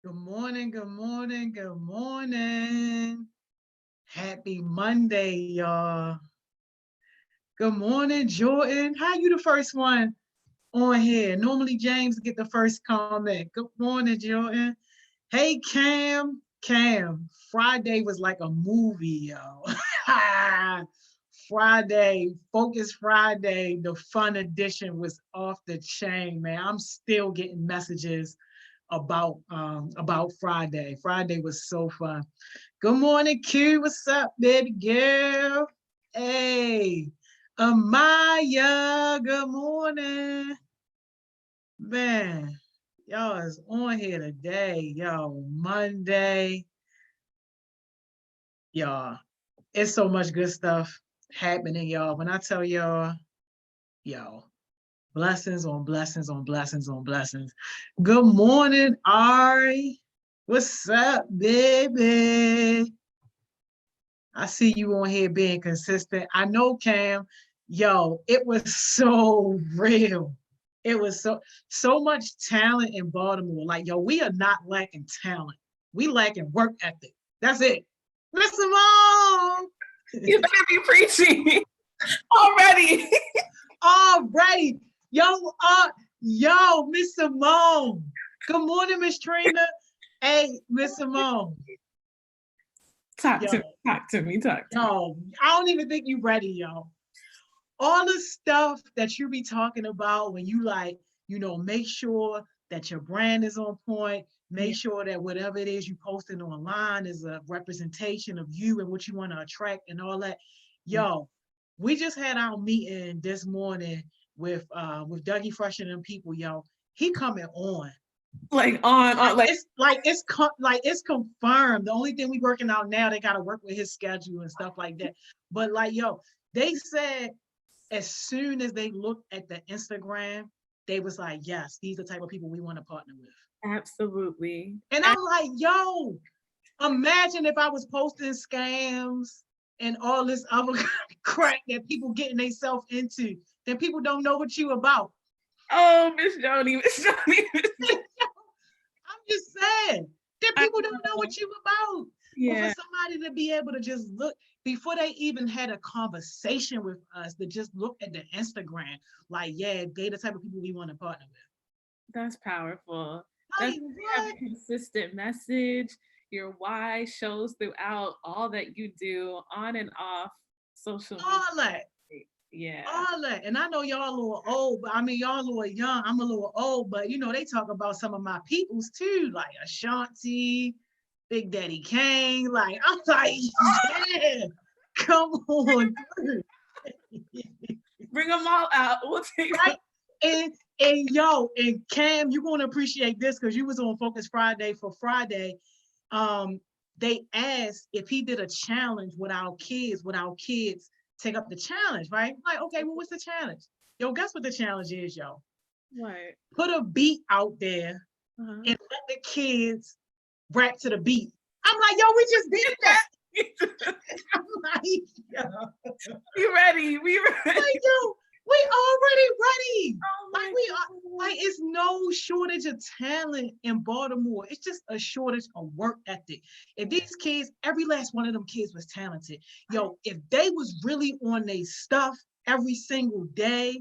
Good morning, good morning, good morning. Happy Monday, y'all. Good morning, Jordan. How you the first one on here? Normally James get the first comment. Good morning, Jordan. Hey, Cam. Friday was like a movie, yo. Friday, Focus Friday, the fun edition was off the chain, man. I'm still getting messages about Friday. Friday was so fun. Good morning, Q. What's up, baby girl? Hey, Amaya. Good morning, man. Y'all is on here today, yo. Monday, y'all. It's so much good stuff happening, y'all. When I tell y'all, yo, blessings on blessings on blessings on blessings. Good morning, Ari. What's up, baby? I see you on here being consistent. I know, Cam. Yo, it was so real. It was so much talent in Baltimore. Like, yo, we are not lacking talent. We lacking work ethic. That's it. Miss Simone. You better be preaching already. Already. Yo, Miss Simone. Good morning, Miss Trina. Hey, Miss Simone. Talk to me. Yo, I don't even think you ready, yo. All the stuff that you be talking about when you make sure that your brand is on point, make sure that whatever it is you posting online is a representation of you and what you want to attract and all that. Yo, we just had our meeting this morning with Dougie Fresh and them people, yo. He coming on. Like It's confirmed. The only thing we working out now, they gotta work with his schedule and stuff like that. But like, yo, they said as soon as they looked at the Instagram, they was like, yes, these are the type of people we want to partner with. Absolutely. And I'm like, yo, imagine if I was posting scams and all this other crap that people getting themselves into, then people don't know what you about. Oh, Miss Joni. I'm just saying that people don't know what you about. Yeah. But for somebody to be able to just look before they even had a conversation with us, to just look at the Instagram, like, yeah, they the type of people we want to partner with. That's powerful. Like, That's a consistent message. Your why shows throughout all that you do on and off social media. All that. Yeah. All that. And I know y'all a little old, but I mean, y'all a little young. I'm a little old, but they talk about some of my peoples too, like Ashanti, Big Daddy Kane. Like, I'm like, yeah, come on. Bring them all out. We'll take right. And Cam, you're going to appreciate this because you was on Focus Friday for Friday. They asked if he did a challenge with our kids take up the challenge, right? Like, okay, well, what's the challenge? Yo, guess what the challenge is, yo? What? Put a beat out there and let the kids rap to the beat. I'm like, yo, we just did that. I'm like, yo. We ready. Like, yo, we already ready. Oh, like it's no shortage of talent in Baltimore. It's just a shortage of work ethic. If these kids, every last one of them kids was talented, yo, if they was really on their stuff every single day,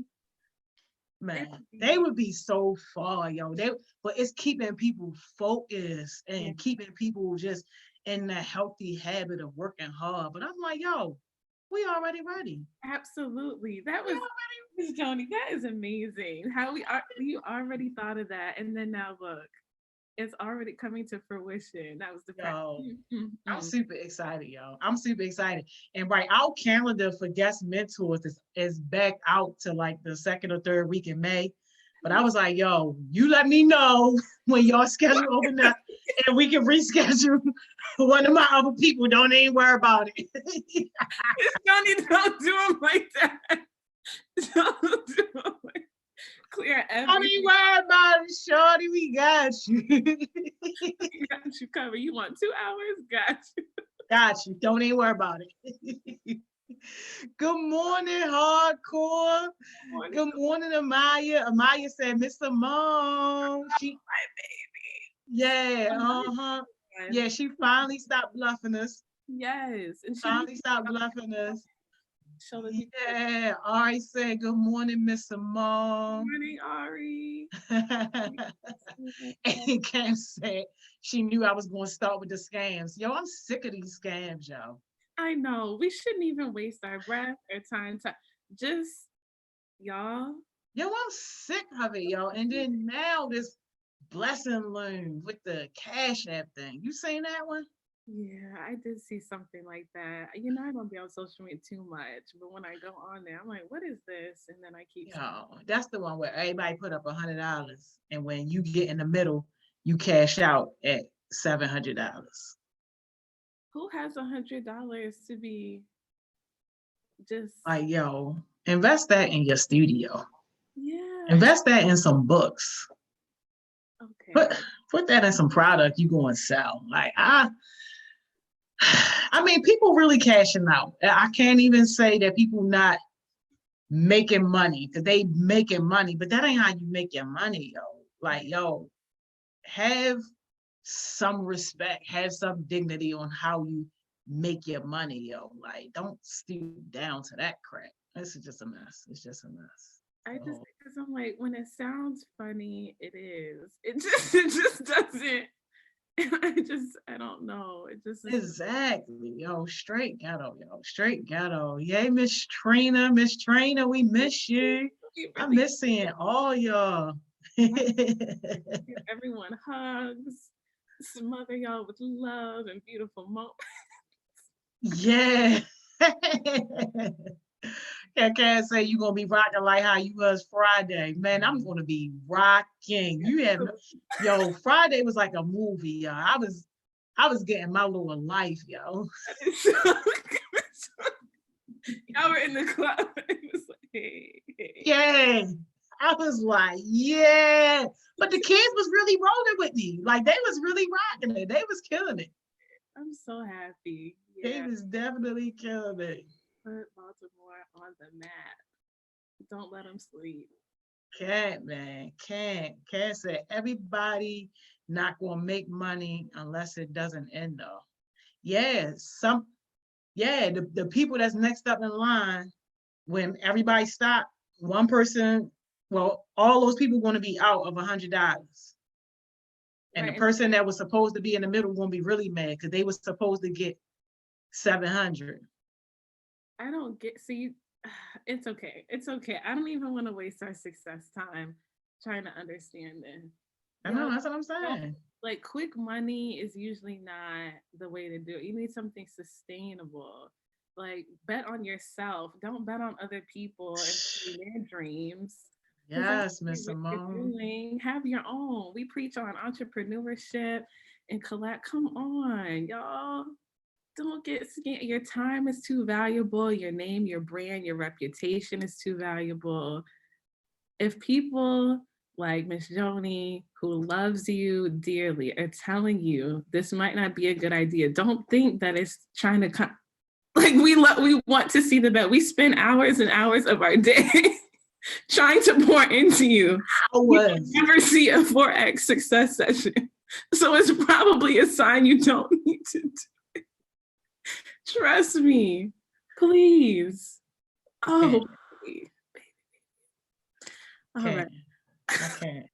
man, they would be so far, yo. But it's keeping people focused and keeping people just in that healthy habit of working hard. But I'm like, yo, we already ready. Absolutely. That was Miss Joni. That is amazing. How you already thought of that, and then now look, it's already coming to fruition. That was the I'm super excited, y'all. I'm super excited. And right, our calendar for guest mentors is back out to like the second or third week in May. But I was like, yo, you let me know when y'all schedule open up and we can reschedule one of my other people. Don't even worry about it. Don't do them like that. Don't do them like clear everything. Don't even worry about it, shorty. We got you. We got you covered. You want 2 hours? Got you. Got you. Don't even worry about it. Good morning, Hardcore. Good morning, Amaya. Amaya said, Miss Simone. My baby. Yeah, uh-huh. Yeah, she finally stopped bluffing us. Yes, and she Finally stopped bluffing us. show the people. Yeah, Ari said, good morning, Miss Simone. Morning, Ari. And Cam said she knew I was going to start with the scams. Yo, I'm sick of these scams, yo. I know we shouldn't even waste our breath or time to just y'all. Yo, I'm sick of it, yo. And then now this blessing loom with the Cash App thing. You seen that one? Yeah, I did see something like that. You know, I don't be on social media too much, but when I go on there, I'm like, what is this? And then I keep Yo, that's the one where everybody put up $100, and when you get in the middle, you cash out at $700. who has $100 to be just Like, yo, invest that in your studio. yeah, Invest that in some books. okay. Put that in some product you go and sell. Like I mean, people really cashing out. I can't even say that people not making money because they making money, but that ain't how you make your money, yo. Like, yo, have some respect, have some dignity on how you make your money, yo. Like, don't stoop down to that crap. This is just a mess. It's just a mess. I just So, because I'm like when it sounds funny, it is. It just doesn't. I don't know. It just is. exactly, yo. Straight ghetto, yo. Straight ghetto. Yay, Miss Trina. Miss Trina, we miss you. We I really miss seeing all y'all. give everyone hugs, smother y'all with love and beautiful moments. Yeah. I can't say you gonna be rocking like how you was Friday. Man, I'm gonna be rocking. You have yo, Friday was like a movie, yo. I was getting my little life, yo. Y'all were in the club. It was like, hey, hey. Yeah. I was like, yeah. But the kids was really rolling with me. Like they was really rocking it. They was killing it. I'm so happy. They Yeah, was definitely killing it. put Baltimore on the map. Don't let them sleep. Can't, man. Can't say everybody not gonna make money unless it doesn't end off. Yeah, the people that's next up in line, when everybody stop, one person, well, all those people gonna be out of $100. And the Right. person that was supposed to be in the middle gonna be really mad because they was supposed to get 700. I don't get see it's okay. It's okay. I don't even want to waste our success time trying to understand this. I Y'all know, that's what I'm don't saying. like quick money is usually not the way to do it. You need something sustainable. Like bet on yourself. Don't bet on other people and their dreams. Because that's Yes, Miss what you're Simone. doing. Have your own. We preach on entrepreneurship and collect. Come on, y'all. Don't get scared. Your time is too valuable. Your name, your brand, your reputation is too valuable. If people like Miss Joni, who loves you dearly, are telling you this might not be a good idea, don't think that it's trying to come. Like we want to see the best. We spend hours and hours of our day trying to pour into you. I You was. never see a 4x success session. So it's probably a sign you don't need to do. Trust me, please. Oh, baby. All right. I can't.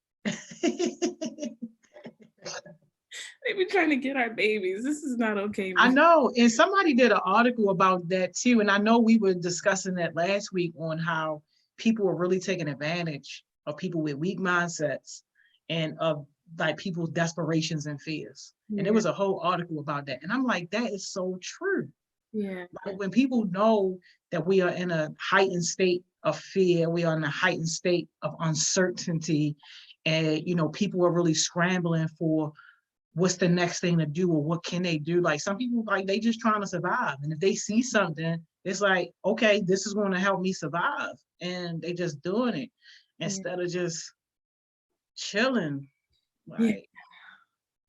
They be trying to get our babies. This is not okay. I know. And somebody did an article about that too. And I know we were discussing that last week on how people were really taking advantage of people with weak mindsets and of like people's desperations and fears. And there Yeah, was a whole article about that. And I'm like, that is so true. yeah, Like when people know that we are in a heightened state of fear, we are in a heightened state of uncertainty, and people are really scrambling for what's the next thing to do or what can they do. Like some people, like they just trying to survive, and if they see something, it's like, okay, this is going to help me survive, and they just doing it yeah. instead of just chilling. Yeah. Like,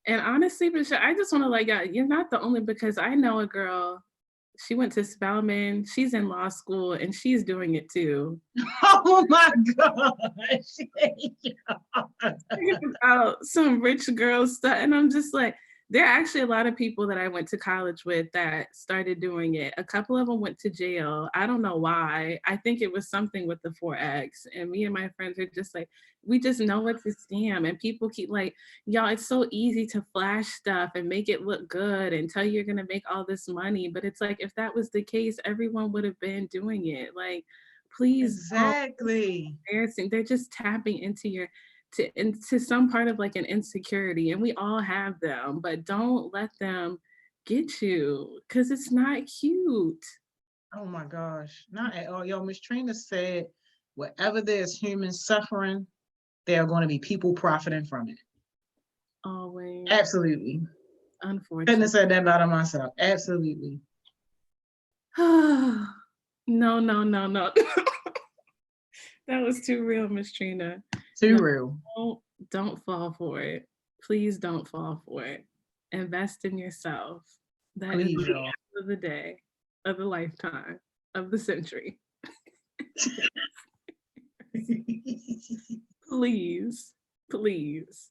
And honestly, Michelle, I just want to like, you're not the only, because I know a girl, She went to Spelman. She's in law school and she's doing it too. Oh my gosh. About some rich girl stuff. And I'm just like, there are actually a lot of people that I went to college with that started doing it. A couple of them went to jail. I don't know why. I think it was something with the 4X. And me and my friends are just like, we just know it's a scam. And people keep like, y'all, it's so easy to flash stuff and make it look good and tell you you're going to make all this money. But it's like, if that was the case, everyone would have been doing it. Like, please don't. Exactly. Embarrassing. They're just tapping into some part of like an insecurity, and we all have them, but don't let them get you because it's not cute. Oh my gosh. Not at all. Yo, Miss Trina said, wherever there's human suffering, there are going to be people profiting from it. Always. Absolutely. Couldn't Unfortunately. have said that better myself. Absolutely. No, no, no, no. That was too real, Miss Trina. Too No, real. don't fall for it. Please don't fall for it. Invest in yourself. That is Please, the y'all. end of the day, of the lifetime, of the century. Please, please.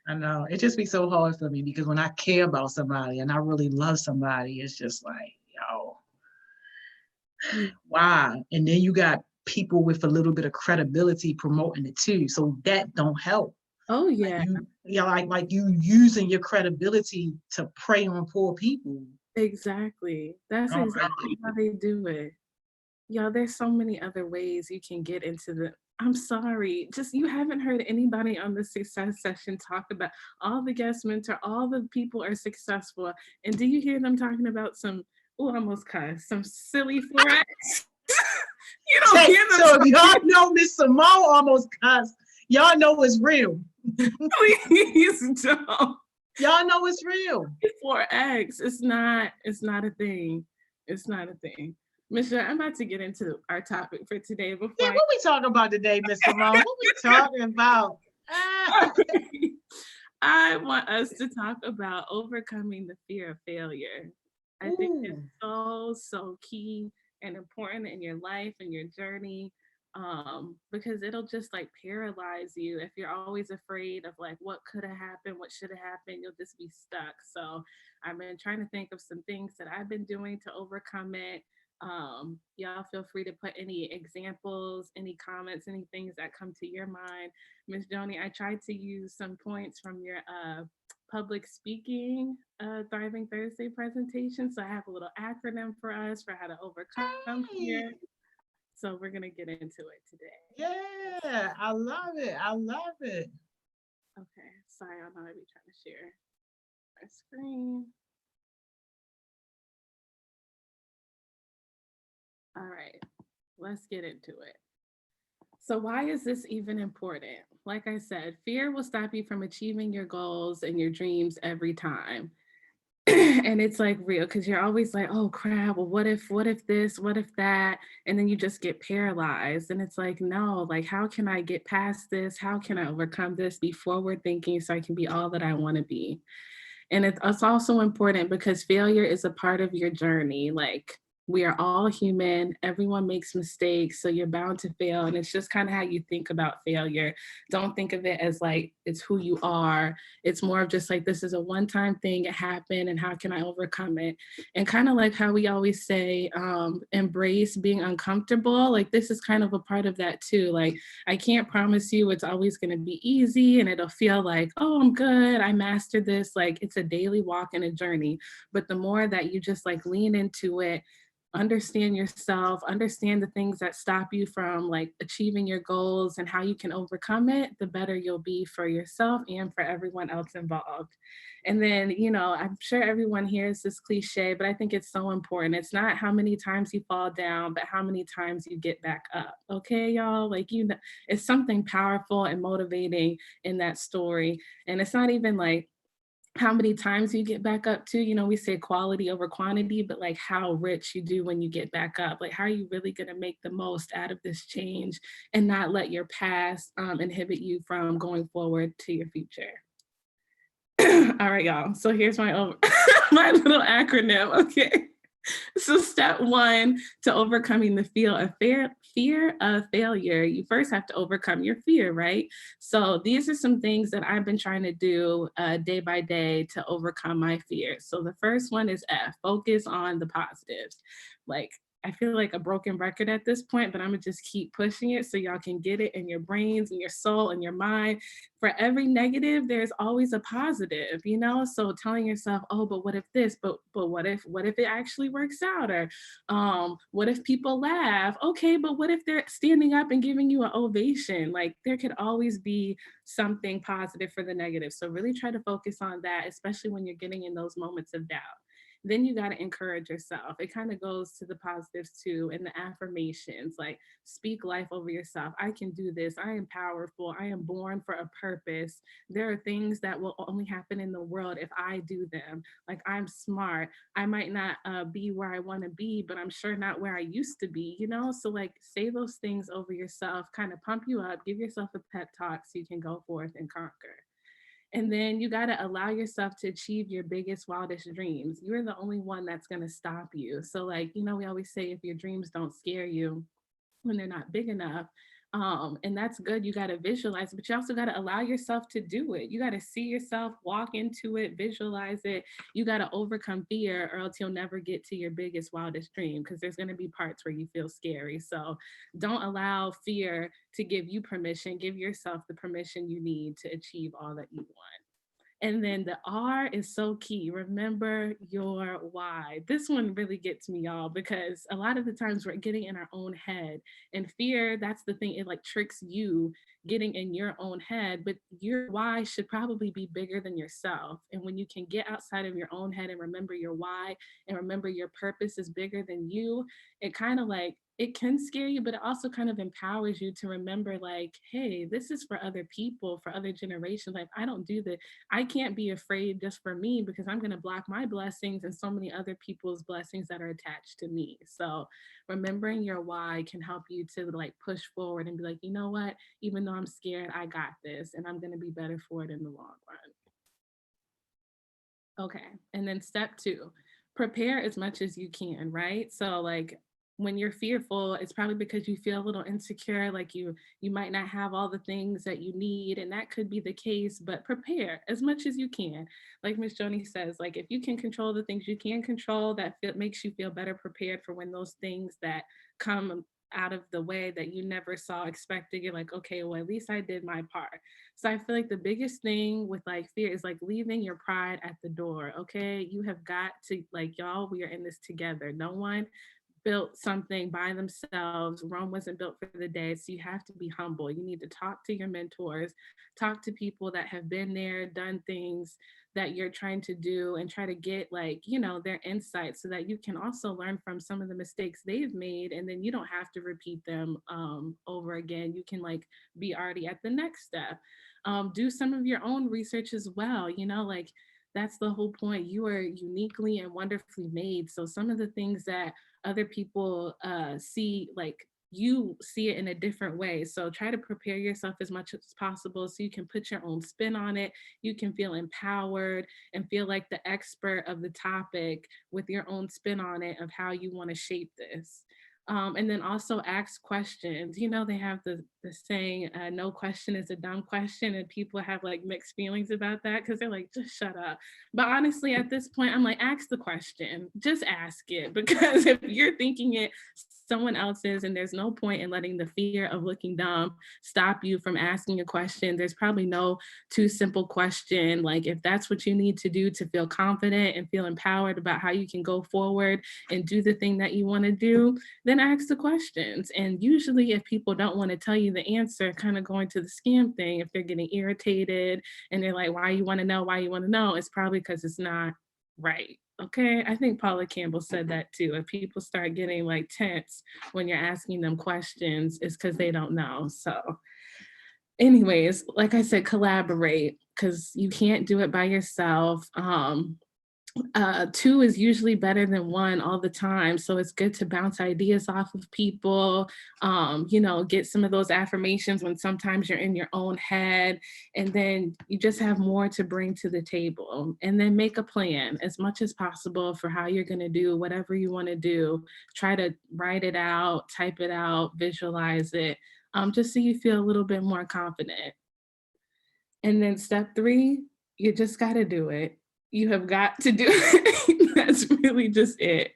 I know. It just be so hard for me because when I care about somebody and I really love somebody, it's just like, yo, why? And then you got people with a little bit of credibility promoting it too. So that don't help. Oh Like yeah, like you using your credibility to prey on poor people. exactly. That's Oh, exactly how they do it. Y'all, there's so many other ways you can get into the. I'm sorry, just you haven't heard anybody on the success session talk about all the guest mentor, all the people are successful. And do you hear them talking about some, oh, I almost cussed, some silly forex? You don't hey, hear them so if talking, y'all know Miss Simone almost cussed, y'all know it's real. please don't. Y'all know it's real. Forex, it's not a thing. It's not a thing. Michelle, I'm about to get into our topic for today before Yeah, what we talking about today, Miss Simone? What we talking about? I want us to talk about overcoming the fear of failure. I think it's so key and important in your life and your journey, because it'll just like paralyze you if you're always afraid of like what could have happened, what should have happened. You'll just be stuck. So I've been trying to think of some things that I've been doing to overcome it. Y'all feel free to put any examples, any comments, any things that come to your mind. Miss Joni, I tried to use some points from your public speaking Thriving Thursday presentation. So I have a little acronym for us for how to overcome fear. So we're going to get into it today. Yeah, I love it. I love it. Okay, sorry, I'm not be trying to share my screen. All right, let's get into it. So why is this even important? Like I said, fear will stop you from achieving your goals and your dreams every time. And it's like real because you're always like, oh crap, well, what if this, what if that? And then you just get paralyzed. And it's like, no, like, how can I get past this? How can I overcome this? Be forward thinking so I can be all that I want to be. And it's also important because failure is a part of your journey. Like, we are all human, everyone makes mistakes, so you're bound to fail. And it's just kind of how you think about failure. Don't think of it as like it's who you are. It's more of just like, this is a one-time thing, it happened, and how can I overcome it? And kind of like how we always say, embrace being uncomfortable. Like, this is kind of a part of that too. Like, I can't promise you it's always going to be easy and it'll feel like, oh, I'm good, I mastered this. Like, it's a daily walk and a journey. But the more that you just like lean into it, understand yourself, understand the things that stop you from like achieving your goals and how you can overcome it, the better you'll be for yourself and for everyone else involved. And then, you know, I'm sure everyone hears this cliche, but I think it's so important. It's not how many times you fall down, but how many times you get back up. Okay, y'all? Like, you know, it's something powerful and motivating in that story. And it's not even like how many times you get back up to, you know, we say quality over quantity, but like how rich you do when you get back up. Like, how are you really going to make the most out of this change and not let your past inhibit you from going forward to your future? All right, y'all. So here's my my little acronym. Okay. So step one to overcoming the fear of failure, you first have to overcome your fear, right? So these are some things that I've been trying to do day by day to overcome my fear. So the first one is F, focus on the positives. Like, I feel like a broken record at this point, but I'm gonna just keep pushing it so y'all can get it in your brains and your soul and your mind. For every negative, there's always a positive, you know? So telling yourself, oh, but what if this? But what if it actually works out? Or what if people laugh? Okay, but what if they're standing up and giving you an ovation? Like, there could always be something positive for the negative. So really try to focus on that, especially when you're getting in those moments of doubt. Then you got to encourage yourself. It kind of goes to the positives too, and the affirmations, like speak life over yourself. I can do this. I am powerful. I am born for a purpose. There are things that will only happen in the world if I do them. Like, I'm smart. I might not be where I want to be, but I'm sure not where I used to be, you know? So, like, say those things over yourself, kind of pump you up, give yourself a pep talk so you can go forth and conquer. And then you got to allow yourself to achieve your biggest, wildest dreams. You're the only one that's going to stop you. So, like, you know, we always say if your dreams don't scare you when they're not big enough, and that's good. You got to visualize, but you also got to allow yourself to do it. You got to see yourself, walk into it, visualize it. You got to overcome fear, or else you'll never get to your biggest, wildest dream, because there's going to be parts where you feel scary. So don't allow fear to give you permission. Give yourself the permission you need to achieve all that you want. And then the R is so key. Remember your why. This one really gets me, y'all, because a lot of the times we're getting in our own head. And fear, that's the thing, it like tricks you getting in your own head, but your why should probably be bigger than yourself. And when you can get outside of your own head and remember your why and remember your purpose is bigger than you, it kind of like, it can scare you, but it also kind of empowers you to remember, like, hey, this is for other people, for other generations. Like, I don't do this. I can't be afraid just for me, because I'm going to block my blessings and so many other people's blessings that are attached to me. So remembering your why can help you to like push forward and be like, you know what, even though I'm scared, I got this and I'm going to be better for it in the long run. Okay. And then step two, prepare as much as you can, right? So like, when you're fearful, it's probably because you feel a little insecure, like you might not have all the things that you need, and that could be the case, but prepare as much as you can. Like Miss Joni says, like, if you can control the things you can control, makes you feel better prepared for when those things that come out of the way that you never saw expected, you're like, okay, well, at least I did my part. So I feel like the biggest thing with like fear is like leaving your pride at the door. Okay. You have got to, like, y'all, we are in this together. No one built something by themselves. Rome wasn't built for the day. So you have to be humble. You need to talk to your mentors, talk to people that have been there, done things that you're trying to do, and try to get, like, you know, their insights so that you can also learn from some of the mistakes they've made. And then you don't have to repeat them over again. You can like be already at the next step. Do some of your own research as well. You know, like, that's the whole point. You are uniquely and wonderfully made. So some of the things that other people see, like, you see it in a different way. So try to prepare yourself as much as possible so you can put your own spin on it. You can feel empowered and feel like the expert of the topic with your own spin on it of how you want to shape this. And then also ask questions. You know, they have the saying, no question is a dumb question. And people have like mixed feelings about that because they're like, just shut up. But honestly, at this point, I'm like, ask the question, just ask it. Because if you're thinking it, someone else is, and there's no point in letting the fear of looking dumb stop you from asking a question. There's probably no too simple question. Like, if that's what you need to do to feel confident and feel empowered about how you can go forward and do the thing that you want to do, then ask the questions. And usually if people don't want to tell you the answer, kind of going to the scam thing, if they're getting irritated and they're like, why you want to know, it's probably because it's not right. Okay. I think Paula Campbell said that too. If people start getting like tense when you're asking them questions, it's because they don't know. So anyways, like I said, collaborate, because you can't do it by yourself. Two is usually better than one all the time. So it's good to bounce ideas off of people, get some of those affirmations when sometimes you're in your own head. And then you just have more to bring to the table. And then make a plan as much as possible for how you're going to do whatever you want to do. Try to write it out, type it out, visualize it, just so you feel a little bit more confident. And then step three, you just got to do it. You have got to do it. That's really just it.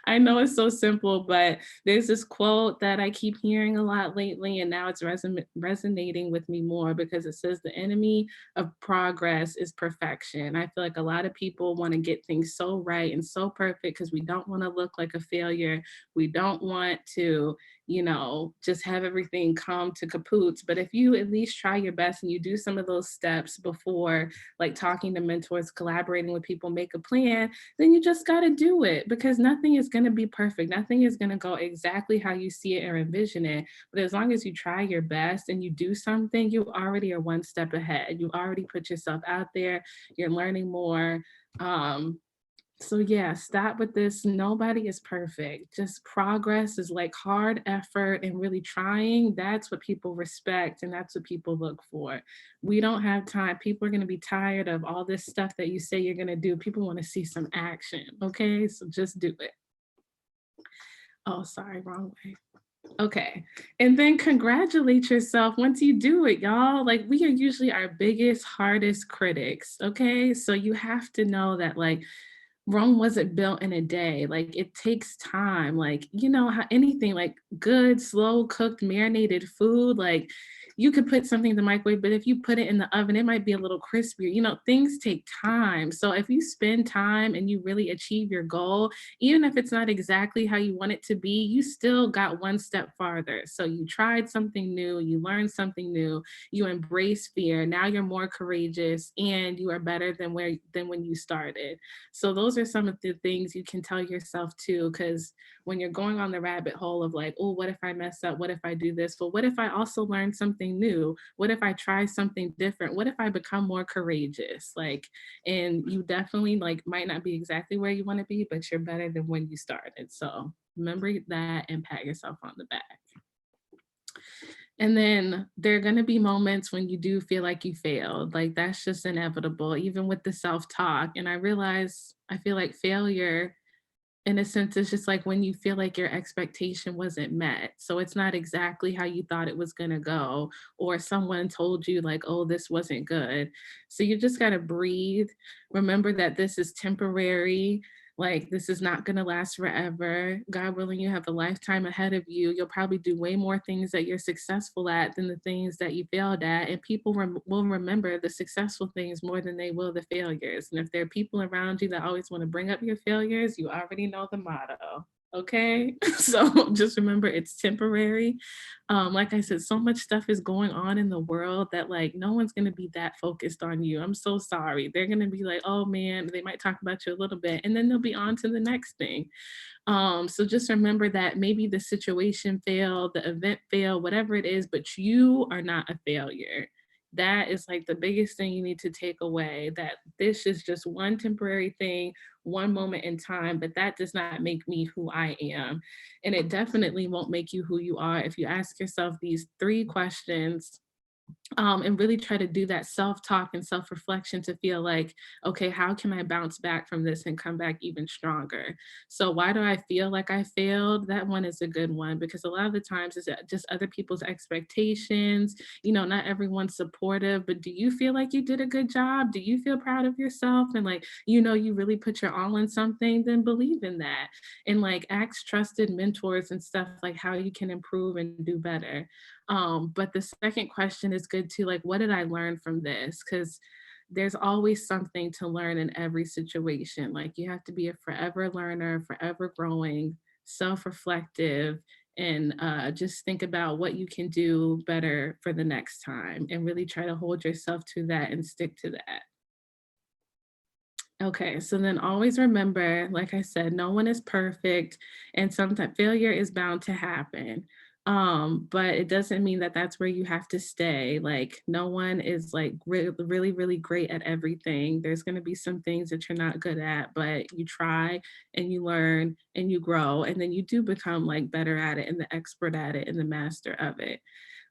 I know it's so simple, but there's this quote that I keep hearing a lot lately, and now it's resonating with me more because it says the enemy of progress is perfection. I feel like a lot of people want to get things so right and so perfect because we don't want to look like a failure. We don't want to just have everything come to kapoots. But if you at least try your best and you do some of those steps before, like talking to mentors, collaborating with people, make a plan, then you just got to do it, because nothing is going to be perfect. Nothing is going to go exactly how you see it or envision it. But as long as you try your best and you do something, you already are one step ahead. You already put yourself out there. You're learning more. So yeah, stop with this. Nobody is perfect. Just progress is like hard effort and really trying. That's what people respect and that's what people look for. We don't have time. People are going to be tired of all this stuff that you say you're going to do. People want to see some action. Okay, so just do it. Oh, sorry, wrong way. Okay. And then congratulate yourself once you do it, y'all. Like, we are usually our biggest, hardest critics. Okay. So you have to know that, like, Rome wasn't built in a day. Like, it takes time. Like, how anything like good, slow cooked, marinated food, like you could put something in the microwave, but if you put it in the oven, it might be a little crispier. Things take time. So if you spend time and you really achieve your goal, even if it's not exactly how you want it to be, you still got one step farther. So you tried something new, you learned something new, you embrace fear. Now you're more courageous and you are better than when you started. So those are some of the things you can tell yourself too, because when you're going on the rabbit hole of like, oh, what if I mess up? What if I do this? Well, what if I also learn something new? What if I try something different? What if I become more courageous? And you definitely might not be exactly where you want to be, but you're better than when you started. So remember that and pat yourself on the back. And then there are going to be moments when you do feel like you failed. Like, that's just inevitable, even with the self-talk. And I feel like failure, in a sense, is just like when you feel like your expectation wasn't met. So it's not exactly how you thought it was going to go, or someone told you like, oh, this wasn't good. So you just got to breathe. Remember that this is temporary. Like, this is not going to last forever. God willing, you have a lifetime ahead of you. You'll probably do way more things that you're successful at than the things that you failed at. And people will remember the successful things more than they will the failures. And if there are people around you that always want to bring up your failures, you already know the motto. Okay. So just remember, it's temporary. Like I said, so much stuff is going on in the world that like no one's going to be that focused on you. I'm so sorry. They're going to be like, oh man, they might talk about you a little bit and then they'll be on to the next thing. So just remember that maybe the situation failed, the event failed, whatever it is, but you are not a failure. That is like the biggest thing you need to take away, that this is just one temporary thing, one moment in time, but that does not make me who I am. And it definitely won't make you who you are if you ask yourself these 3 questions, and really try to do that self-talk and self-reflection to feel like, okay, how can I bounce back from this and come back even stronger? So why do I feel like I failed? That one is a good one, because a lot of the times it's just other people's expectations. Not everyone's supportive, but do you feel like you did a good job? Do you feel proud of yourself? And you really put your all in something, then believe in that. And ask trusted mentors and stuff like how you can improve and do better. But the second question is good too. Like, what did I learn from this? Because there's always something to learn in every situation. Like, you have to be a forever learner, forever growing, self-reflective, and just think about what you can do better for the next time and really try to hold yourself to that and stick to that. Okay, so then always remember, like I said, no one is perfect and sometimes failure is bound to happen. But it doesn't mean that that's where you have to stay. Like no one is like really, really great at everything. There's going to be some things that you're not good at, but you try and you learn and you grow, and then you do become like better at it and the expert at it and the master of it.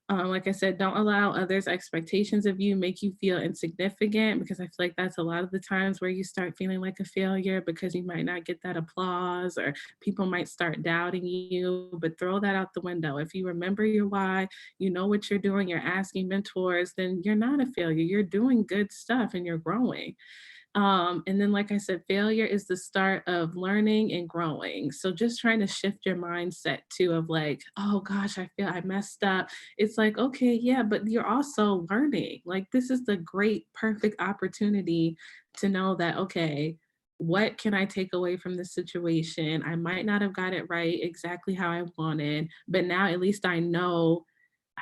Like I said, don't allow others' expectations of you make you feel insignificant, because I feel like that's a lot of the times where you start feeling like a failure because you might not get that applause or people might start doubting you. But throw that out the window. If you remember your why, you know what you're doing, you're asking mentors, then you're not a failure. You're doing good stuff and you're growing. And then, like I said, failure is the start of learning and growing. So just trying to shift your mindset too of like, oh gosh, I feel I messed up. It's like, okay, yeah, but you're also learning. Like this is the great, perfect opportunity to know that, okay, what can I take away from this situation? I might not have got it right exactly how I wanted, but now at least I know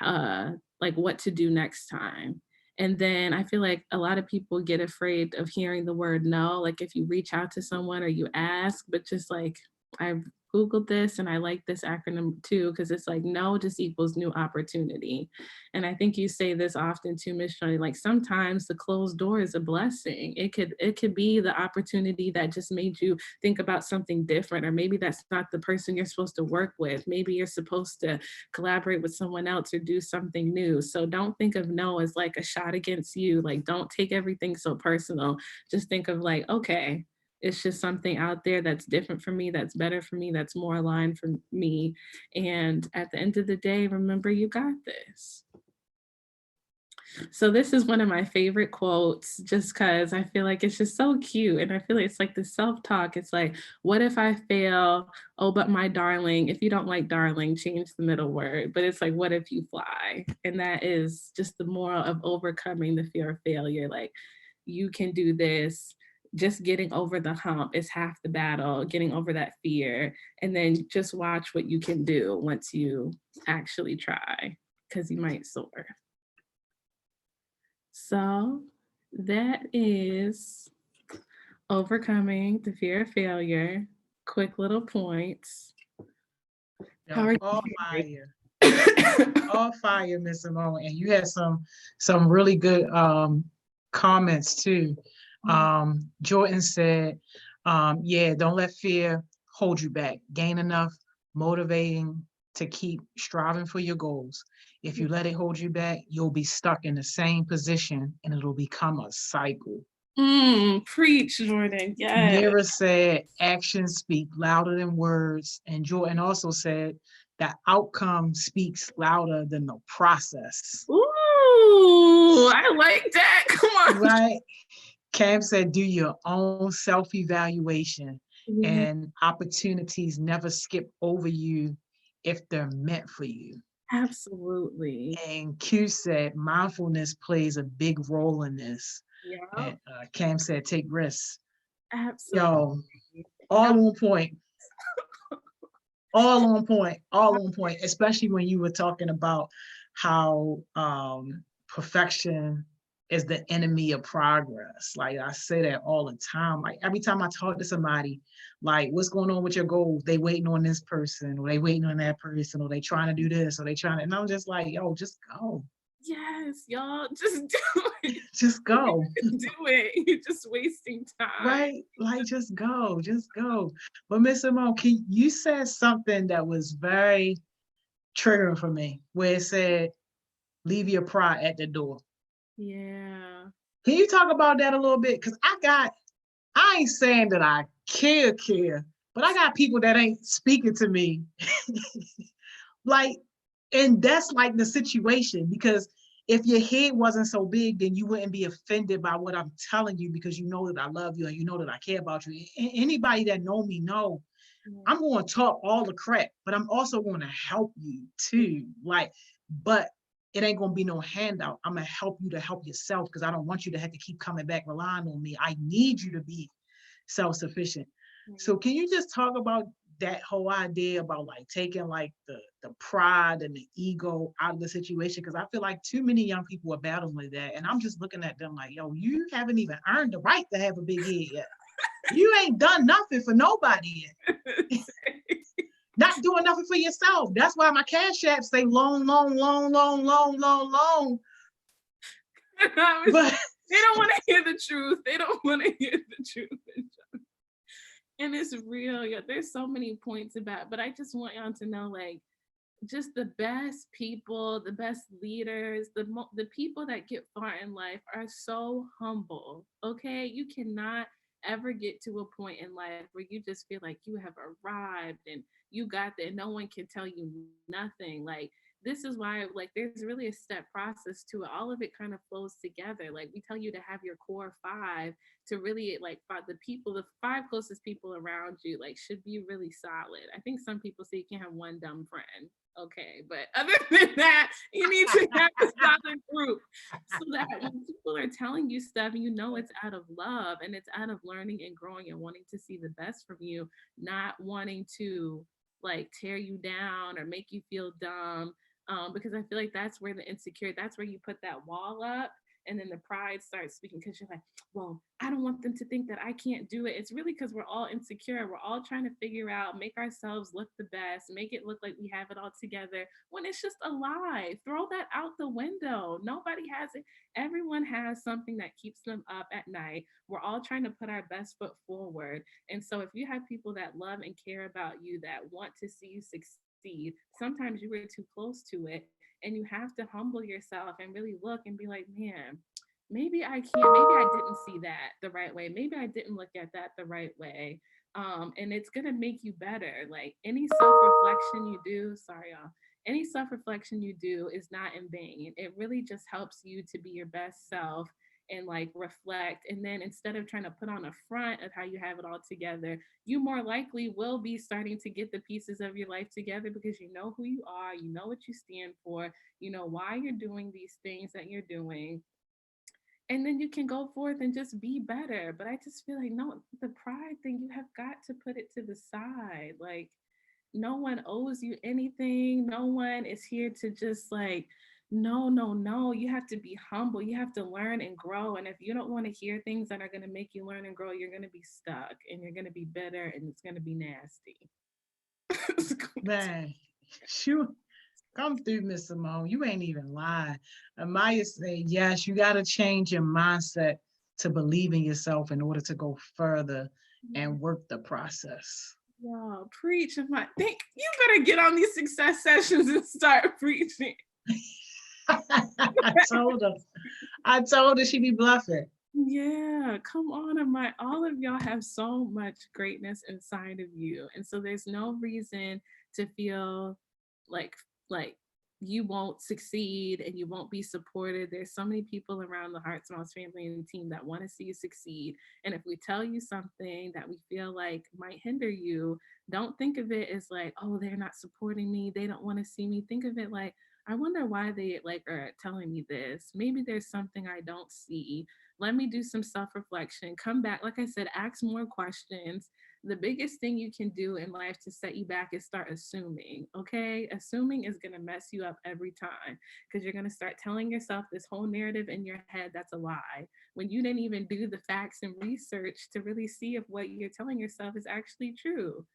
like what to do next time. And then I feel like a lot of people get afraid of hearing the word no. Like if you reach out to someone or you ask, but just like I've Googled this and I like this acronym too, because it's like no just equals new opportunity. And I think you say this often too, Miss Shirley, like sometimes the closed door is a blessing. It could be the opportunity that just made you think about something different, or maybe that's not the person you're supposed to work with. Maybe you're supposed to collaborate with someone else or do something new. So don't think of no as like a shot against you. Like don't take everything so personal. Just think of like, okay, it's just something out there that's different for me, that's better for me, that's more aligned for me. And at the end of the day, remember you got this. So this is one of my favorite quotes just because I feel like it's just so cute. And I feel like it's like the self-talk. It's like, what if I fail? Oh, but my darling, if you don't like darling, change the middle word. But it's like, what if you fly? And that is just the moral of overcoming the fear of failure. Like you can do this. Just getting over the hump is half the battle, getting over that fear. And then just watch what you can do once you actually try, because you might soar. So that is overcoming the fear of failure. Quick little points. How Yo, are all you? fire. All fire, Miss Simone. And you had some really good comments too. Jordan said, yeah, don't let fear hold you back. Gain enough motivating to keep striving for your goals. If you let it hold you back, you'll be stuck in the same position and it'll become a cycle. Preach, Jordan. Yes. Mira said, actions speak louder than words. And Jordan also said, that outcome speaks louder than the process. Ooh, I like that. Come on. Right? Cam said, do your own self-evaluation, Yeah, and opportunities never skip over you if they're meant for you. absolutely. And Q said, mindfulness plays a big role in this. Yeah, And Cam said, take risks. absolutely. Yo, all on point. All on point, all on point, especially when you were talking about how perfection is the enemy of progress. Like I say that all the time. Like every time I talk to somebody, like what's going on with your goals? They waiting on this person, or they waiting on that person, or they trying to do this, or they trying to, and I'm just like, yo, just go. Yes, y'all, just do it. Just go. Do it. You're just wasting time. Right? Like just go, just go. But Miss Simone, you said something that was very triggering for me, where it said, leave your pride at the door. Yeah. Can you talk about that a little bit? Because I ain't saying that I care, but I got people that ain't speaking to me. Like, and that's like the situation, because if your head wasn't so big, then you wouldn't be offended by what I'm telling you, because you know that I love you and you know that I care about you. Anybody that know me know I'm going to talk all the crap, but I'm also going to help you too. Like, but it ain't going to be no handout. I'm going to help you to help yourself, because I don't want you to have to keep coming back relying on me. I need you to be self-sufficient. So can you just talk about that whole idea about like taking like the pride and the ego out of the situation? Because I feel like too many young people are battling with that. And I'm just looking at them like, yo, you haven't even earned the right to have a big head yet. You ain't done nothing for nobody yet. Not doing nothing for yourself. That's why my Cash App say loan, loan, loan, loan, loan, loan, loan. But they don't want to hear the truth. They don't want to hear the truth. And it's real. Yeah, there's so many points about, but I just want y'all to know, like, just the best people, the best leaders, the people that get far in life are so humble. Okay, you cannot ever get to a point in life where you just feel like you have arrived and you got there. No one can tell you nothing. Like, this is why, like, there's really a step process to it. All of it kind of flows together. Like, we tell you to have your core five to really, like, the five closest people around you, like, should be really solid. I think some people say you can't have one dumb friend. Okay, but other than that, you need to have a solid group so that when people are telling you stuff, you know it's out of love and it's out of learning and growing and wanting to see the best from you, not wanting to, like, tear you down or make you feel dumb. Because I feel like that's where that's where you put that wall up, and then the pride starts speaking, because you're like, well, I don't want them to think that I can't do it. It's really because we're all insecure. We're all trying to figure out, make ourselves look the best, make it look like we have it all together, when it's just a lie. Throw that out the window. Nobody has it. Everyone has something that keeps them up at night. We're all trying to put our best foot forward. And so if you have people that love and care about you, that want to see you succeed, sometimes you were too close to it. And you have to humble yourself and really look and be like, man, maybe I can't, maybe I didn't see that the right way. Maybe I didn't look at that the right way. And it's going to make you better. Like, any self-reflection you do, sorry, y'all, any self-reflection you do is not in vain. It really just helps you to be your best self and, like, reflect. And then instead of trying to put on a front of how you have it all together, you more likely will be starting to get the pieces of your life together, because you know who you are, you know what you stand for, you know why you're doing these things that you're doing. And then you can go forth and just be better. But I just feel like, no, the pride thing, you have got to put it to the side. Like, no one owes you anything. No one is here to just, like, no, no, no. You have to be humble. You have to learn and grow. And if you don't want to hear things that are going to make you learn and grow, you're going to be stuck and you're going to be bitter and it's going to be nasty. man, shoot. Come through, Miss Simone. You ain't even lying. Amaya said, yes, you got to change your mindset to believe in yourself in order to go further and work the process. Wow, preach. I think you better get on these success sessions and start preaching. I told her she'd be bluffing. Yeah, come on, all of y'all have so much greatness inside of you. And so there's no reason to feel like you won't succeed and you won't be supported. There's so many people around the HeartSmiles family and team that want to see you succeed. And if we tell you something that we feel like might hinder you, don't think of it as like, oh, they're not supporting me, they don't want to see me. Think of it like, I wonder why they, like, are telling me this. Maybe there's something I don't see. Let me do some self-reflection. Come back. Like I said, ask more questions. The biggest thing you can do in life to set you back is start assuming. Okay, assuming is going to mess you up every time, because you're going to start telling yourself this whole narrative in your head that's a lie, when you didn't even do the facts and research to really see if what you're telling yourself is actually true.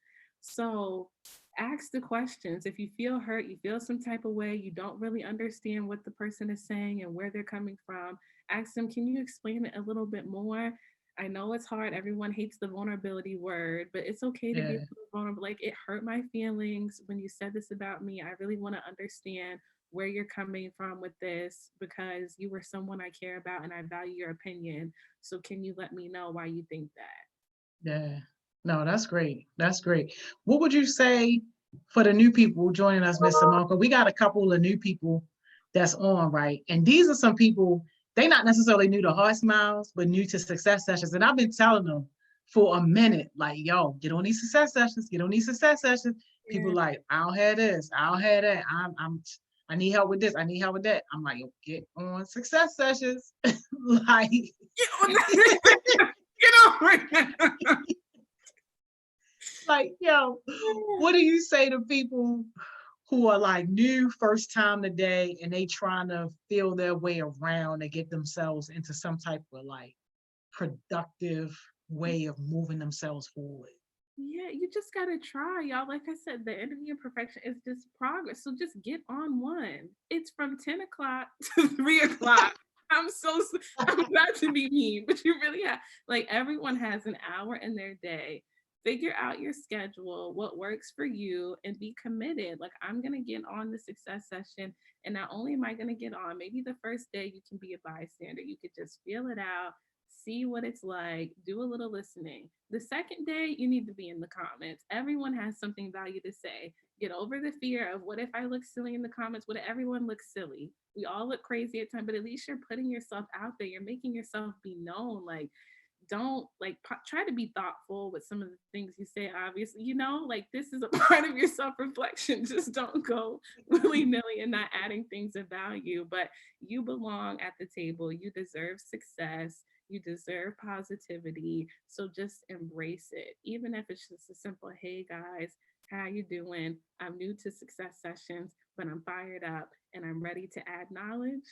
So ask the questions. If you feel hurt, you feel some type of way, you don't really understand what the person is saying and where they're coming from, ask them, can you explain it a little bit more? I know it's hard. Everyone hates the vulnerability word, but it's okay to be a little vulnerable. Like, it hurt my feelings when you said this about me. I really want to understand where you're coming from with this, because you were someone I care about and I value your opinion. So can you let me know why you think that? Yeah. No, that's great. That's great. What would you say for the new people joining us, Miss Simone? Because we got a couple of new people that's on, right? And these are some people, they not necessarily new to HeartSmiles, but new to success sessions. And I've been telling them for a minute, like, yo, get on these success sessions, get on these success sessions. Yeah. People like, I don't have this, I don't have that. I need help with this, I need help with that. I'm like, yo, get on success sessions. Like, get on. Like, yo, what do you say to people who are like new, first time today, and they trying to feel their way around and get themselves into some type of, like, productive way of moving themselves forward? Yeah, you just gotta try, y'all. Like I said, the enemy of perfection is just progress. So just get on one. It's from 10 o'clock to 3 o'clock. I'm not to be mean, but you really have, like, everyone has an hour in their day. Figure out your schedule, what works for you, and be committed. Like, I'm gonna get on the success session, and not only am I gonna get on, maybe the first day you can be a bystander. You could just feel it out, see what it's like, do a little listening. The second day, you need to be in the comments. Everyone has something value to say. Get over the fear of what if I look silly in the comments? What if everyone looks silly? We all look crazy at times, but at least you're putting yourself out there. You're making yourself be known. Like, don't like try to be thoughtful with some of the things you say. Obviously, like, this is a part of your self-reflection. Just don't go willy-nilly and not adding things of value. But you belong at the table. You deserve success. You deserve positivity. So just embrace it. Even if it's just a simple, hey guys, how you doing? I'm new to success sessions, but I'm fired up and I'm ready to add knowledge.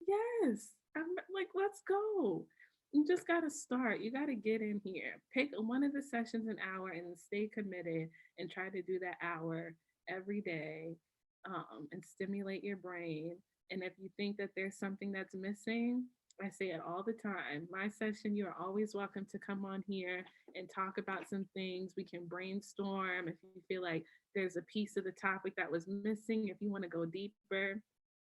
Yes. I'm like, let's go. You just got to start. You got to get in here. Pick one of the sessions an hour and stay committed and try to do that hour every day, and stimulate your brain. And if you think that there's something that's missing, I say it all the time. My session, you are always welcome to come on here and talk about some things. We can brainstorm if you feel like there's a piece of the topic that was missing, if you want to go deeper.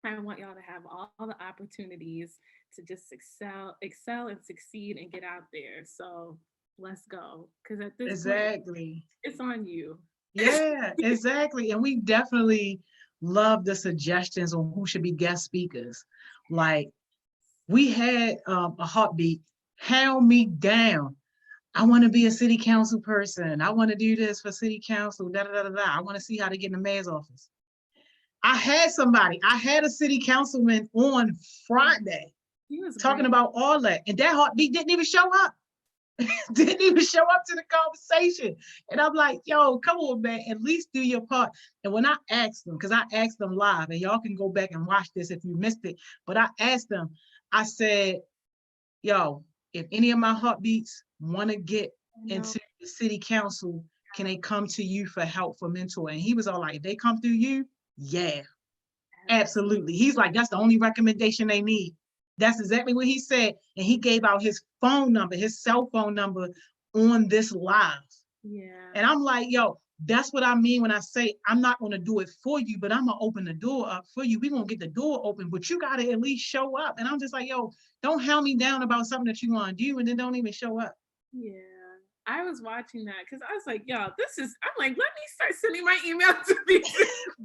I want y'all to have all the opportunities to just excel and succeed and get out there. So let's go. Because at this point, Exactly. it's on you. Yeah, exactly. And we definitely love the suggestions on who should be guest speakers. Like we had a heartbeat, hound me down. I want to be a city council person. I want to do this for city council. Da da da da da. I want to see how to get in the mayor's office. I had a city councilman on Friday He was talking great. about all that, and that heartbeat didn't even show up. Didn't even show up to the conversation. And I'm like, yo, come on, man, at least do your part. And when I asked them, because I asked them live, and y'all can go back and watch this if you missed it, but I asked them, I said, yo, if any of my heartbeats want to get No, into the city council, can they come to you for help, for mentor? And he was all like, if they come through you, yeah, absolutely. He's like, that's the only recommendation they need. That's exactly what he said. And he gave out his phone number, his cell phone number on this live. yeah, And I'm like, yo, that's what I mean when I say I'm not going to do it for you, but I'm going to open the door up for you. We're going to get the door open, but you got to at least show up. And I'm just like, yo, don't hound me down about something that you want to do and then don't even show up. yeah. I was watching that because I was like, yo, I'm like, let me start sending my email to these.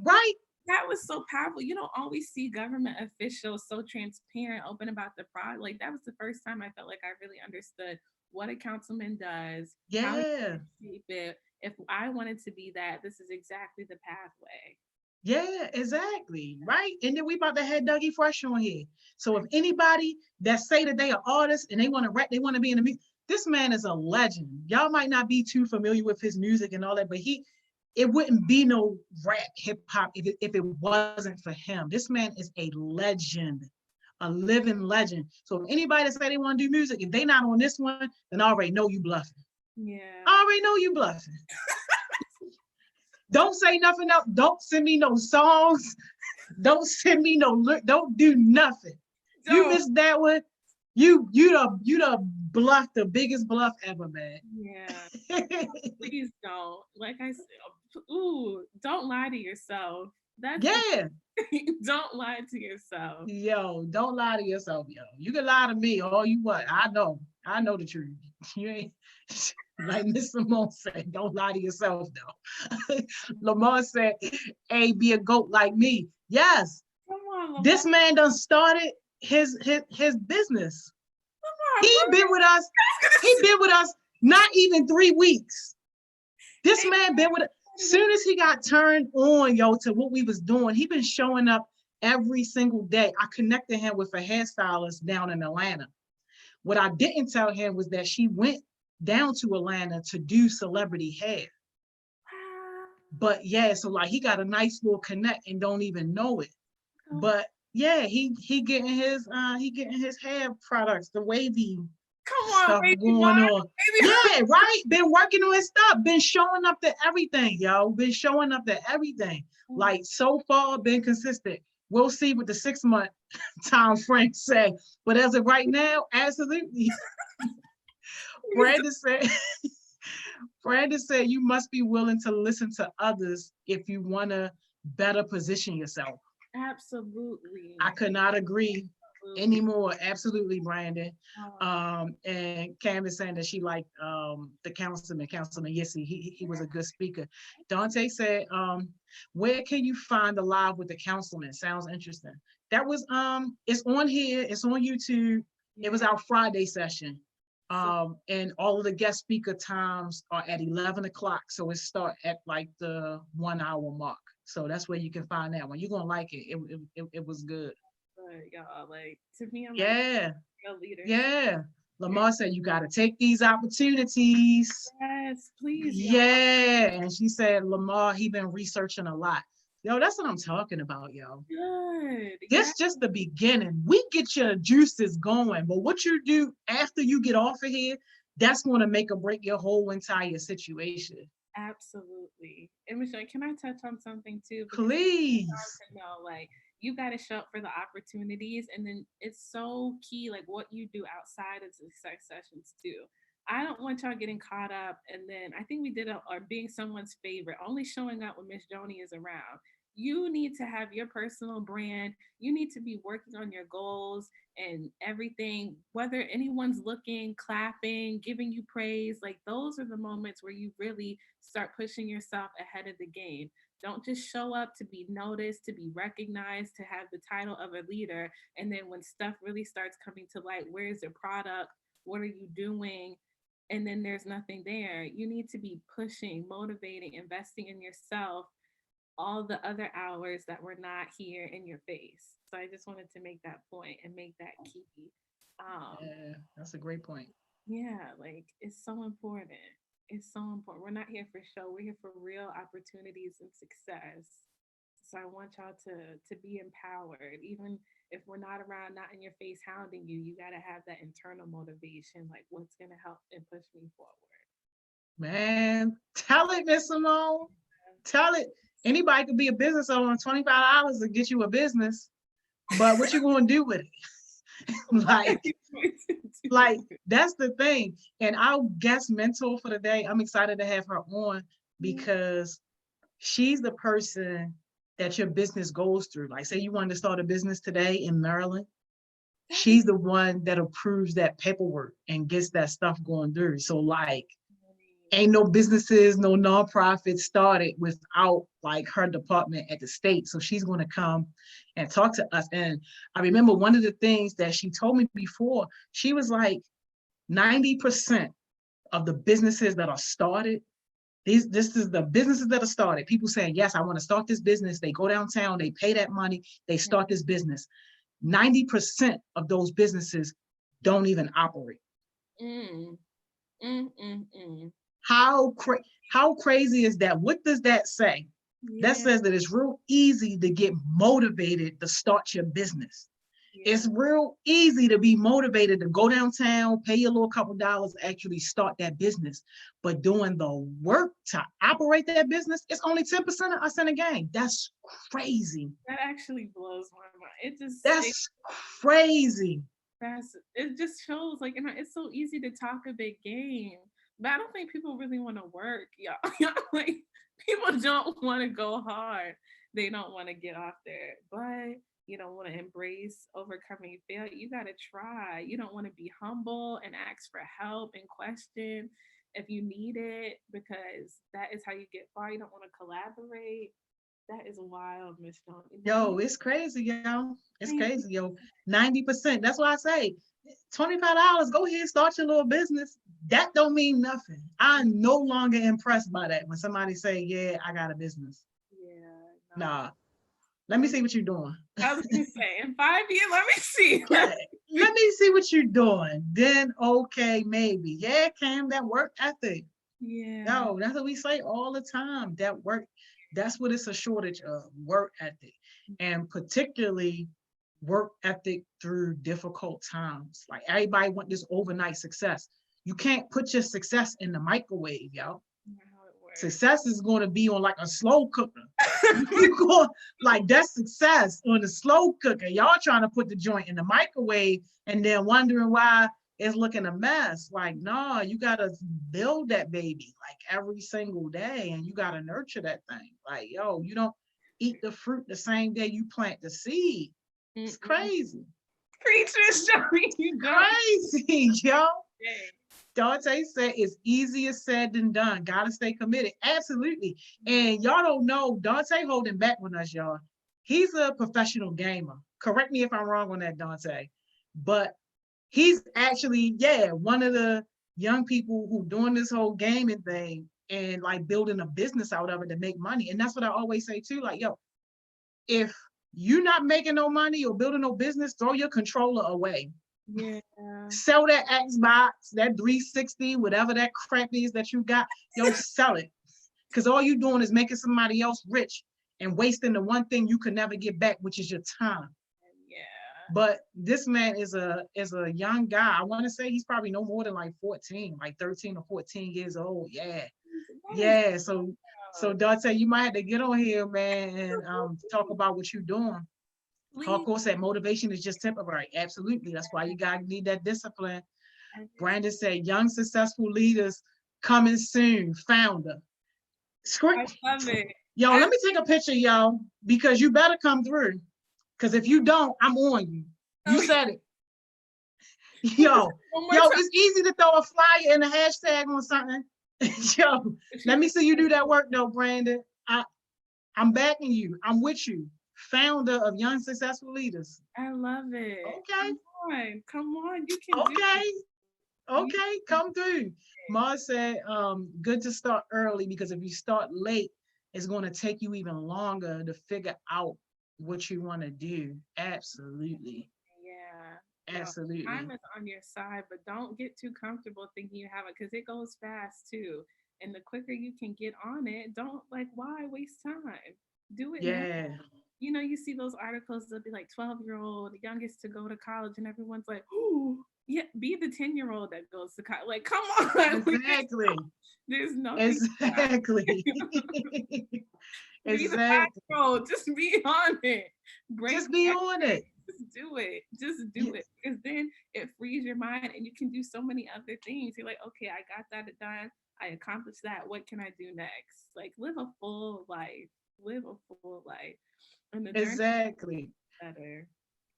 Right? That was so powerful. You don't always see government officials so transparent, open about the fraud. Like, that was the first time I felt like I really understood what a councilman does, how he Yeah. shape it. If I wanted to be that, this is exactly the pathway. Yeah, exactly. Right. And then we about to have Dougie Fresh on here. So if anybody that say that they are artists and they want to rap, they want to be in the music, this man is a legend. Y'all might not be too familiar with his music and all that, but it wouldn't be no rap hip hop if it wasn't for him. This man is a legend, a living legend. So if anybody that say they want to do music, if they not on this one, then I already know you bluffing. Yeah. I already know you bluffing. Don't say nothing else. Don't send me no songs. Don't send me no look. Don't do nothing. You Don't. missed that one. You the bluff, the biggest bluff ever, man. Yeah. Please don't. Like I said, ooh, don't lie to yourself. That's Yeah. don't lie to yourself. Yo, don't lie to yourself, yo. You can lie to me all you want. I know. I know the truth. You ain't like Miss Simone said, don't lie to yourself though. Lamar said, hey, be a goat like me. Yes, Come on, Lamar. this man done started his business. Lamar, He been with us. He been with us not even 3 weeks. This man been with us. Soon as he got turned on, yo, to what we was doing, he been showing up every single day. I connected him with a hairstylist down in Atlanta. What I didn't tell him was that she went down to Atlanta to do celebrity hair. But yeah, so like he got a nice little connect and don't even know it. But yeah, he getting his hair products, the wavy Come on, stuff baby going Mark. on. Yeah, right. Been working on his stuff. Been showing up to everything, yo. Been showing up to everything. Like so far, been consistent. We'll see what the 6-month time frame say. But as of right now, absolutely. Brandon said, Brandon said you must be willing to listen to others if you want to better position yourself. Absolutely. I could not agree anymore. Absolutely, Brandon. And Cam is saying that she liked the councilman, Yissy. He was a good speaker. Dante said, where can you find the live with the councilman? Sounds interesting. That was it's on here, it's on YouTube. It was our Friday session. And all of the guest speaker times are at 11 o'clock. So it start at like the 1 hour mark. So that's where you can find that one. You're gonna like it. It was good. Y'all, like, to me, I'm Yeah. like a leader. Yeah. Lamar said you gotta take these opportunities. Yes, please. Yeah. And she said Lamar, he been researching a lot. Yo, that's what I'm talking about, yo. Good. This just the beginning. We get your juices going, but what you do after you get off of here, that's gonna make or break your whole entire situation. Absolutely. And Michelle, can I touch on something too? Because Please. know, like, you got to show up for the opportunities, and then it's so key, like what you do outside of the sex sessions too. I don't want y'all getting caught up, and then I think we did or being someone's favorite, only showing up when Miss Joni is around. You need to have your personal brand. You need to be working on your goals and everything, whether anyone's looking, clapping, giving you praise. Like, those are the moments where you really start pushing yourself ahead of the game. Don't just show up to be noticed, to be recognized, to have the title of a leader. And then when stuff really starts coming to light, where's your product? What are you doing? And then there's nothing there. You need to be pushing, motivating, investing in yourself all the other hours that were not here in your face. So I just wanted to make that point and make that key. Yeah, that's a great point. Yeah, like, it's so important. It's so important. We're not here for show. We're here for real opportunities and success. So I want y'all to be empowered. Even if we're not around, not in your face hounding you, you got to have that internal motivation, like what's going to help and push me forward. Man, tell it, Miss Simone. Tell it. Anybody could be a business owner. $25 to get you a business, but what you gonna do with it? like that's the thing. And our guest mentor for the day, I'm excited to have her on because she's the person that your business goes through. Like, say you wanted to start a business today in Maryland, she's the one that approves that paperwork and gets that stuff going through. So like, ain't no businesses, no nonprofits started without like her department at the state. So she's going to come and talk to us. And I remember one of the things that she told me before, she was like, 90% of the businesses that are started, this is the businesses that are started. People saying, yes, I want to start this business. They go downtown, they pay that money, they start this business. 90% of those businesses don't even operate. How crazy is that? What does that say? That says that it's real easy to get motivated to start your business. It's real easy to be motivated to go downtown, pay your little couple dollars, actually start that business. But doing the work to operate that business, it's only 10% of us in the game. That's crazy. That actually blows my mind. That's crazy. It just shows, like, it's so easy to talk a big game, but I don't think people really want to work, y'all. Like, people don't want to go hard. They don't want to get off there, but you don't want to embrace overcoming failure. You got to try. You don't want to be humble and ask for help and question if you need it, because that is how you get far. You don't want to collaborate. That is wild, Miss Jones. Yo, it's crazy, yo. It's crazy, yo. 90%. That's why I say $25. Go ahead, start your little business. That don't mean nothing. I'm no longer impressed by that when somebody say, yeah, I got a business. Yeah. Nah. Let me see what you're doing. I was gonna say, in 5 years, let me see. Let me see what you're doing. Then okay, maybe. Yeah, Cam, that work ethic. Yeah. No, that's what we say all the time. That work, that's what it's a shortage of, work ethic. And particularly work ethic through difficult times. Like everybody want this overnight success. You can't put your success in the microwave, yo. How it works. Success is going to be on like a slow cooker. You go like that's success on the slow cooker. Y'all trying to put the joint in the microwave and then wondering why it's looking a mess. Like, no, you gotta build that baby like every single day, and you gotta nurture that thing. Like, yo, you don't eat the fruit the same day you plant the seed. It's crazy. Preachers, Joey, you go. Crazy, yo. Dang. Dante said it's easier said than done. Gotta stay committed. Absolutely. And y'all don't know, Dante holding back on us, y'all. He's a professional gamer. Correct me if I'm wrong on that, Dante. But he's actually, yeah, one of the young people who doing this whole gaming thing and like building a business out of it to make money. And that's what I always say too. Like, yo, if you're not making no money or building no business, throw your controller away. Yeah. Sell that Xbox, that 360, whatever that crap is that you got, yo, sell it. Because all you're doing is making somebody else rich and wasting the one thing you could never get back, which is your time. Yeah. But this man is a young guy. I want to say he's probably no more than like 14, like 13 or 14 years old. Yeah. Yeah. So Dante, you might have to get on here, man, and talk about what you're doing. Hardcore said motivation is just temporary. Absolutely. That's why you gotta need that discipline. Brandon said young successful leaders coming soon. Founder. I love it. Yo, let me take a picture, yo, because you better come through. Because if you don't, I'm on you. You said it. Yo, it's easy to throw a flyer and a hashtag on something. Yo, let me see you do that work though, Brandon. I'm backing you. I'm with you. Founder of Young Successful Leaders. I love it. Okay. Come on. You can okay. do it. Okay, come through. Mars said, good to start early because if you start late, it's going to take you even longer to figure out what you want to do. Absolutely. Yeah. Absolutely. Time is on your side, but don't get too comfortable thinking you have it because it goes fast too. And the quicker you can get on it, don't like, why waste time? Do it Yeah. now. You know, you see those articles that'll be like 12-year-old, the youngest to go to college, and everyone's like, "Ooh, yeah, be the 10-year-old that goes to college." Like, come on. Exactly. There's no Exactly. Be the 5-year-old. Just be on it. Just be on it. Just do it. Just do it. Because then it frees your mind and you can do so many other things. You're like, okay, I got that done. I accomplished that. What can I do next? Like, live a full life. Live a full life. And the exactly. Better.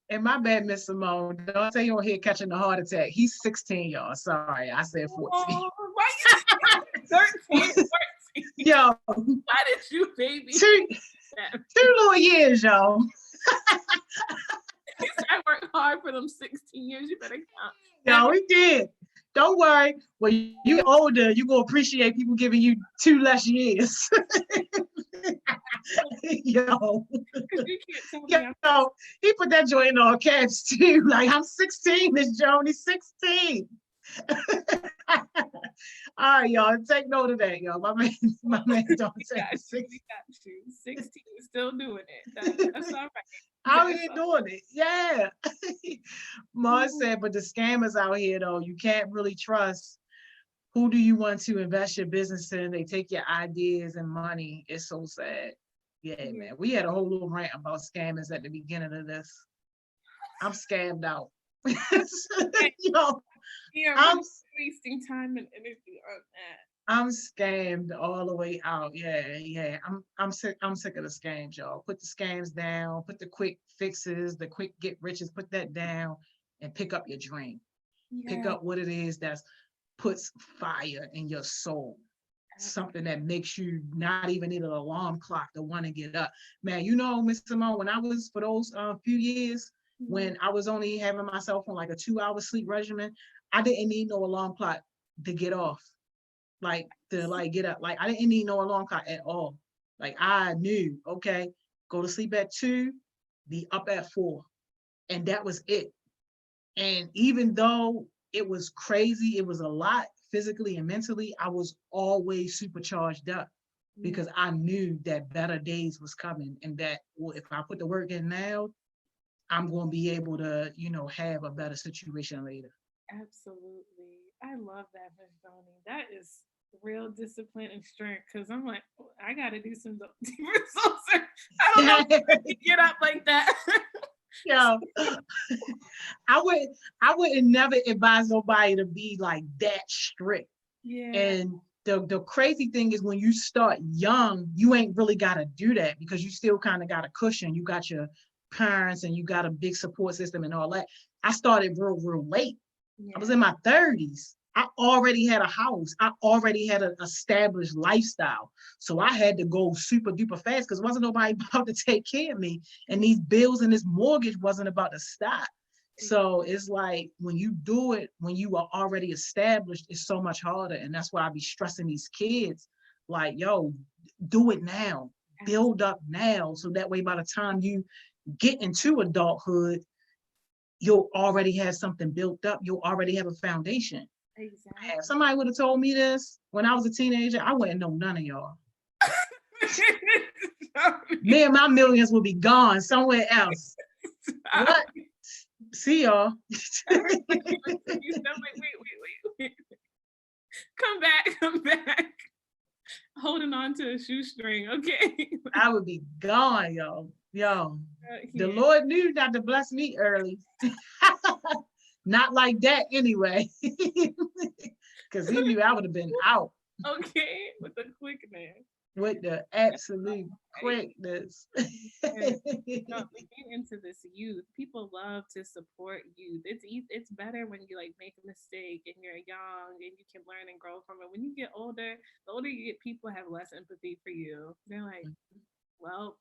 And my bad, Miss Simone. Don't say you're here catching a heart attack. He's 16, y'all. Sorry, I said 14. Oh, why you 13, 14? Yo. Why did you, baby? 2 little years, yo. I worked hard for them 16 years. You better count. No, we did. Don't worry. When you get older, you're going to appreciate people giving you 2 less years. Yo. Yo, he put that joint in all caps too. Like, I'm 16, Miss Joni, 16. All right, y'all, take note of that, y'all. My man don't say 16. 16, still doing it. That's all right. Out here doing it, yeah. Mars said, but the scammers out here, though, you can't really trust. Who do you want to invest your business in? They take your ideas and money. It's so sad. Yeah, man. We had a whole little rant about scammers at the beginning of this. I'm scammed out. Yo, I'm wasting time and energy on that. I'm scammed all the way out. Yeah. I'm sick of the scams, y'all. Put the scams down, put the quick fixes, the quick get riches, put that down and pick up your dream. Yeah. Pick up what it is that puts fire in your soul. Something that makes you not even need an alarm clock to want to get up. Man, you know, Miss Simone, when I was for those few years, when I was only having myself on like a 2-hour sleep regimen, I didn't need no alarm clock to get off. Like to like get up. Like I didn't need no alarm clock at all. Like I knew, okay, go to sleep at 2, be up at 4. And that was it. And even though it was crazy, it was a lot physically and mentally, I was always supercharged up because I knew that better days was coming and that if I put the work in now, I'm going to be able to, have a better situation later. Absolutely. I love that, Miss Tony. That is real discipline and strength. Cause I'm like, "Oh, I gotta do some deeper soul search. I don't know if I can get up like that." Yo, I wouldn't never advise nobody to be like that strict. Yeah. And the crazy thing is when you start young, you ain't really got to do that because you still kind of got a cushion. You got your parents and you got a big support system and all that. I started real late. Yeah. I was in my 30s. I already had a house. I already had an established lifestyle. So I had to go super duper fast because wasn't nobody about to take care of me. And these bills and this mortgage wasn't about to stop. So it's like when you do it, when you are already established, it's so much harder. And that's why I be stressing these kids like, yo, do it now, build up now. So that way, by the time you get into adulthood, you'll already have something built up. You'll already have a foundation. Exactly. If somebody would have told me this when I was a teenager, I wouldn't know none of y'all. Me and my millions would be gone somewhere else. What? See y'all. You sound like, wait. Come back. Holding on to a shoestring, okay? I would be gone, yo. The Lord knew not to bless me early. Not like that anyway. Because he knew I would have been out. Okay, with the quickness. With the absolute quickness. We get into this youth. People love to support youth. It's better when you like make a mistake and you're young and you can learn and grow from it. When you get older, the older you get, people have less empathy for you. They're like, well,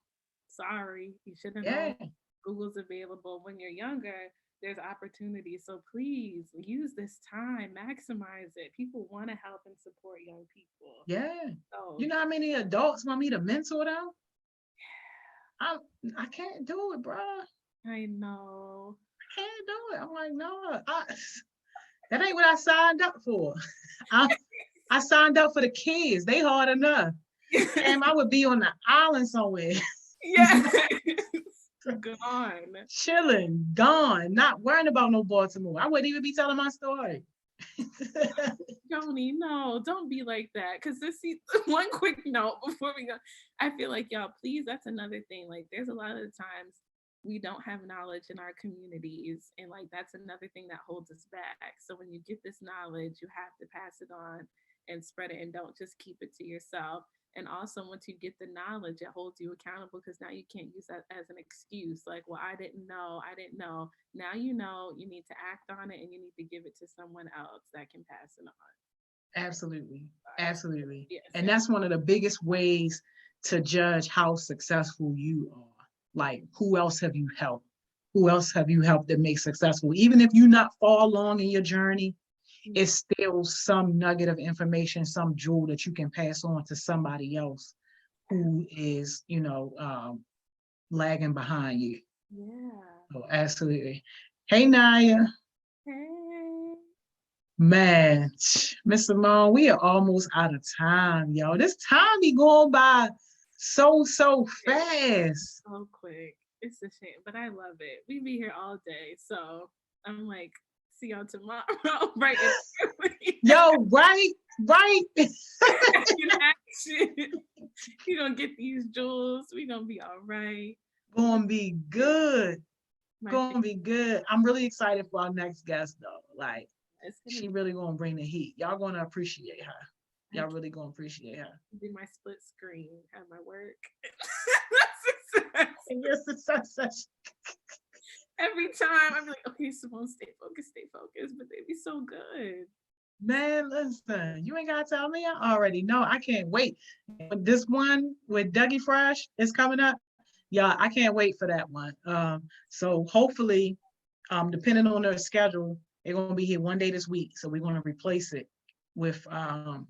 sorry, you should have known Google's available. When you're younger, there's opportunities. So please use this time, maximize it. People want to help and support young people. Yeah. So, you know how many adults want me to mentor them? I can't do it, bro. I know. I can't do it. I'm like, no, that ain't what I signed up for. I signed up for the kids. They hard enough. Damn, I would be on the island somewhere. Yeah. Gone. Chilling, gone, not worrying about no Baltimore. I wouldn't even be telling my story. Joni, no, don't be like that. Because one quick note before we go. I feel like y'all, please, that's another thing. Like, there's a lot of the times we don't have knowledge in our communities, and like that's another thing that holds us back. So when you get this knowledge, you have to pass it on and spread it, and don't just keep it to yourself. And also, once you get the knowledge, it holds you accountable because now you can't use that as an excuse. Like, well, I didn't know. Now you know, you need to act on it and you need to give it to someone else that can pass it on. Absolutely. Yes. And that's one of the biggest ways to judge how successful you are. Like, who else have you helped? Who else have you helped that makes successful? Even if you're not far along in your journey, it's still some nugget of information, some jewel that you can pass on to somebody else who is, lagging behind you. Yeah. Oh, absolutely. Hey, Naya. Hey. Man, Miss Simone, we are almost out of time, yo. This time be going by so fast. So quick. It's a shame, but I love it. We be here all day, so I'm like, see y'all tomorrow. Right. Yo, right. You're gonna get these jewels. We're gonna be all right. Gonna be good. Be good. I'm really excited for our next guest though. Like, she really gonna bring the heat. Y'all gonna appreciate her. Y'all really gonna appreciate her. Do my split screen, have my work. Yes, success. Every time I'm like, okay, Simone, stay focused, but they be so good. Man, listen, you ain't gotta tell me. I already know. I can't wait. This one with Dougie Fresh is coming up. Yeah, I can't wait for that one. So hopefully, depending on their schedule, they're gonna be here one day this week. So we're gonna replace it with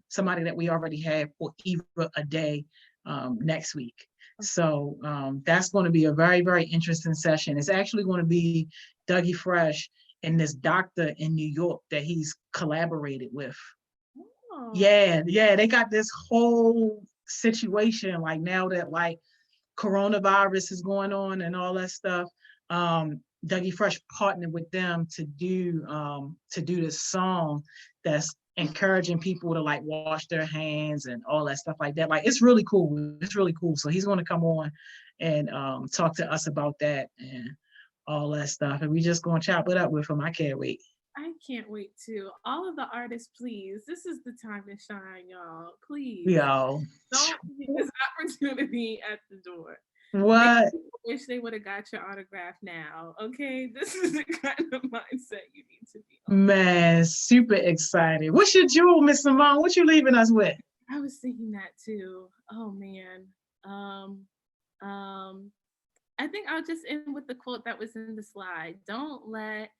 somebody that we already have for either a day next week. So that's going to be a very, very interesting session. It's actually going to be Dougie Fresh and this doctor in New York that he's collaborated with. Oh. Yeah, they got this whole situation like now that like coronavirus is going on and all that stuff. Dougie Fresh partnered with them to do this song that's encouraging people to like wash their hands and all that stuff like that. Like it's really cool. It's really cool. So he's going to come on and talk to us about that and all that stuff. And we just going to chop it up with him. I can't wait. I can't wait to. All of the artists, please. This is the time to shine, y'all. Please Yo, don't leave this opportunity at the door. what? Wish they would have got your autograph now. Okay, this is the kind of mindset you need to be on. Man, super excited. What's your jewel, Miss Simone? What you leaving us with? I was thinking that too. Oh man. I think I'll just end with the quote that was in the slide. Don't let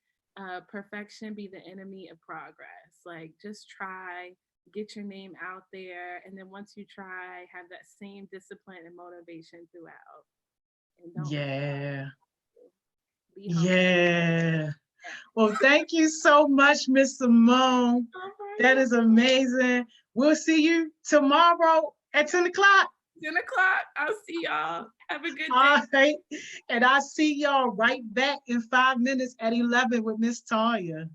perfection be the enemy of progress. Like just try, get your name out there, and then once you try, have that same discipline and motivation throughout. And don't Yeah. be humble. Yeah. Well, thank you so much, Miss Simone. That is amazing. We'll see you tomorrow at 10 o'clock. 10 o'clock. I'll see y'all. Have a good day. All right. And I'll see y'all right back in 5 minutes at 11 with Miss Tonya.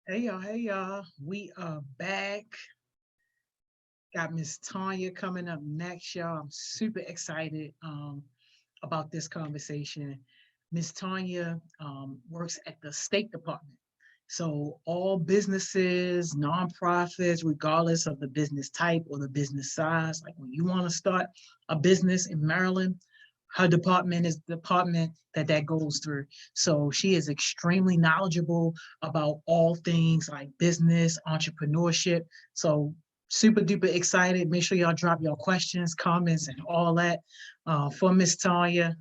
Hey y'all. We are back. Got Miss Tonya coming up next, y'all. I'm super excited about this conversation. Miss Tonya works at the State Department. So all businesses, nonprofits, regardless of the business type or the business size, like when you want to start a business in Maryland, her department is the department that goes through. So she is extremely knowledgeable about all things like business, entrepreneurship. So super duper excited. Make sure y'all drop your questions, comments, and all that for Miss Tonya.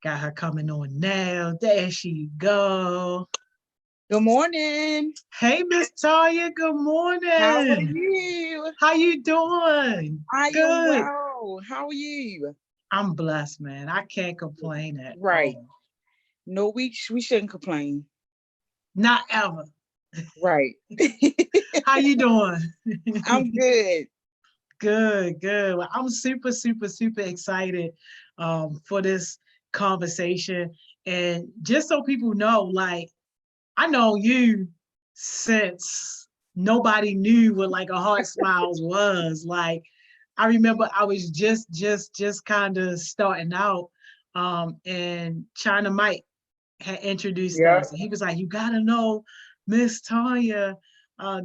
Got her coming on now. There she go. Good morning. Hey, Miss Tonya. Good How are morning. you? How you doing? I am Good. well. How are you? I'm blessed, man. I can't complain at Right. all. No, we shouldn't complain. Not ever. Right. How you doing? I'm good. Good, good. Well, I'm super, super, super excited for this conversation. And just so people know, like, I know you since nobody knew what like a HeartSmiles was. Like, I remember I was just kind of starting out, and China Mike had introduced Yeah. us, and he was like, "You gotta know Miss Tonya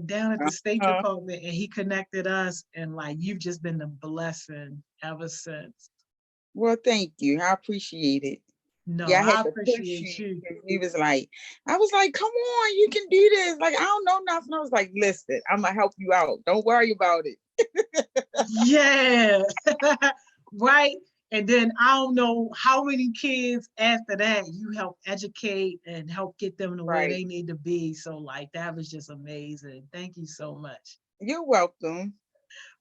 down at the State Uh, Department," and he connected us, and like you've just been a blessing ever since. well, thank you. I appreciate it. No, Yeah, I I had to push appreciate you you. because he was like, I was like, come on, you can do this. Like, I don't know nothing. I was like, listen, I'm gonna help you out. Don't worry about it. Yeah, right. And then I don't know how many kids after that you help educate and help get them to where Right. they need to be. So like that was just amazing. Thank you so much. You're welcome.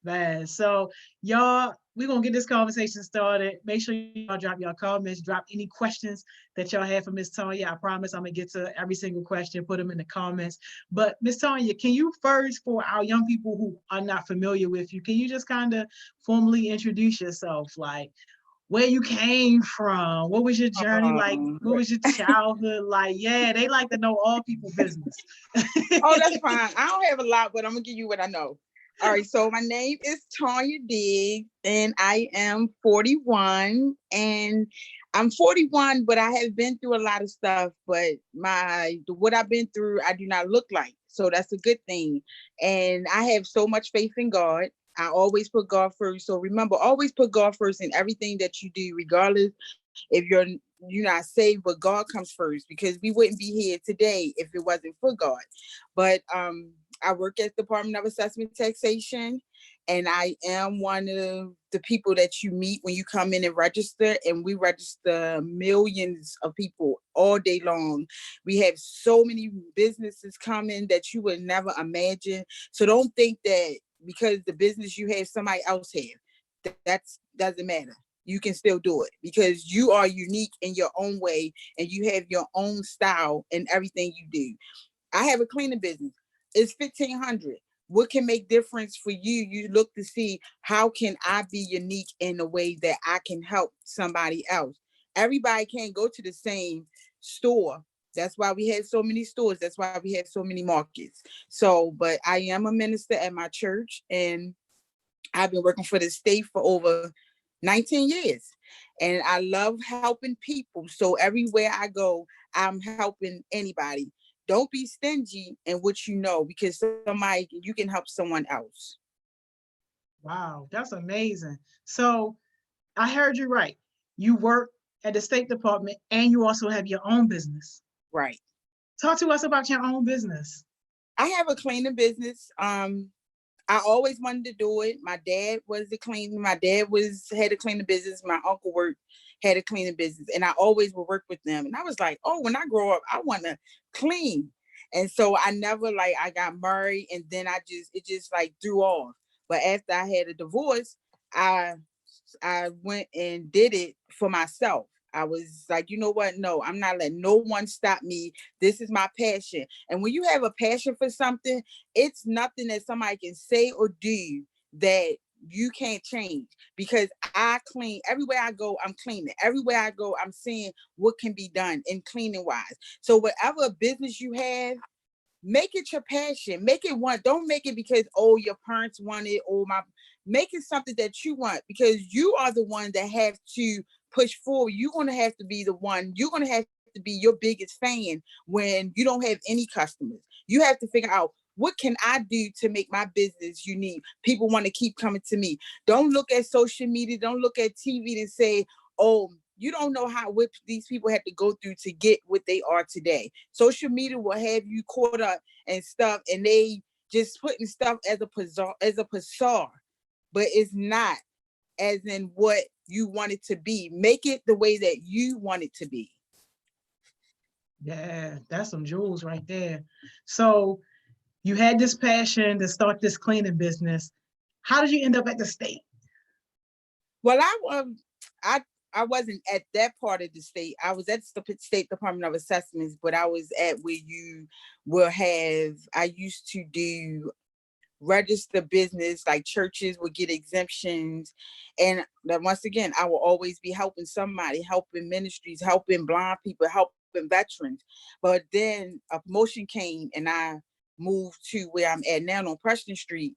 Man, so y'all, we're gonna get this conversation started. Make sure y'all drop your comments, drop any questions that y'all have for Miss Tonya. I promise I'm gonna get to every single question, put them in the comments. But Miss Tonya, can you first, for our young people who are not familiar with you, can you just kind of formally introduce yourself? Like where you came from, what was your journey like? Um, What was your childhood like? Yeah, they like to know all people business. Oh, that's fine. I don't have a lot, but I'm gonna give you what I know. All right, so my name is Tonya Diggs, and I am 41. And I'm 41, but I have been through a lot of stuff. But what I've been through, I do not look like. So that's a good thing. And I have so much faith in God. I always put God first. So remember, always put God first in everything that you do, regardless if you're not saved, but God comes first, because we wouldn't be here today if it wasn't for God. But I work at the Department of Assessment Taxation, and I am one of the people that you meet when you come in and register. And we register millions of people all day long. We have so many businesses coming that you would never imagine. So don't think that because the business you have, somebody else have. That doesn't matter. You can still do it because you are unique in your own way, and you have your own style in everything you do. I have a cleaning business. It's 1,500. What can make difference for you? You look to see how can I be unique in a way that I can help somebody else. Everybody can't go to the same store. That's why we have so many stores. That's why we have so many markets. So, but I am a minister at my church, and I've been working for the state for over 19 years. And I love helping people. So everywhere I go, I'm helping anybody. Don't be stingy in what you know, because somebody, you can help someone else. Wow, that's amazing. So I heard you right. You work at the State Department and you also have your own business. Right. Talk to us about your own business. I have a cleaning business. I always wanted to do it. My dad was the cleaning. My dad was had a cleaning business. My uncle worked had a cleaning business, and I always would work with them. And I was like, oh, when I grow up, I want to clean. And so I never I got married, and then it just like threw off. But after I had a divorce, I I went and did it for myself. I was like, you know what? No, I'm not letting no one stop me. This is my passion. And when you have a passion for something, it's nothing that somebody can say or do that you can't change, because I clean everywhere I go. I'm cleaning everywhere I go. I'm seeing what can be done in cleaning wise. So whatever business you have, make it your passion. Make it one. Don't make it because, oh, your parents want it, or make it something that you want, because you are the one that have to push forward. You're going to have to be the one. You're going to have to be your biggest fan when you don't have any customers. You have to figure out, what can I do to make my business unique? People want to keep coming to me. Don't look at social media. Don't look at TV and say, oh, you don't know what these people had to go through to get what they are today. Social media will have you caught up and stuff, and they just putting stuff as a facade, but it's not as in what you want it to be. Make it the way that you want it to be. Yeah, that's some jewels right there. So you had this passion to start this cleaning business. How did you end up at the state? Well, I wasn't at that part of the state. I was at the State Department of Assessments, but I was at where you will have, I used to do register business, like churches would get exemptions. And then once again, I will always be helping somebody, helping ministries, helping blind people, helping veterans. But then a promotion came and I moved to where I'm at now on Preston Street.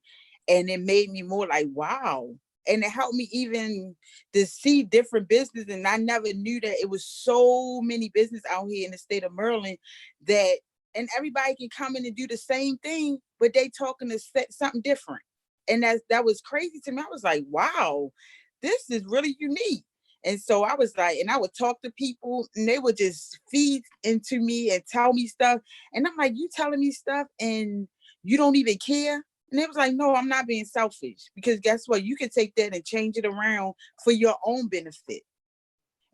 And it made me more like, wow. And it helped me even to see different business. And I never knew that it was so many business out here in the state of Maryland that, and everybody can come in and do the same thing, but they talking to something different. And that was crazy to me. I was like, wow, this is really unique. And so I was like, and I would talk to people and they would just feed into me and tell me stuff. And I'm like, you telling me stuff and you don't even care? And it was like, no, I'm not being selfish, because guess what? You can take that and change it around for your own benefit.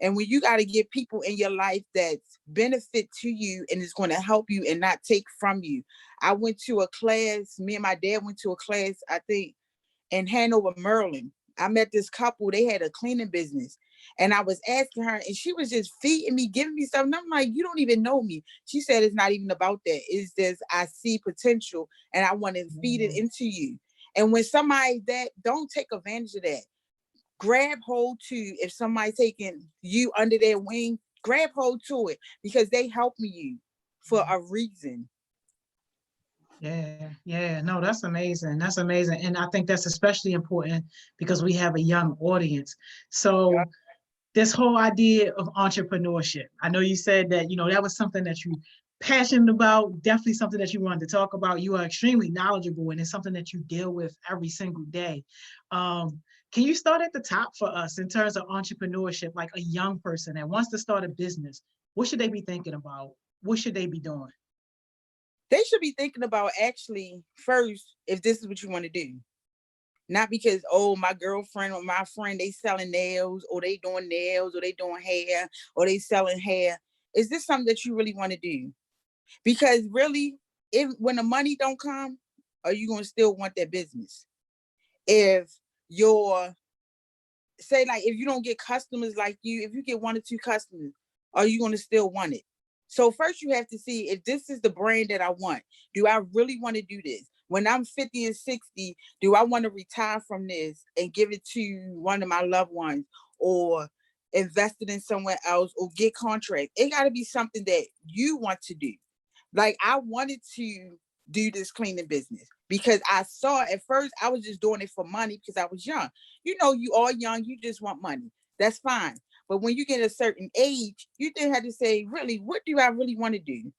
And when you got to get people in your life that benefit to you and is going to help you and not take from you. I went to a class, me and my dad went to a class, I think, in Hanover, Maryland. I met this couple, they had a cleaning business. And I was asking her, and she was just feeding me, giving me something. I'm like, you don't even know me. She said, it's not even about that. It's just, I see potential and I want to feed it into you. And when somebody that, don't take advantage of that. Grab hold to, if somebody's taking you under their wing, grab hold to it, because they helping you for a reason. Yeah, no, that's amazing. That's amazing. And I think that's especially important because we have a young audience. So this whole idea of entrepreneurship, I know you said that, that was something that you passionate about, definitely something that you wanted to talk about. You are extremely knowledgeable and it's something that you deal with every single day. Can you start at the top for us in terms of entrepreneurship, like a young person that wants to start a business? What should they be thinking about? What should they be doing? They should be thinking about, actually, first, if this is what you want to do. Not because, oh, my girlfriend or my friend, they selling nails, or they doing nails, or they doing hair, or they selling hair. Is this something that you really want to do? Because really, when the money don't come, are you going to still want that business? If if you don't get customers like you, if you get 1 or 2 customers, are you going to still want it? So first you have to see if this is the brand that I want. Do I really want to do this? When I'm 50 and 60, do I want to retire from this and give it to one of my loved ones, or invest it in somewhere else, or get contract? It got to be something that you want to do. Like, I wanted to do this cleaning business because I saw, at first I was just doing it for money because I was young. You all young, you just want money. That's fine. But when you get a certain age, you then have to say, really, what do I really want to do?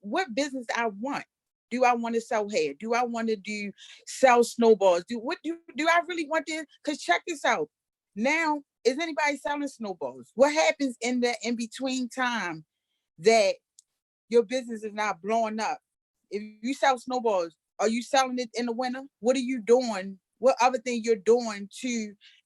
What business I want? Do I want to sell hair? Do I want to sell snowballs? Do I really want this? Because check this out. Now, is anybody selling snowballs? What happens in the in-between time that your business is not blowing up? If you sell snowballs, are you selling it in the winter? What are you doing? What other thing you're doing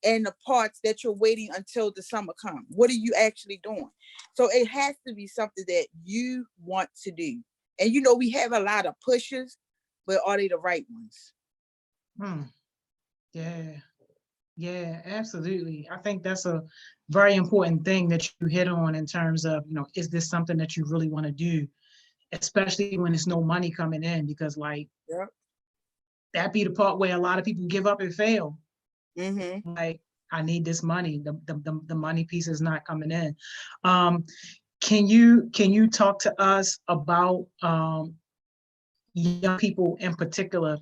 and the parts that you're waiting until the summer comes? What are you actually doing? So it has to be something that you want to do. And we have a lot of pushes, but are they the right ones? Yeah, absolutely. I think that's a very important thing that you hit on in terms of, is this something that you really want to do? Especially when there's no money coming in, because that be the part where a lot of people give up and fail. Mm-hmm. Like, I need this money. The money piece is not coming in. Can you talk to us about young people in particular,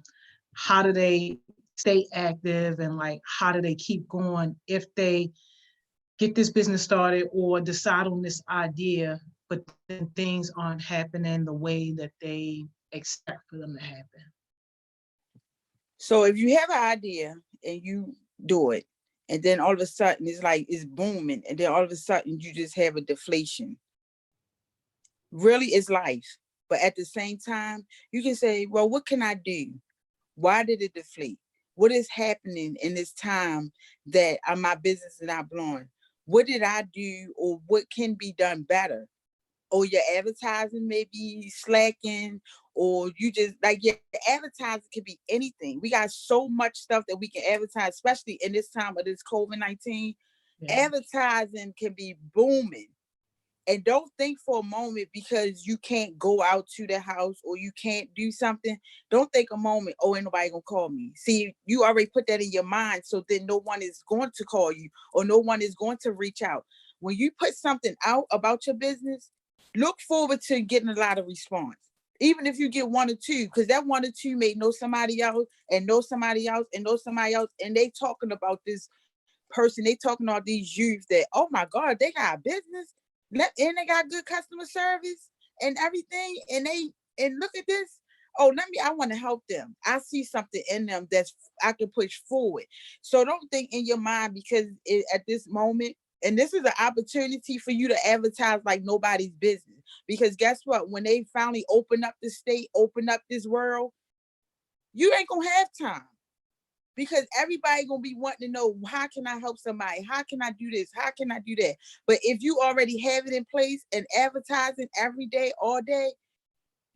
how do they stay active and like how do they keep going if they get this business started or decide on this idea, but then things aren't happening the way that they expect for them to happen? So if you have an idea and you do it, and then all of a sudden it's like it's booming, and then all of a sudden you just have a deflation. Really, it's life. But at the same time, you can say, well, what can I do? Why did it deflate? What is happening in this time that my business is not blowing? What did I do, or what can be done better? Or your advertising may be slacking, or you just like your advertising could be anything. We got so much stuff that we can advertise, especially in this time of this COVID-19. Yeah. Advertising can be booming. And don't think for a moment because you can't go out to the house or you can't do something. Don't think a moment, oh, ain't nobody gonna call me. See, you already put that in your mind. So then no one is going to call you or no one is going to reach out. When you put something out about your business, look forward to getting a lot of response. Even if you get one or two, because that one or two may know somebody else and know somebody else and know somebody else. And they talking about this person, they talking about these youth that, oh my God, they got a business. And they got good customer service and everything. And look at this. Oh, I want to help them. I see something in them that's I can push forward. So don't think in your mind because at this moment, and this is an opportunity for you to advertise like nobody's business. Because guess what? When they finally open up the state, open up this world, you ain't gonna have time. Because everybody gonna be wanting to know, how can I help somebody? How can I do this? How can I do that? But if you already have it in place and advertising every day, all day,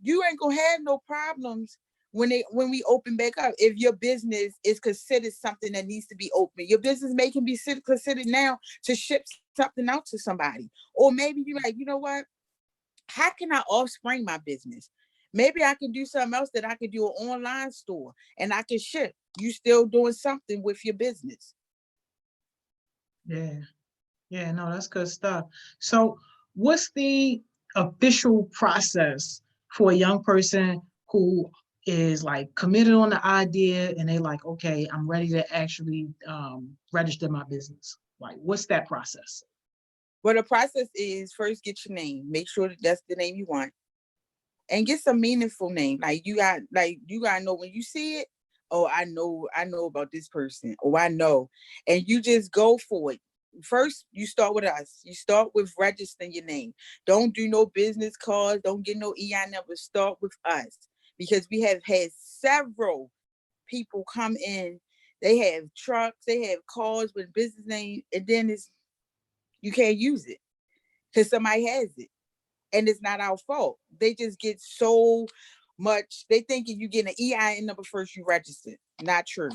you ain't gonna have no problems when we open back up. If your business is considered something that needs to be open, your business may can be considered now to ship something out to somebody. Or maybe you're like, you know what? How can I offspring my business? Maybe I can do something else that I could do an online store and I can ship. You still doing something with your business. Yeah. Yeah, no, that's good stuff. So what's the official process for a young person who is like committed on the idea and they like, okay, I'm ready to actually register my business? Like, what's that process? Well, the process is first get your name. Make sure that that's the name you want. And get some meaningful name. You gotta know when you see it, oh, I know about this person, or I know. And you just go for it. First, you start with us. You start with registering your name. Don't do no business cards. Don't get no EI number. Start with us. Because we have had several people come in. They have trucks, they have cars with business name, and then you can't use it because somebody has it. And it's not our fault. They just get so much. They thinking you get an EIN number first, you register. Not true.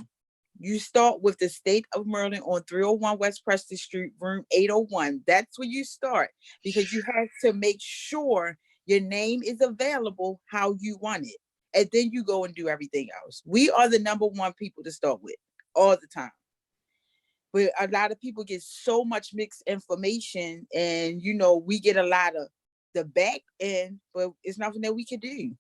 You start with the state of Maryland on 301 West Preston Street, room 801. That's where you start because you have to make sure your name is available how you want it. And then you go and do everything else. We are the number one people to start with all the time. But a lot of people get so much mixed information and, we get a lot of the back end, but it's nothing that we can do.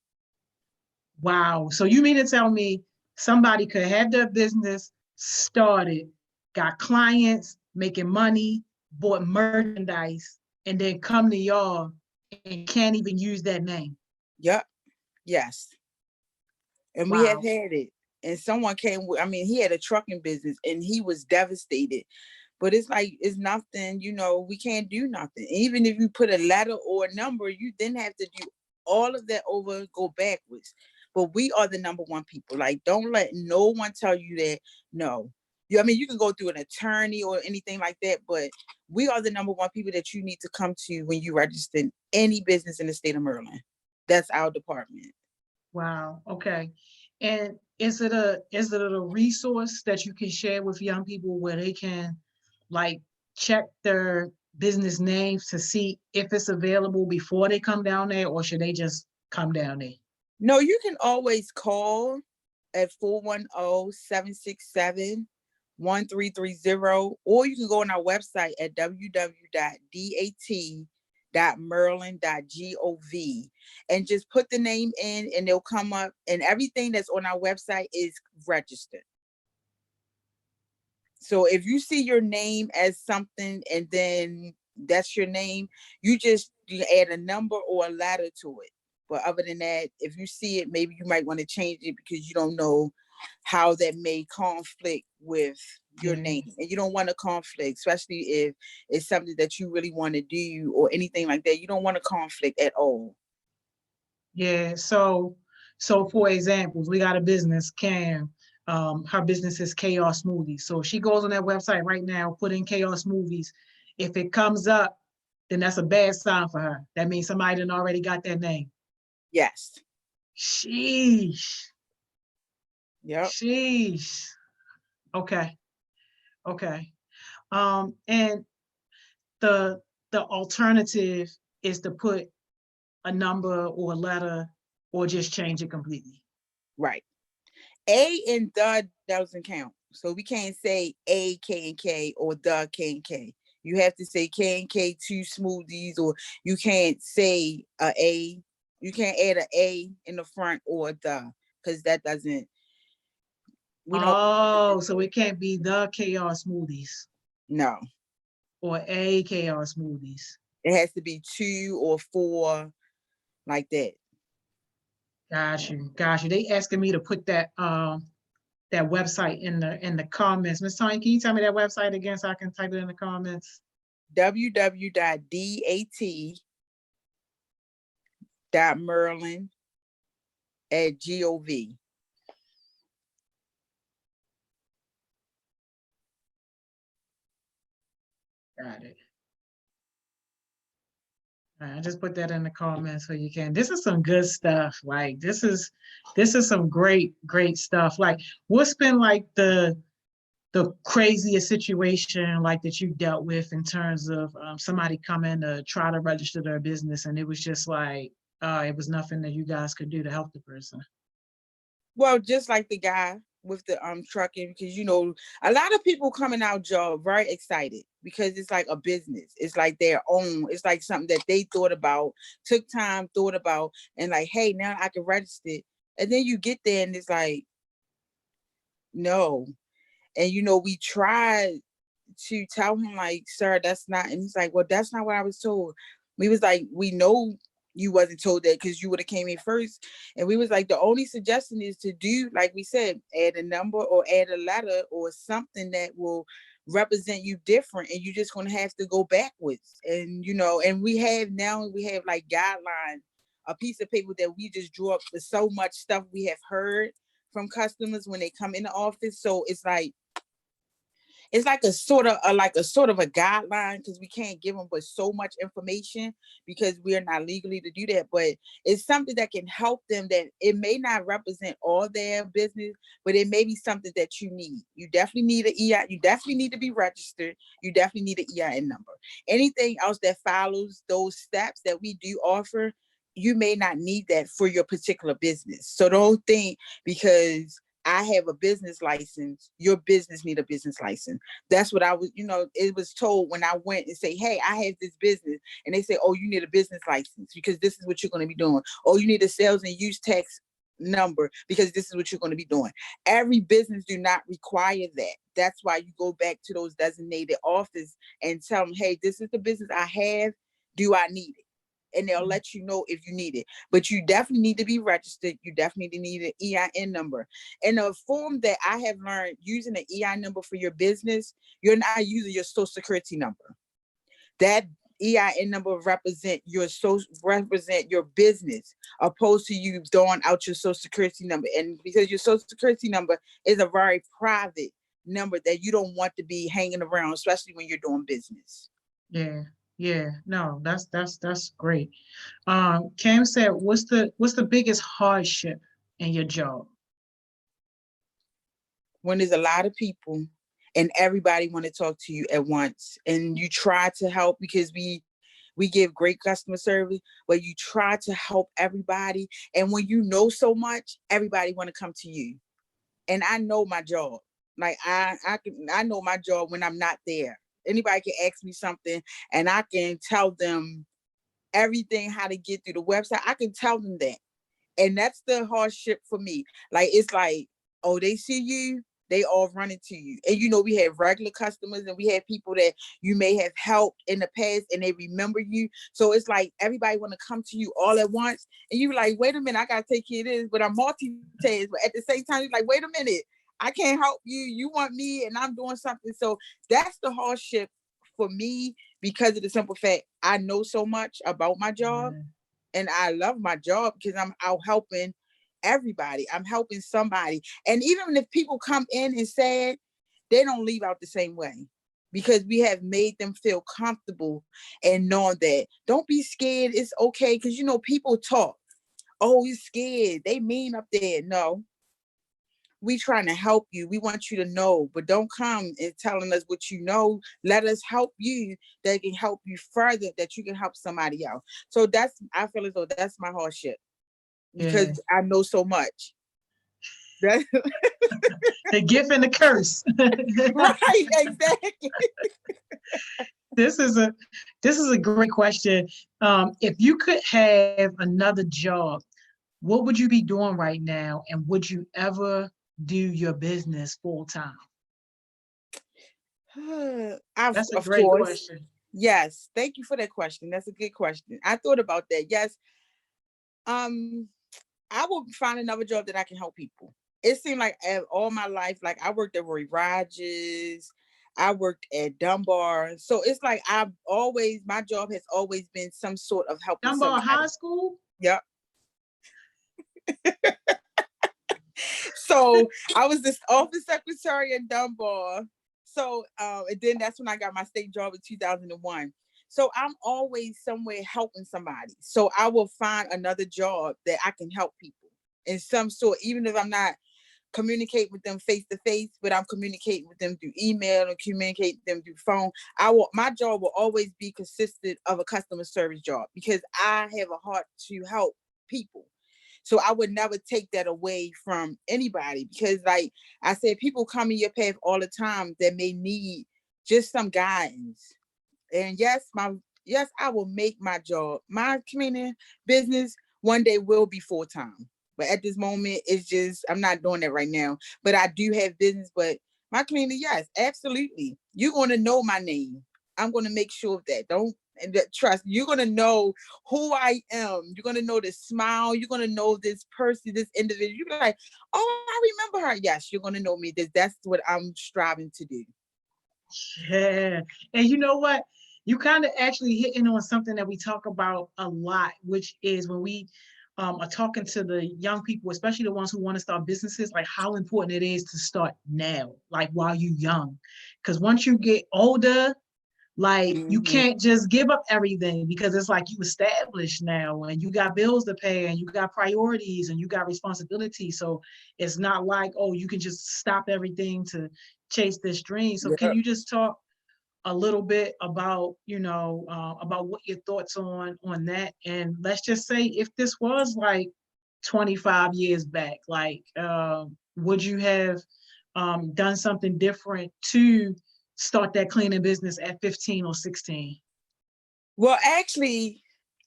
Wow. So you mean to tell me somebody could have their business started, got clients, making money, bought merchandise, and then come to y'all and can't even use that name? Yep. Yes. And we have Wow. had it. And someone came, he had a trucking business and he was devastated. But it's like, it's nothing, we can't do nothing. Even if you put a letter or a number, you then have to do all of that over, go backwards. But we are the number one people. Like, don't let no one tell you that, no. You can go through an attorney or anything like that, but we are the number one people that you need to come to when you register any business in the state of Maryland. That's our department. Wow. Okay. And is it a resource that you can share with young people where they can like check their business names to see if it's available before they come down there, or should they just come down there? No, you can always call at 410-767-1330, or you can go on our website at www.dat www.merlin.gov and just put the name in and they'll come up, and everything that's on our website is registered. So if you see your name as something and then that's your name, you add a number or a letter to it. But other than that, if you see it, maybe you might want to change it because you don't know how that may conflict with your name. And you don't want to conflict, especially if it's something that you really want to do or anything like that. You don't want to conflict at all. Yeah. So for examples, we got a business, Cam. Her business is Chaos Smoothies. So if she goes on that website right now, put in Chaos Smoothies. If it comes up, then that's a bad sign for her. That means somebody done already got that name. Yes. Sheesh. Yep. Sheesh. Okay. Okay. And the alternative is to put a number or a letter or just change it completely. Right. A and the doesn't count. So we can't say A, K, and K or the K and K. You have to say K and K 2 smoothies, or you can't say A. You can't add an A in the front or the, because that doesn't. So it can't be the Chaos Smoothies. No. Or a Chaos Smoothies. It has to be 2 or 4, like that. Got you. They asking me to put that that website in the comments. Ms. Tonya, can you tell me that website again so I can type it in the comments? www.dat.merlin.gov. Got it. All right, I just put that in the comments so you can. This is some good stuff. Like this is some great stuff. Like what's been like the craziest situation like that you dealt with in terms of somebody coming to try to register their business and it was just like it was nothing that you guys could do to help the person? Well, just like the guy with the trucking, because a lot of people coming out job very excited because it's like a business. It's like their own. It's like something that they thought about, took time, thought about, and like, hey, now I can register. And then you get there and it's like, no. And we tried to tell him like, sir, that's not, and he's like, well, that's not what I was told. We was like, we know you wasn't told that because you would have came in first. And we was like, the only suggestion is to do, like we said, add a number or add a letter or something that will represent you different, and you're just gonna have to go backwards. And and we have like guidelines, a piece of paper that we just drew up for so much stuff we have heard from customers when they come in the office. So it's like a sort of a guideline, because we can't give them but so much information because we are not legally to do that. But it's something that can help them, that it may not represent all their business, but it may be something that you need. You definitely need an EI. You definitely need to be registered. You definitely need an EIN number. Anything else that follows those steps that we do offer, you may not need that for your particular business. So don't think because I have a business license, your business need a business license. That's what I was, it was told when I went and say, hey, I have this business. And they say, oh, you need a business license because this is what you're going to be doing. Oh, you need a sales and use tax number because this is what you're going to be doing. Every business do not require that. That's why you go back to those designated office and tell them, hey, this is the business I have. Do I need it? And they'll let you know if you need it. But you definitely need to be registered. You definitely need an EIN number. And a form that I have learned, using an EIN number for your business, you're not using your social security number. That EIN number represent your business, opposed to you throwing out your social security number. And because your social security number is a very private number that you don't want to be hanging around, especially when you're doing business. Yeah, no, that's great. Cam said, what's the biggest hardship in your job? When there's a lot of people and everybody want to talk to you at once, and you try to help because we give great customer service, but you try to help everybody. And when you know so much, everybody want to come to you. And I know my job. Like I know my job when I'm not there. Anybody can ask me something and I can tell them everything, how to get through the website. I can tell them that. And that's the hardship for me. Like, it's like, oh, they see you, they all running to you. And we have regular customers and we have people that you may have helped in the past and they remember you. So it's like everybody want to come to you all at once. And you're like, wait a minute, I gotta take care of this, but I'm multitask. But at the same time, you're like, wait a minute, I can't help you. You want me and I'm doing something. So that's the hardship for me, because of the simple fact I know so much about my job. And I love my job because I'm out helping everybody. I'm helping somebody. And even if people come in and sad, they don't leave out the same way, because we have made them feel comfortable and knowing that don't be scared. It's okay. Because, people talk. Oh, you're scared. They mean up there. No, we trying to help you. We want you to know, but don't come and telling us what you know. Let us help you that can help you further, that you can help somebody else. So I feel as though that's my hardship, because I know so much. The gift and the curse. Right, exactly. This is a great question. If you could have another job, what would you be doing right now? And would you ever do your business full time? That's a great question. Yes, thank you for that question. That's a good question. I thought about that. Yes, I will find another job that I can help people. It seemed like all my life, like I worked at Roy Rogers, I worked at Dunbar. So it's like my job has always been some sort of helping Dunbar somebody. High School? Yep. So I was this office secretary at Dunbar. So and then that's when I got my state job in 2001. So I'm always somewhere helping somebody. So I will find another job that I can help people in some sort, even if I'm not communicating with them face to face, but I'm communicating with them through email and communicating with them through phone. My job will always be consistent of a customer service job, because I have a heart to help people. So I would never take that away from anybody, because like I said, people come in your path all the time that may need just some guidance. And yes, I will make my job, my cleaning business one day will be full time. But at this moment, it's just, I'm not doing that right now. But I do have business, but my cleaner, yes, absolutely. You're going to know my name. I'm going to make sure of that. Trust, you're going to know who I am. You're going to know the smile. You're going to know this person, this individual. You're like, oh, I remember her. Yes, you're going to know me. That's what I'm striving to do. Yeah. And you know what? You kind of actually hitting on something that we talk about a lot, which is when we are talking to the young people, especially the ones who want to start businesses, like how important it is to start now, like while you're young. Because once you get older, like you can't just give up everything, because it's like you established now and you got bills to pay and you got priorities and you got responsibilities. So it's not like, oh, you can just stop everything to chase this dream. So can you just talk a little bit about, about what your thoughts on that? And let's just say if this was like 25 years back, like would you have done something different to start that cleaning business at 15 or 16? Well, actually,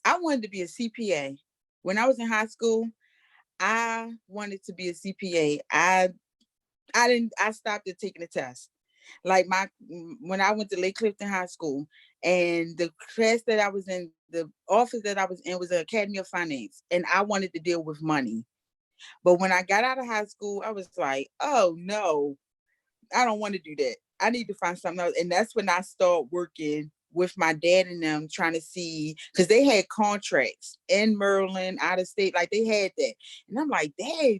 I wanted to be a CPA. When I was in high school, I wanted to be a CPA. I stopped at taking the test. Like when I went to Lake Clifton High School, and the class that I was in, the office that I was in was the Academy of Finance, and I wanted to deal with money. But when I got out of high school, I was like, oh no, I don't want to do that. I need to find something else. And that's when I started working with my dad and them, trying to see, because they had contracts in Maryland, out of state, like they had that. And I'm like, Dad,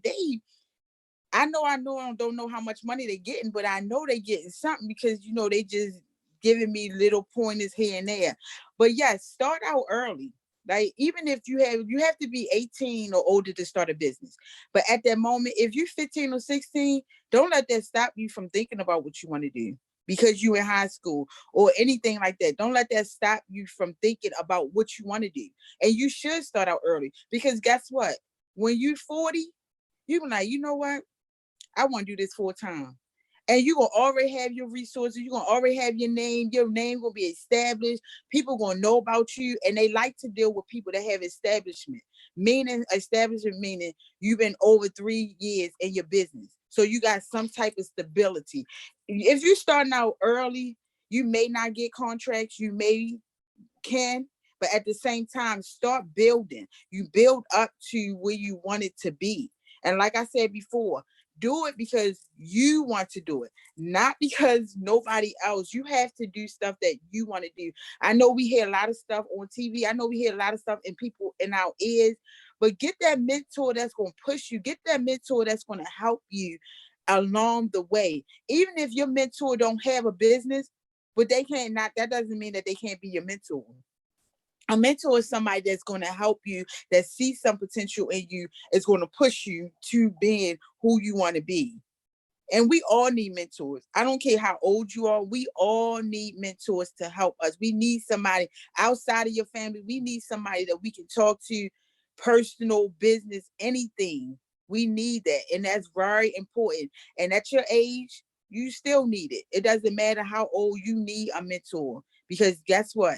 I don't know how much money they're getting, but I know they're getting something, because, they just giving me little pointers here and there. But yes, start out early. Like, even if you have to be 18 or older to start a business. But at that moment, if you're 15 or 16, don't let that stop you from thinking about what you want to do because you're in high school or anything like that. Don't let that stop you from thinking about what you want to do. And you should start out early, because guess what? When you're 40, you're like, you know what? I want to do this full time. And you're gonna already have your resources, you're gonna already have your name gonna be established, people gonna know about you, and they like to deal with people that have establishment meaning you've been over 3 years in your business. So you got some type of stability. If you're starting out early, you may not get contracts, you may can, but at the same time, start building. You build up to where you want it to be. And like I said before, do it because you want to do it, not because nobody else. You have to do stuff that you want to do. I know we hear a lot of stuff on TV. I know we hear a lot of stuff in people in our ears, but get that mentor that's going to push you. Get that mentor that's going to help you along the way. Even if your mentor don't have a business, but they can't not, that doesn't mean that they can't be your mentor. A mentor is somebody that's going to help you, that sees some potential in you, is going to push you to being who you want to be. And we all need mentors. I don't care how old you are. We all need mentors to help us. We need somebody outside of your family. We need somebody that we can talk to, personal, business, anything. We need that. And that's very important. And at your age, you still need it. It doesn't matter how old, you need a mentor. Because guess what?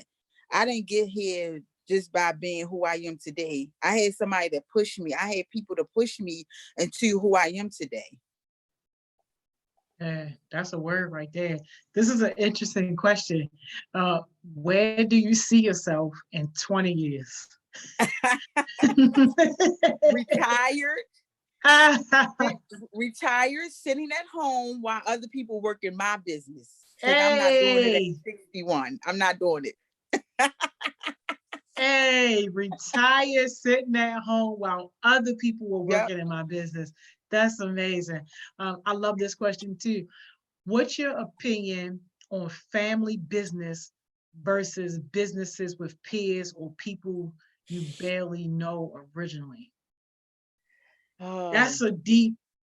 I didn't get here just by being who I am today. I had somebody that pushed me. I had people to push me into who I am today. Yeah, that's a word right there. This is an interesting question. Where do you see yourself in 20 years? Retired. Retired, sitting at home while other people work in my business. Because I'm not doing it at 61. I'm not doing it. Hey, retire sitting at home while other people were working in my business. That's amazing. I love this question too. What's your opinion on family business versus businesses with peers or people you barely know originally? That's a deep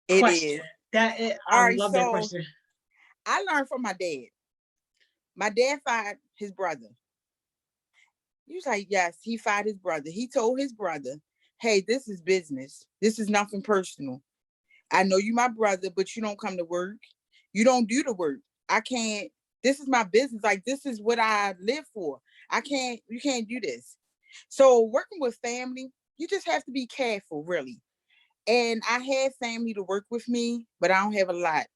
question. I love that question. I learned from my dad. My dad fired his brother. He was like, yes, he fired his brother. He told his brother, hey, this is business. This is nothing personal. I know you my brother, but you don't come to work. You don't do the work. I can't, this is my business. Like, this is what I live for. You can't do this. So working with family, you just have to be careful, really. And I had family to work with me, but I don't have a lot.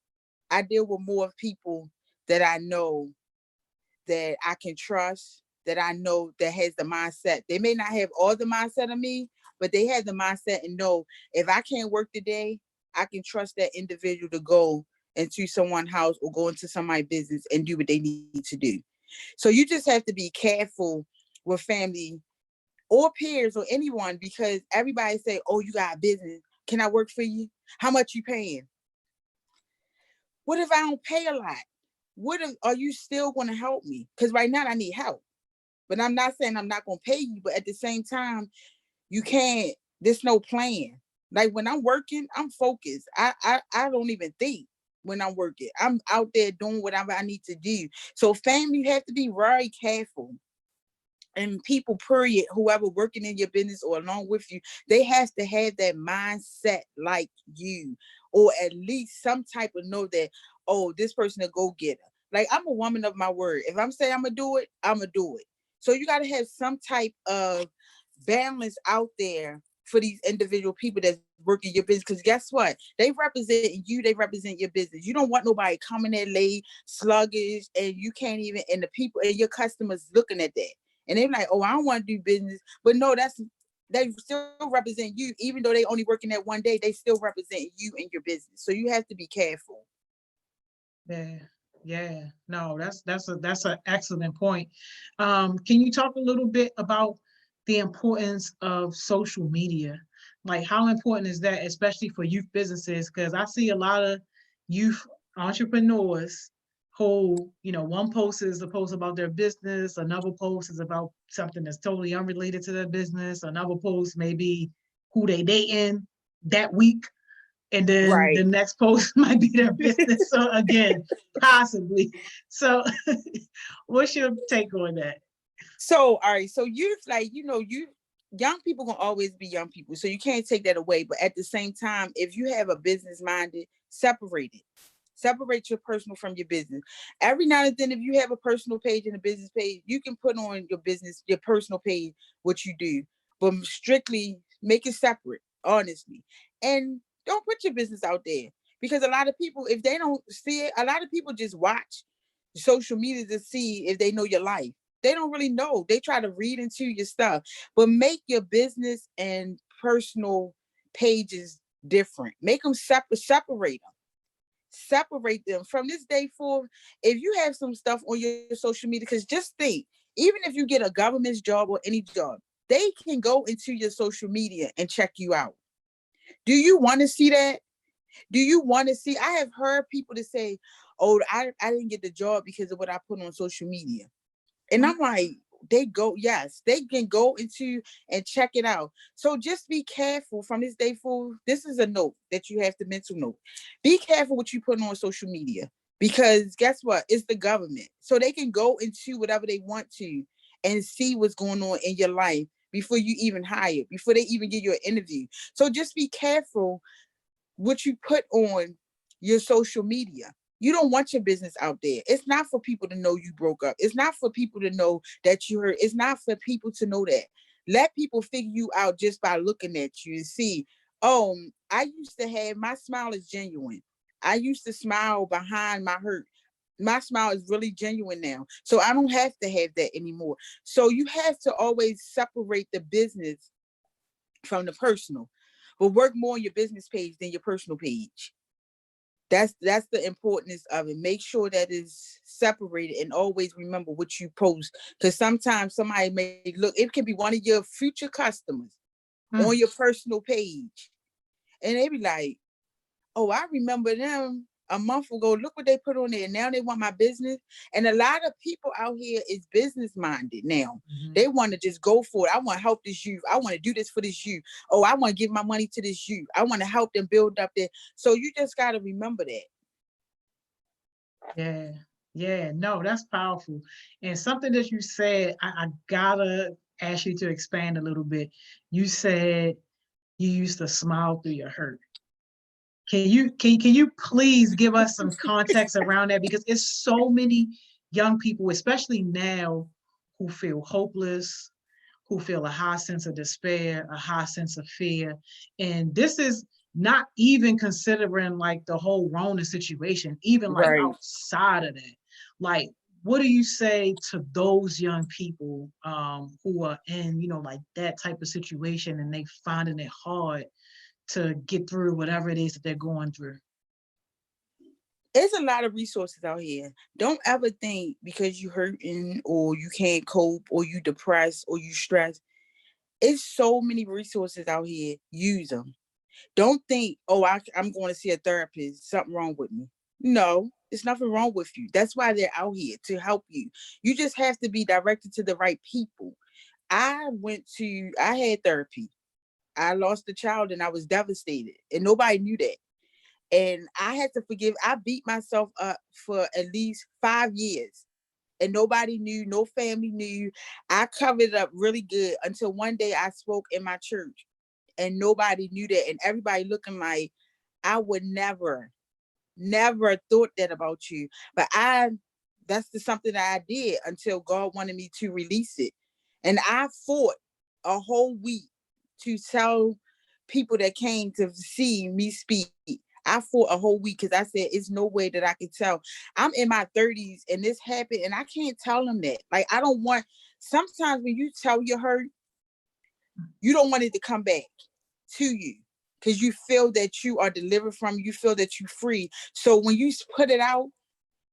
I deal with more people that I know that I can trust, that I know that has the mindset. They may not have all the mindset of me, but they have the mindset and know if I can't work today, I can trust that individual to go into someone's house or go into somebody's business and do what they need to do. So you just have to be careful with family or peers or anyone, because everybody say, oh, you got a business. Can I work for you? How much you paying? What if I don't pay a lot? Are you still going to help me? Because right now I need help. But I'm not saying I'm not going to pay you, but at the same time, you can't, there's no plan. Like when I'm working, I'm focused. I don't even think when I'm working. I'm out there doing whatever I need to do. So family, you have to be very careful. And people, period, whoever working in your business or along with you, they have to have that mindset like you, or at least some type of know that, oh, this person a go-getter. Like, I'm a woman of my word. If I'm saying I'm gonna do it, I'm gonna do it. So you got to have some type of balance out there for these individual people that's working your business. Because guess what? They represent you. They represent your business. You don't want nobody coming in late, sluggish, and you can't even, and the people and your customers looking at that. And they're like, oh, I don't want to do business. But no, they still represent you. Even though they only working that one day, they still represent you and your business. So you have to be careful. Yeah. No, that's an excellent point. Can you talk a little bit about the importance of social media? Like, how important is that, especially for youth businesses? Because I see a lot of youth entrepreneurs who, one post is a post about their business, another post is about something that's totally unrelated to their business, another post may be who they dating that week, and then the next post might be their business. So again, possibly. So what's your take on that? So, all right. So youth, like, young people gonna always be young people. So you can't take that away. But at the same time, if you have a business minded, separate it. Separate your personal from your business. Every now and then, if you have a personal page and a business page, you can put on your personal page, what you do, but strictly make it separate, honestly. And don't put your business out there, because a lot of people, if they don't see it, a lot of people just watch social media to see if they know your life. They don't really know. They try to read into your stuff, but make your business and personal pages different. Make them separate them. Separate them from this day forward. If you have some stuff on your social media, because just think, even if you get a government's job or any job, they can go into your social media and check you out. Do you want to see that? Do you want to see? I have heard people to say, oh, I didn't get the job because of what I put on social media. And I'm like, yes, they can go into and check it out. So just be careful from this day forward. This is a note that you have to mental note. Be careful what you put on social media, because guess what? It's the government. So they can go into whatever they want to and see what's going on in your life before you even hire, before they even give you an interview. So just be careful what you put on your social media. You don't want your business out there. It's not for people to know you broke up. It's not for people to know that you hurt. It's not for people to know that. Let people figure you out just by looking at you and see, oh, I used to have, my smile is genuine. I used to smile behind my hurt. My smile is really genuine now. So I don't have to have that anymore. So you have to always separate the business from the personal, but work more on your business page than your personal page. That's the importance of it. Make sure that is separated, and always remember what you post. Because sometimes somebody may look, it can be one of your future customers on your personal page. And they be like, oh, I remember them a month ago. Look what they put on there. Now they want my business. And a lot of people out here is business minded now. Mm-hmm. They want to just go for it. I want to help this youth. I want to do this for this youth. Oh, I want to give my money to this youth. I want to help them build up there. So you just got to remember that. Yeah, no, that's powerful. And something that you said, I gotta ask you to expand a little bit. You said you used to smile through your hurt. Can you please give us some context around that? Because it's so many young people, especially now, who feel hopeless, who feel a high sense of despair, a high sense of fear. And this is not even considering like the whole Rona situation, even like outside of that. Like, what do you say to those young people who are in, like that type of situation, and they finding it hard to get through whatever it is that they're going through? There's a lot of resources out here. Don't ever think because you're hurting or you can't cope or you depressed or you stressed. It's so many resources out here. Use them. Don't think, oh, I'm going to see a therapist. Something wrong with me. No, there's nothing wrong with you. That's why they're out here, to help you. You just have to be directed to the right people. I had therapy. I lost a child and I was devastated, and nobody knew that. And I had to forgive. I beat myself up for at least 5 years, and nobody knew, no family knew. I covered it up really good until one day I spoke in my church, and nobody knew that. And everybody looking like, I would never thought that about you. But that's something that I did until God wanted me to release it. And I fought a whole week to tell people that came to see me speak. I fought a whole week because I said, it's no way that I can tell. I'm in my 30s and this happened, and I can't tell them that. Like, I don't want, sometimes when you tell your hurt, you don't want it to come back to you, because you feel that you are delivered from, you feel that you're free. So when you put it out,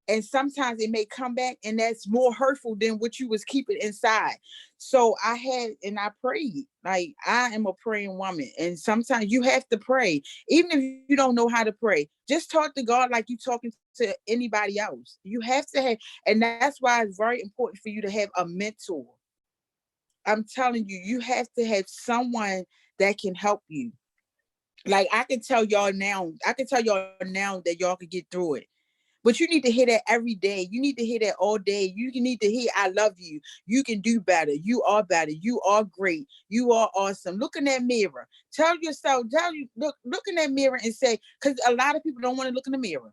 and sometimes it may come back, and that's more hurtful than what you was keeping inside. So I prayed. Like, I am a praying woman. And sometimes you have to pray. Even if you don't know how to pray, just talk to God like you talking to anybody else. You have to have, and that's why it's very important for you to have a mentor. I'm telling you, you have to have someone that can help you. Like, I can tell y'all now that y'all can get through it. But you need to hear that every day. You need to hear that all day. You need to hear, I love you. You can do better. You are better. You are great. You are awesome. Look in that mirror. Look in that mirror and say, because a lot of people don't want to look in the mirror.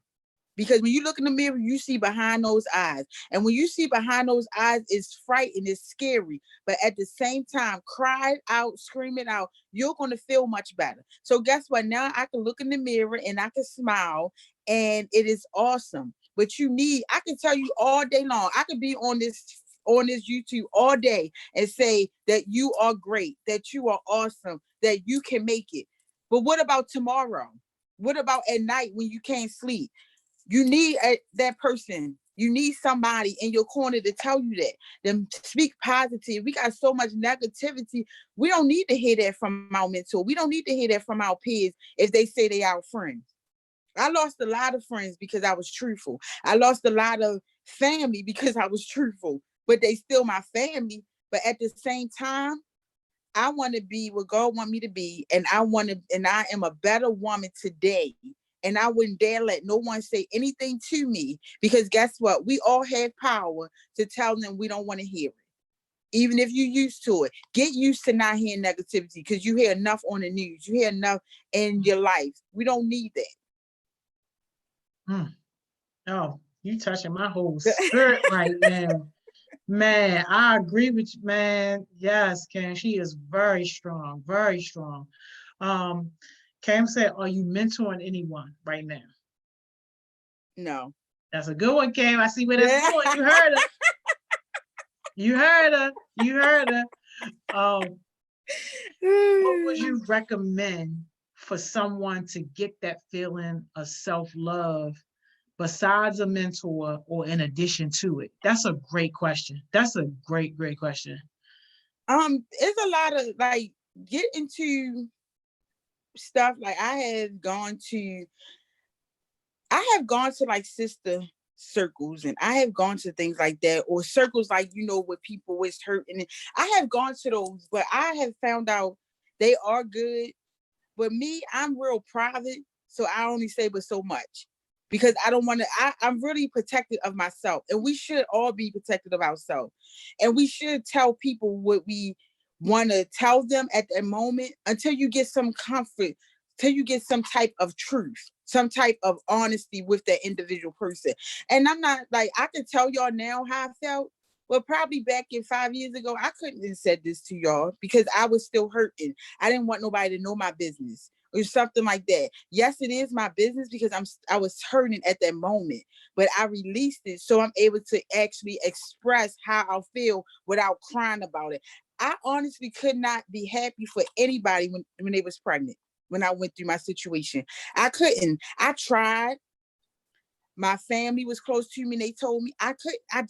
Because when you look in the mirror, you see behind those eyes. And when you see behind those eyes, it's frightening, it's scary. But at the same time, cry it out, scream it out, you're going to feel much better. So guess what? Now I can look in the mirror and I can smile, and it is awesome. But I can tell you all day long, I could be on this YouTube all day and say that you are great, that you are awesome, that you can make it. But what about tomorrow? What about at night when you can't sleep? You need that person. You need somebody in your corner to tell you that. Them speak positive. We got so much negativity. We don't need to hear that from our mentor. We don't need to hear that from our peers if they say they our friends. I lost a lot of friends because I was truthful. I lost a lot of family because I was truthful, but they still my family. But at the same time, I want to be what God want me to be, and I am a better woman today. And I wouldn't dare let no one say anything to me, because guess what? We all have power to tell them we don't want to hear it. Even if you're used to it, get used to not hearing negativity, because you hear enough on the news. You hear enough in your life. We don't need that. Oh, you touching my whole spirit right now. Man, I agree with you, man. Yes, Cam, she is very strong, very strong. Cam said, are you mentoring anyone right now? No. That's a good one, Cam. I see where that's going. You heard her. You heard her. You heard her. What would you recommend for someone to get that feeling of self-love besides a mentor or in addition to it? That's a great question. That's a great, great question. It's a lot of like get into stuff. Like I have gone to like sister circles, and I have gone to things like that, or circles like, with people with hurt. And I have gone to those, but I have found out they are good. But me, I'm real private, so I only say but so much, because I don't want to. I'm really protective of myself, and we should all be protective of ourselves, and we should tell people what we want to tell them at that moment until you get some comfort, till you get some type of truth, some type of honesty with that individual person. And I'm not like, I can tell y'all now how I felt, but probably back in 5 years ago, I couldn't have said this to y'all because I was still hurting. I didn't want nobody to know my business or something like that. Yes, it is my business because I was hurting at that moment, but I released it, so I'm able to actually express how I feel without crying about it. I honestly could not be happy for anybody when they was pregnant, when I went through my situation. I couldn't. I tried. My family was close to me and they told me I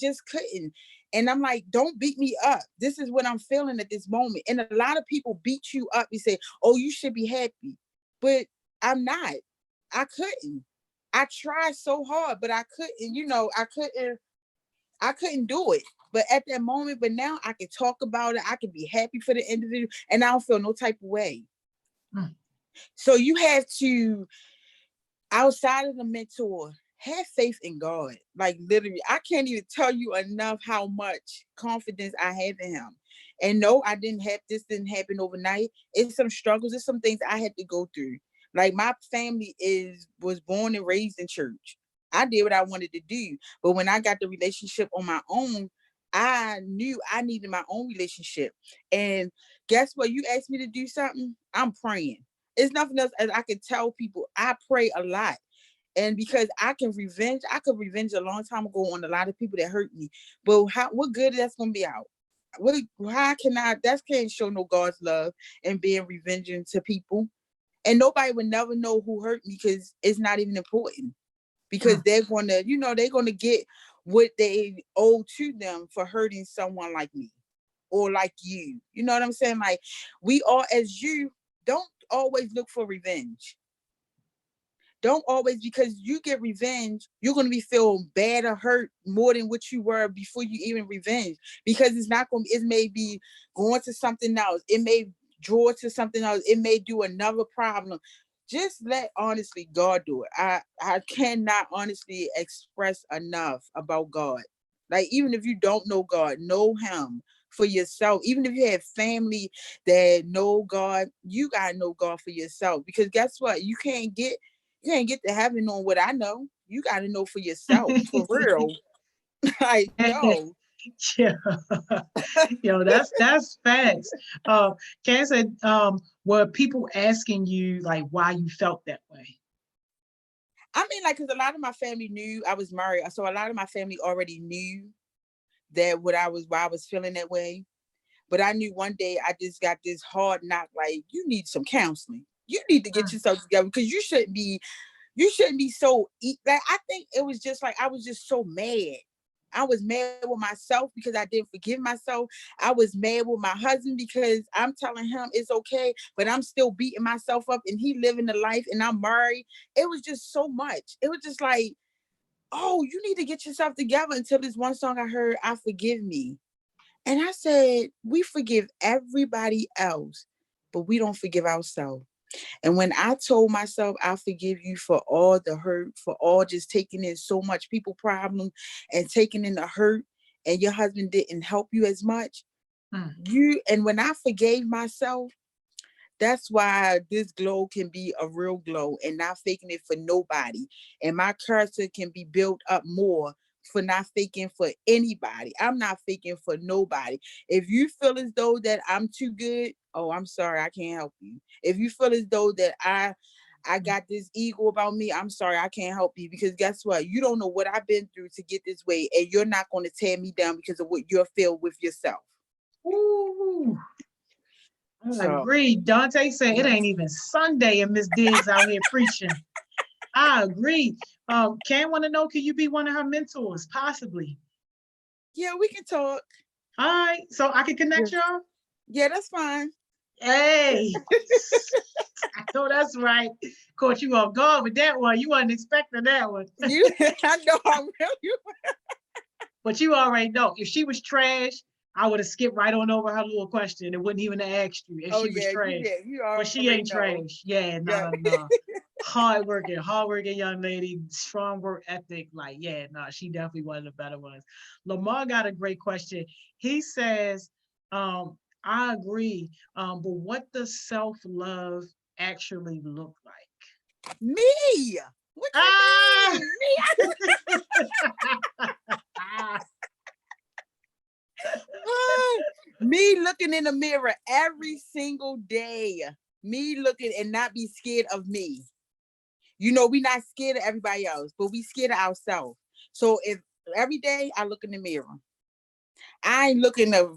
just couldn't. And I'm like, don't beat me up. This is what I'm feeling at this moment. And a lot of people beat you up. You say, oh, you should be happy. But I'm not. I couldn't. I tried so hard, but I couldn't, I couldn't do it. But at that moment, but now I can talk about it. I can be happy for the individual, and I don't feel no type of way. So you have to, outside of the mentor, have faith in God. Like literally, I can't even tell you enough how much confidence I have in him. And no, this didn't happen overnight. It's some struggles, it's some things I had to go through. Like my family was born and raised in church. I did what I wanted to do. But when I got the relationship on my own, I knew I needed my own relationship. And guess what? You asked me to do something, I'm praying. It's nothing else. As I can tell people, I pray a lot. And because I could revenge a long time ago on a lot of people that hurt me. But what good that's gonna be out? That can't show no God's love and being revenging to people. And nobody would never know who hurt me because it's not even important. Because they're gonna get what they owe to them for hurting someone like me or like you. You know what I'm saying? Like, we all, as you, don't always look for revenge. Don't always, because you get revenge, you're going to be feeling bad or hurt more than what you were before you even revenge. Because it may be going to something else. It may draw to something else. It may do another problem. Just let honestly God do it. I cannot honestly express enough about God. Like, even if you don't know God, know him for yourself. Even if you have family that know God, you got to know God for yourself. Because guess what? You can't get to heaven on what I know. You got to know for yourself, for real. Like, yo. Yeah. Yo, that's facts. Can said, were people asking you like why you felt that way? I mean, like, because a lot of my family knew I was married. So a lot of my family already knew that why I was feeling that way. But I knew one day I just got this hard knock, like, you need some counseling. You need to get yourself together because you shouldn't be so like, I think it was just like I was just so mad. I was mad with myself because I didn't forgive myself. I was mad with my husband because I'm telling him it's okay, but I'm still beating myself up and he living the life and I'm married. It was just so much. It was just like, oh, you need to get yourself together, until this one song I heard, I Forgive Me. And I said, we forgive everybody else, but we don't forgive ourselves. And when I told myself, I forgive you for all the hurt, for all just taking in so much people problem and taking in the hurt, and your husband didn't help you as much. And when I forgave myself, that's why this glow can be a real glow and not faking it for nobody. And my character can be built up more for not faking for anybody. I'm not faking for nobody. If you feel as though that I'm too good, oh, I'm sorry, I can't help you. If you feel as though that I got this ego about me, I'm sorry, I can't help you, because guess what? You don't know what I've been through to get this way, and you're not going to tear me down because of what you're filled with yourself. Ooh. I So, agree. Dante said it ain't even Sunday and Miss Diggs out here preaching. I agree. Can want to know, can you be one of her mentors? Possibly. yeah, we can talk. All right. So I can connect y'all? Yeah, that's fine. Hey. I know that's right. Caught you off guard with that one. You wasn't expecting that one. I know I'm really. But you already know. If she was trash, I would have skipped right on over her little question and wouldn't even have asked you if she was trash. You But she ain't know. trash. Yeah, no. Hardworking young lady, strong work ethic. Like, yeah, no, she definitely one of the better ones. Lamar got a great question. He says, I agree. But what does self-love actually look like? Me. What you mean? Me looking in the mirror every single day. Me looking and not be scared of me. You know, we not scared of everybody else, but we scared of ourselves. So if every day I look in the mirror, I ain't looking to.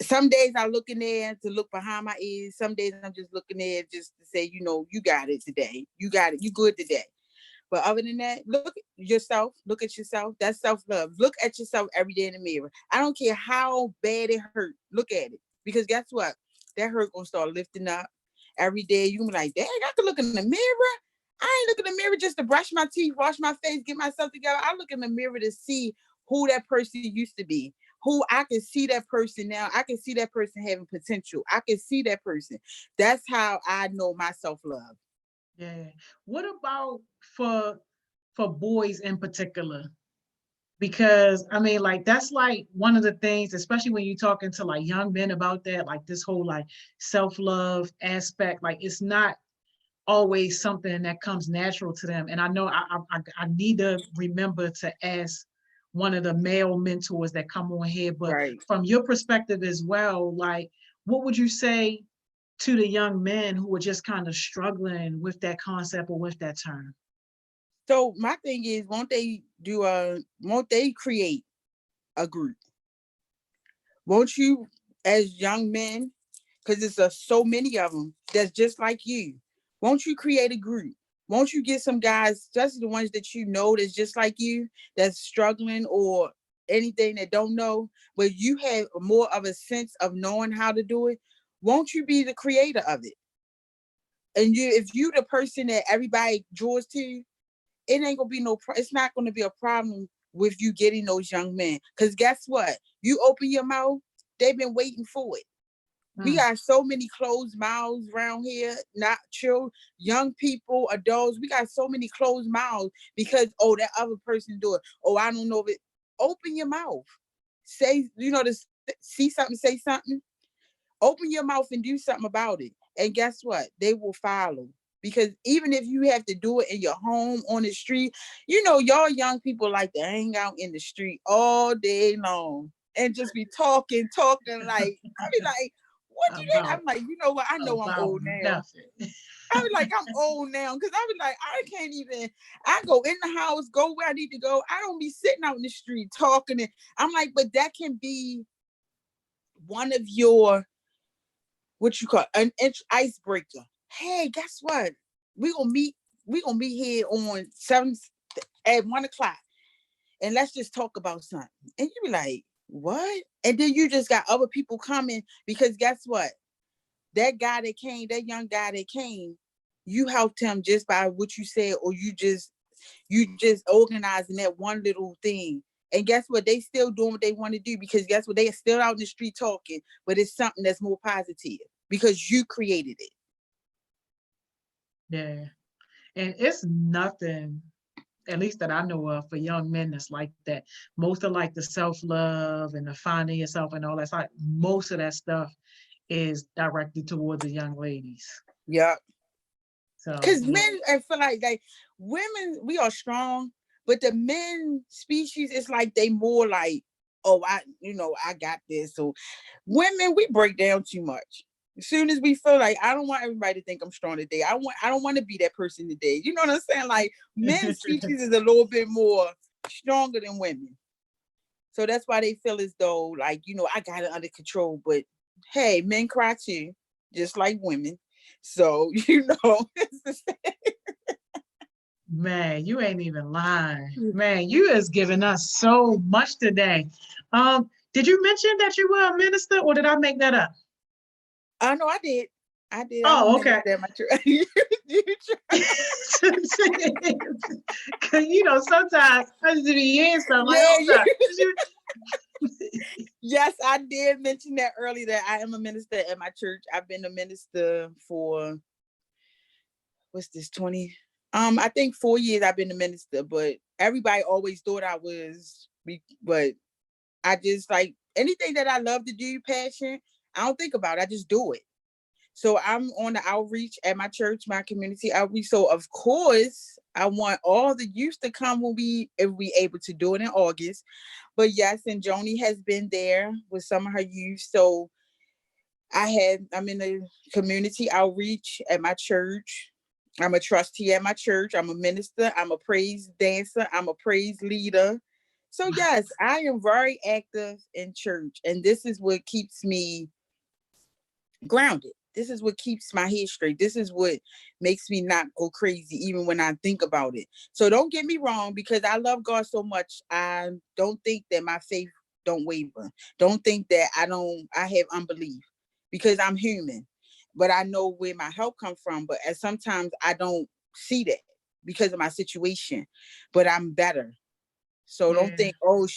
Some days I look in there to look behind my ears. Some days I'm just looking there just to say, you know, you got it today. You got it. You good today. But other than that, look at yourself. Look at yourself. That's self-love. Look at yourself every day in the mirror. I don't care how bad it hurt. Look at it. Because guess what? That hurt gonna start lifting up. Every day you gonna be like, dang, I can look in the mirror. I ain't look in the mirror just to brush my teeth, wash my face, get myself together. I look in the mirror to see who that person used to be. Who I can see that person now. I can see that person having potential. I can see that person. That's how I know my self-love. Yeah. What about for boys in particular? Because I mean, like that's like one of the things, especially when you're talking to like young men about that, like this whole like self-love aspect, like it's not always something that comes natural to them. And I know I need to remember to ask one of the male mentors that come on here, but Right. from your perspective as well, like what would you say to the young men who are just kind of struggling with that concept or with that term? So my thing is, won't they create a group? Won't you, as young men, because there's so many of them that's just like you, won't you create a group? Won't you get some guys, especially the ones that you know that's just like you, that's struggling or anything that don't know, but you have more of a sense of knowing how to do it? Won't you be the creator of it? And if you the person that everybody draws to, it ain't gonna be it's not gonna be a problem with you getting those young men. Because guess what? You open your mouth, they've been waiting for it. We got so many closed mouths around here, not children, young people, adults. We got so many closed mouths because, oh, that other person do it. Oh, I don't know if it. Open your mouth. Say, to see something, say something. Open your mouth and do something about it. And guess what? They will follow. Because even if you have to do it in your home, on the street, you know, y'all young people like to hang out in the street all day long and just be talking like, I be like, what do they? I'm About like, you know what? I know I'm about old now. nothing. I was like, I'm old now, because I was like, I can't even. I go in the house, go where I need to go. I don't be sitting out in the street talking. And I'm like, but that can be one of your, what you call an icebreaker. Hey, guess what? We gonna meet. We gonna be here on 7 at 1:00, and let's just talk about something. And you be like, what? And then you just got other people coming, because guess what? That guy that came, that young guy that came, you helped him just by what you said, or you just organizing that one little thing. And guess what? They still doing what they want to do, because guess what? They are still out in the street talking, but it's something that's more positive because you created it. Yeah. And it's nothing, at least that I know of, for young men that's like that. Most of like the self-love and the finding yourself and all that, like most of that stuff is directed towards the young ladies. Yeah. So Because men, I feel like women, we are strong, but the men species, it's like they more like, oh, I got this. So women, we break down too much. As soon as we feel like, I don't want everybody to think I'm strong today. I don't want to be that person today. You know what I'm saying? Like, men's species is a little bit more stronger than women. So that's why they feel as though, like, I got it under control. But hey, men cry too, just like women. So, it's the same. man, you ain't even lying. Man, you is giving us so much today. Did you mention that you were a minister, or did I make that up? No, I did. Oh, okay. Cause sometimes I just be hearing stuff like, Yeah, oh, yes, I did mention that earlier, that I am a minister at my church. I've been a minister for, what's this, 20? I think 4 years I've been a minister, but everybody always thought I was, but I just, like, anything that I love to do, passion, I don't think about it. I just do it. So I'm on the outreach at my church, my community outreach. So of course, I want all the youth to come if we able to do it in August. But yes, and Joni has been there with some of her youth. So I'm in the community outreach at my church. I'm a trustee at my church. I'm a minister. I'm a praise dancer. I'm a praise leader. So yes, I am very active in church. And this is what keeps me grounded. This is what keeps my head straight. This is what makes me not go crazy even when I think about it. So don't get me wrong, because I love God so much. I don't think that my faith don't waver. Don't think that I have unbelief, because I'm human. But I know where my help comes from. But sometimes I don't see that because of my situation. But I'm better. So don't think, oh,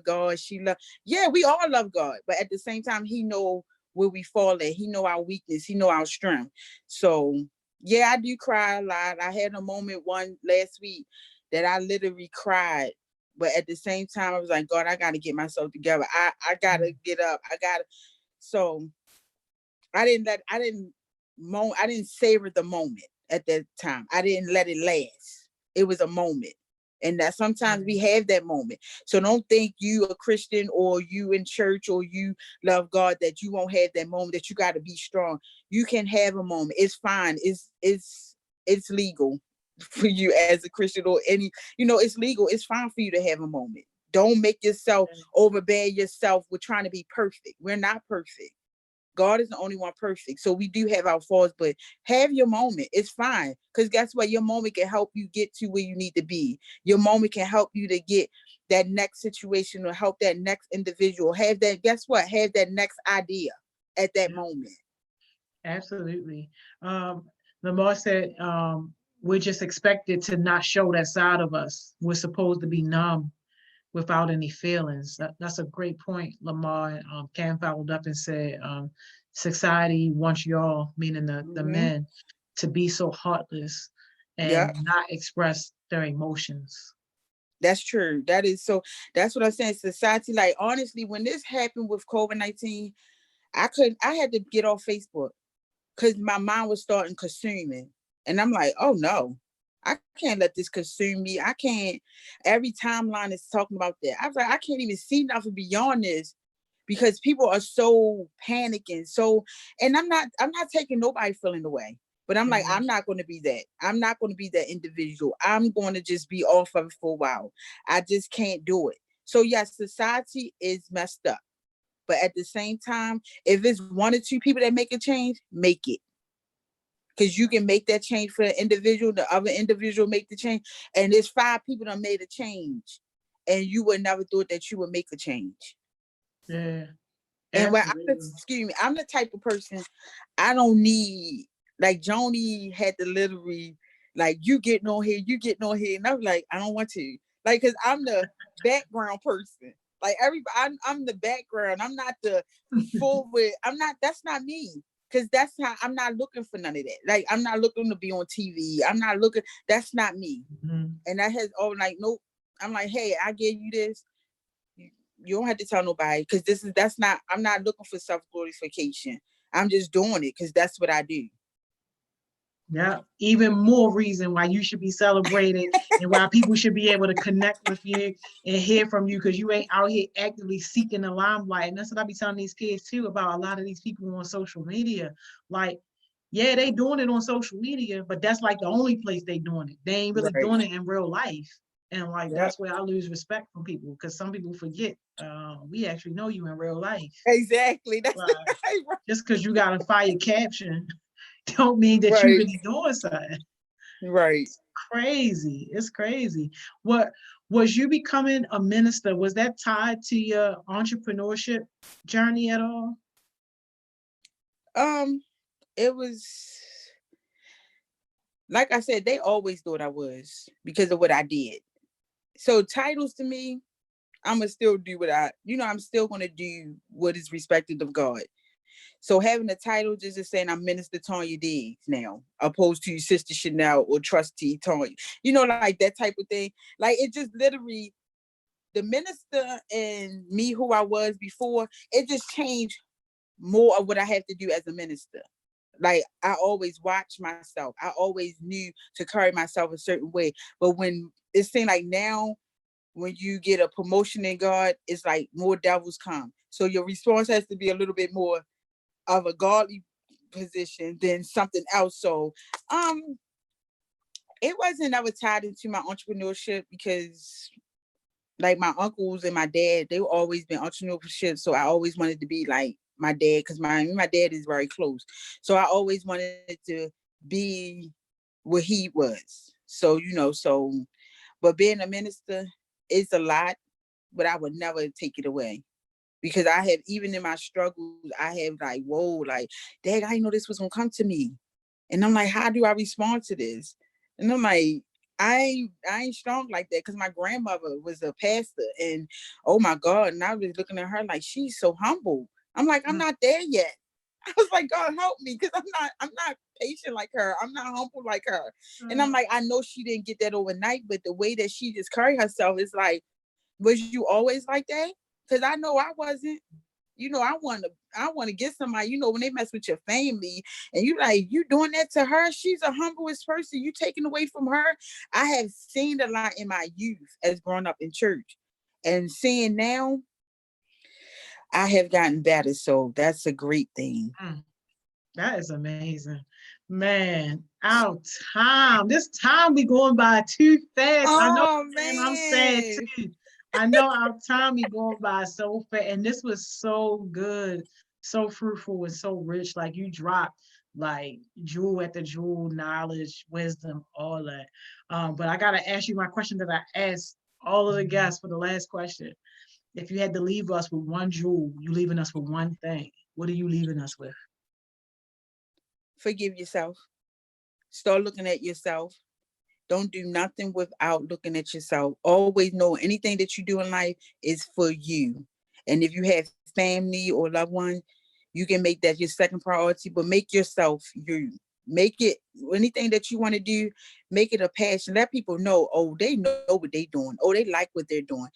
God, she love. Yeah, we all love God. But at the same time, he know where we fall at. He know our weakness. He know our strength. So yeah, I do cry a lot. I had a moment last week that I literally cried. But at the same time, I was like, God, I got to get myself together. I got to get up. So I didn't savor the moment at that time. I didn't let it last. It was a moment. And that sometimes we have that moment. So don't think you a Christian or you in church or you love God that you won't have that moment, that you got to be strong. You can have a moment. It's fine. It's legal for you as a Christian or it's legal. It's fine for you to have a moment. Don't make yourself overbear yourself with trying to be perfect. We're not perfect. God is the only one perfect. So we do have our faults, but have your moment. It's fine. Because guess what? Your moment can help you get to where you need to be. Your moment can help you to get that next situation or help that next individual. Guess what? Have that next idea at that moment. Absolutely. Lamar said, we're just expected to not show that side of us. We're supposed to be numb without any feelings. That's a great point, Lamar. Cam followed up and said, society wants y'all, meaning the men, to be so heartless and not express their emotions. That's true. That's what I'm saying. Society, like, honestly, when this happened with COVID-19, I had to get off Facebook because my mind was starting consuming. And I'm like, oh no, I can't let this consume me. I can't. Every timeline is talking about that. I was like, I can't even see nothing beyond this because people are so panicking. So, and I'm not taking nobody feeling away. But I'm like, I'm not going to be that. I'm not going to be that individual. I'm going to just be off of it for a while. I just can't do it. So yes, society is messed up. But at the same time, if it's one or two people that make a change, make it. Because you can make that change for the individual, the other individual make the change. And there's 5 people that made a change. And you would never thought that you would make a change. Yeah. And when I'm the type of person, I don't need, like Joni had to literally, like, you getting on here. And I was like, I don't want to. Like, because I'm the background person. Like everybody, I'm the background. I'm not the forward. That's not me. Because that's how, I'm not looking for none of that. Like, I'm not looking to be on TV. That's not me. Mm-hmm. And that has, like, nope. I'm like, hey, I gave you this. You don't have to tell nobody, because I'm not looking for self-glorification. I'm just doing it because that's what I do. Yeah, even more reason why you should be celebrated and why people should be able to connect with you and hear from you, because you ain't out here actively seeking the limelight. And that's what I be telling these kids too about a lot of these people on social media. Like, yeah, they doing it on social media, but that's like the only place they doing it. They ain't really doing it in real life. And like, that's where I lose respect from people, because some people forget we actually know you in real life. Exactly. That's like, right. Just because you got a fire caption don't mean that you're really doing something. Right. It's crazy. What was you becoming a minister? Was that tied to your entrepreneurship journey at all? It was, like I said, they always thought I was because of what I did. So titles to me, I'm gonna still do I'm still gonna do what is respected of God. So having a title just is saying I'm Minister Tonya Diggs now, opposed to Sister Chanel or Trustee Tonya, like that type of thing. Like, it just literally, the minister and me, who I was before, it just changed more of what I have to do as a minister. Like, I always watched myself. I always knew to carry myself a certain way. But when it seemed like now, when you get a promotion in God, it's like more devils come. So your response has to be a little bit more of a godly position than something else. So it wasn't ever tied into my entrepreneurship, because like my uncles and my dad, they've always been entrepreneurship. So I always wanted to be like my dad, because my dad is very close. So I always wanted to be what he was. So, but being a minister is a lot, but I would never take it away. Because I have, even in my struggles, I have like, whoa, like, Dad, I didn't know this was gonna come to me. And I'm like, how do I respond to this? And I'm like, I ain't strong like that, because my grandmother was a pastor, and oh my God, and I was looking at her like, she's so humble. I'm like, I'm not there yet. I was like, God help me, because I'm not patient like her. I'm not humble like her. And I'm like, I know she didn't get that overnight, but the way that she just carried herself is like, was you always like that? Because I know I wasn't. I want to get somebody, when they mess with your family and you doing that to her, she's a humblest person, you taking away from her. I have seen a lot in my youth as growing up in church, and seeing now, I have gotten better. So that's a great thing. That is amazing. Man, our time. This time be going by too fast. Oh, I know, man. I'm sad too. I know our time be going by so fast. And this was so good, so fruitful, and so rich. Like, you dropped like jewel at the jewel, knowledge, wisdom, all that. But I gotta ask you my question that I asked all of the guests for the last question. If you had to leave us with one jewel, you leaving us with one thing. What are you leaving us with? Forgive yourself. Start looking at yourself. Don't do nothing without looking at yourself. Always know anything that you do in life is for you. And if you have family or loved one, you can make that your second priority, but make yourself you. Make it, anything that you want to do, make it a passion. Let people know, oh, they know what they're doing. Oh, they like what they're doing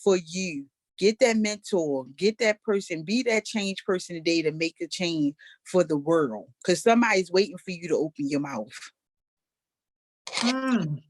for you. Get that mentor, get that person, be that change person today to make a change for the world. Because somebody's waiting for you to open your mouth. Mm.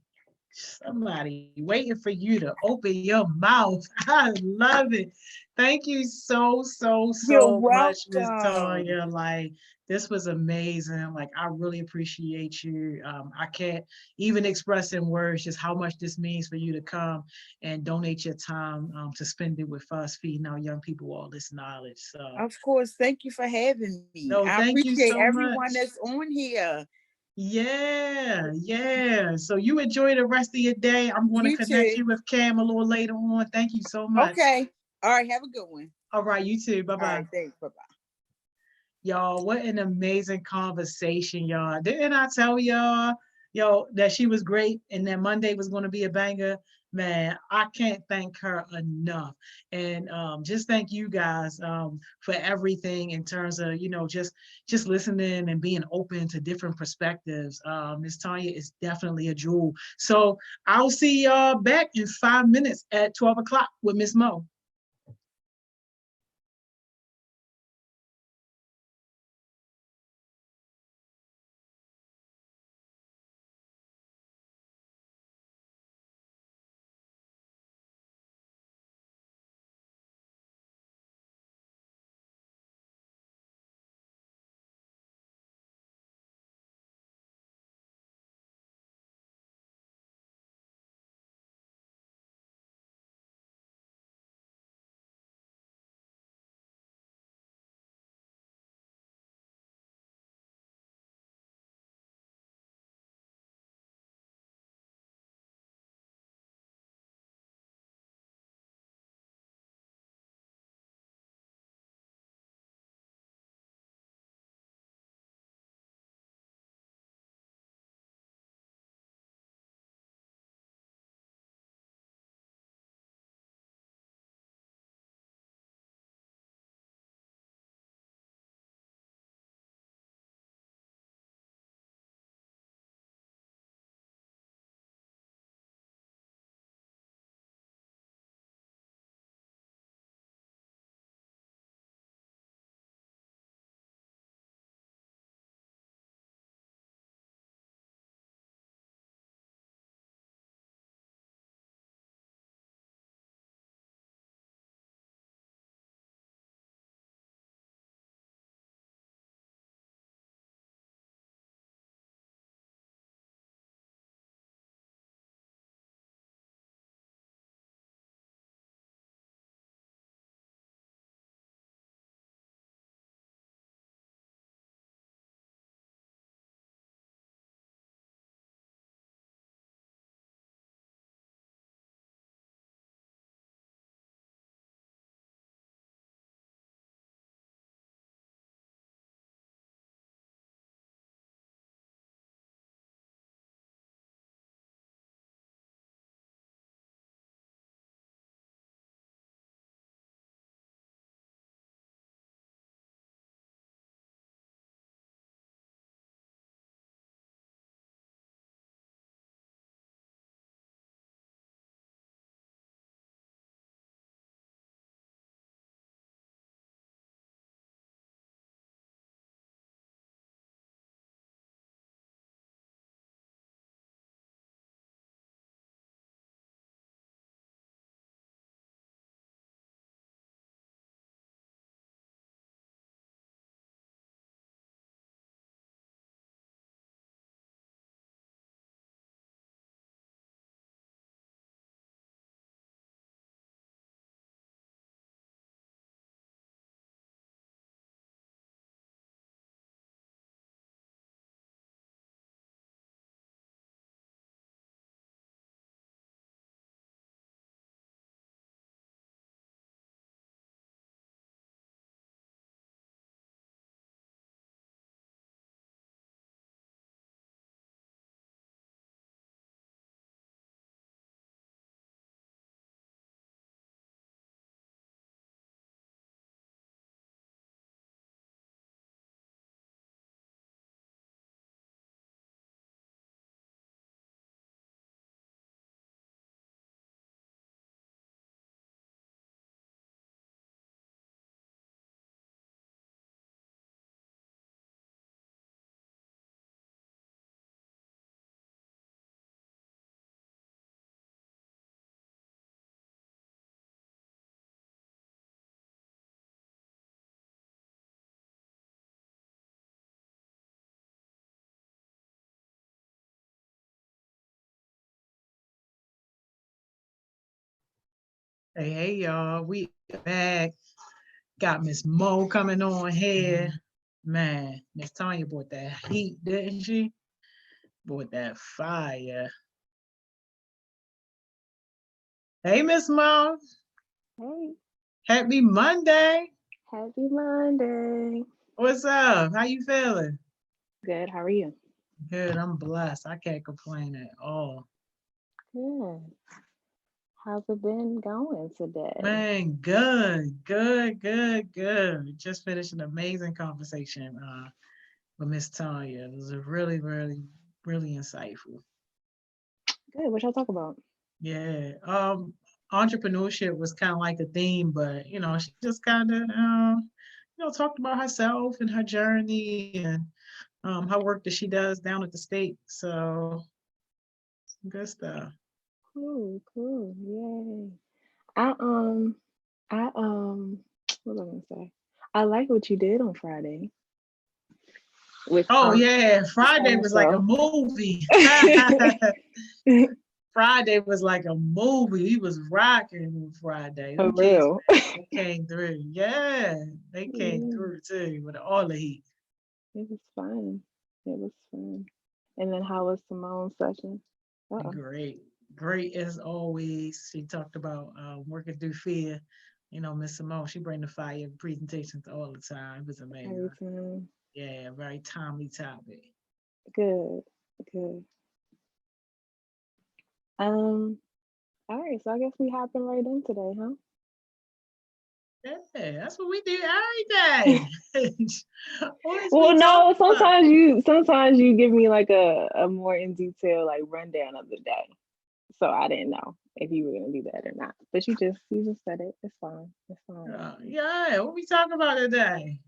Somebody waiting for you to open your mouth. I love it. Thank you so, so, You're so much, Miss welcome. Tonya. Like, this was amazing. Like, I really appreciate you. I can't even express in words just how much this means for you to come and donate your time to spend it with us, feeding our young people all this knowledge. So, Of course. Thank you for having me. no, I thank you appreciate so everyone much. that's on here. Yeah, yeah. So you enjoy the rest of your day. I'm going to You connect too. you with Cam a little later on. Thank you so much. Okay. All right. Have a good one. All right, you too. Bye All bye. right. Thanks. Bye-bye. Y'all, what an amazing conversation, y'all. Didn't I tell y'all, that she was great and that Monday was going to be a banger? Man, I can't thank her enough. And just thank you guys for everything in terms of, just listening and being open to different perspectives. Miss Tonya is definitely a jewel. So I'll see y'all back in 5 minutes at 12 o'clock with Miss Mo. Hey, y'all. We back. Got Miss Mo coming on here. Man, Miss Tonya brought that heat, didn't she? Brought that fire. Hey, Miss Mo. Hey, Happy Monday. happy Monday. What's up? How you feeling? Good, how are you? Good. I'm blessed. I can't complain at all. Good. How's it been going today? Man, good, good, good, good. Just finished an amazing conversation with Miss Tonya. It was a really, really, really insightful. Good, what y'all talk about? Yeah. Entrepreneurship was kind of like a theme, but she just kind of talked about herself and her journey and her work that she does down at the state. So good stuff. Cool, cool, yay. I um what was I gonna say? I like what you did on Friday with Oh yeah, Friday selling was like a yourself. movie. Friday was like a movie. He was rocking on Friday. For Them kids, real. man, they came through. Yeah, they came Yeah, through too with all the heat. it was fun. It was fun. And then how was Simone's session? Uh-oh. Great, great as always. She talked about working through fear. Miss Simone, she bring the fire presentations all the time. It was amazing. Every time. Yeah, very timely topic. Good, good. Um, all right, so I guess we hopping right in today, huh? Yeah, that's what we do every day. What is Well, we no, talking about? sometimes you give me like a more in detail like rundown of the day. So I didn't know if you were gonna do that or not. But you just said it. It's fine. It's fine. Yeah, what we talking about today?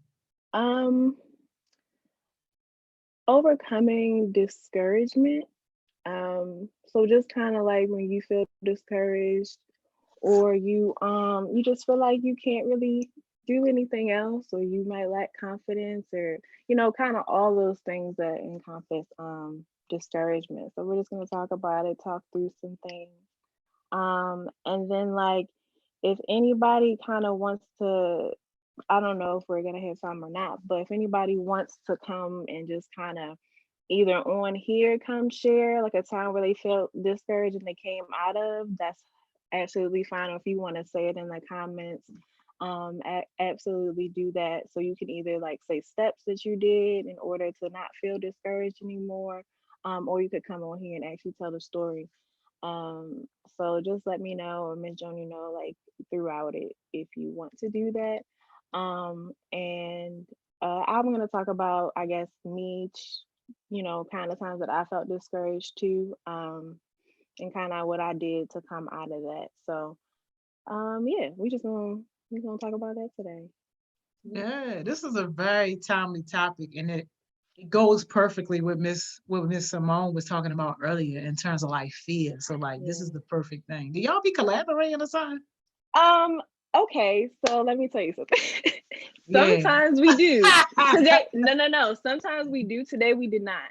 Um, overcoming discouragement. So just kind of like when you feel discouraged or you just feel like you can't really do anything else or you might lack confidence or kind of all those things that encompass discouragement. So we're just going to talk about it, talk through some things, and then like if anybody kind of wants to, I don't know if we're going to have time or not, but if anybody wants to come and just kind of either on here come share like a time where they felt discouraged and they came out of, that's absolutely fine. Or if you want to say it in the comments, absolutely do that. So you can either like say steps that you did in order to not feel discouraged anymore, or you could come on here and actually tell the story. um so just let me know or Miss Joni know like throughout it if you want to do that. And I'm going to talk about, I guess, me, kind of times that I felt discouraged too, and kind of what I did to come out of that. So, yeah, we gonna talk about that today. Yeah, this is a very timely topic, and it goes perfectly with Miss Simone was talking about earlier in terms of like fear. So like this is Yeah. the perfect thing. Do y'all be collaborating or something? Um. Okay. So let me tell you something. Yeah. Sometimes we do. Today, no, no, no. Sometimes we do. Today we did not.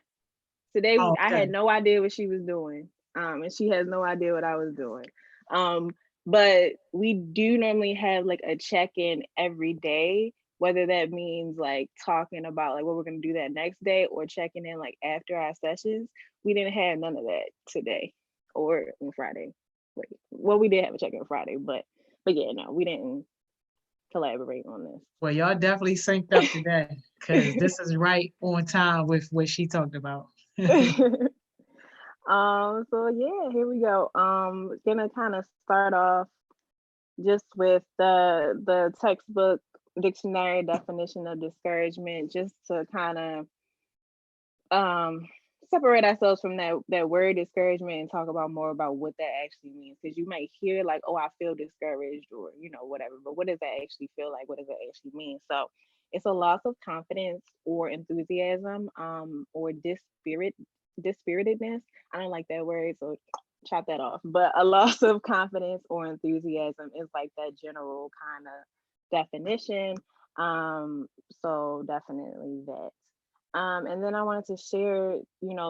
Today Oh, I okay. had no idea what she was doing. And she has no idea what I was doing. Um, but we do normally have like a check-in every day, whether that means like talking about like what we're gonna do that next day or checking in like after our sessions. We didn't have none of that today or on Friday. Wait, well, we did have a check-in Friday, but yeah, no, we didn't collaborate on Well, y'all definitely synced up today because this is right on time with what she talked about. this. So yeah, here we go. Gonna kind of start off just with the textbook dictionary definition of discouragement, just to kind of um separate ourselves from that word discouragement and talk about more about what that actually means. Because you might hear like, oh, I feel discouraged or whatever, but what does that actually feel like? What does that actually mean? So it's a loss of confidence or enthusiasm, or dispiritedness. I don't like that word, so chop that off. But a loss of confidence or enthusiasm is like that general kind of definition. So definitely that. And then I wanted to share,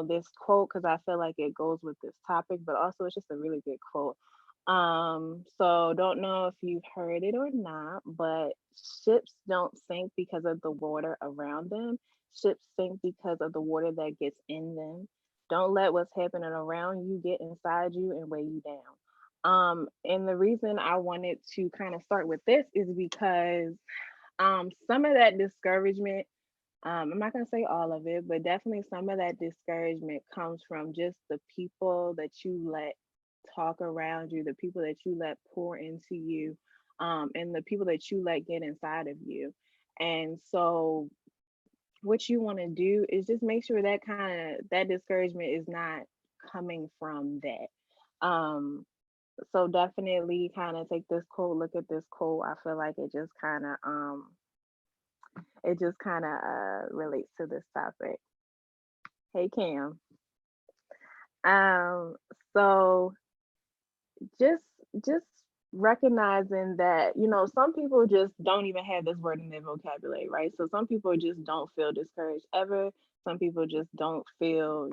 this quote because I feel like it goes with this topic, but also it's just a really good quote. So don't know if you've heard it or not, but ships don't sink because of the water around them. Ships sink because of the water that gets in them. Don't let what's happening around you get inside you and weigh you down. And the reason I wanted to kind of start with this is because some of that discouragement, I'm not going to say all of it, but definitely some of that discouragement comes from just the people that you let talk around you, the people that you let pour into you, and the people that you let get inside of you. And so what you want to do is just make sure that that discouragement is not coming from that. So definitely kind of take this quote, look at this quote. I feel like it just kind of relates to this topic. Hey Cam. Um, so just just recognizing that, some people just don't even have this word in their vocabulary, right? So some people just don't feel discouraged ever. Some people just don't feel,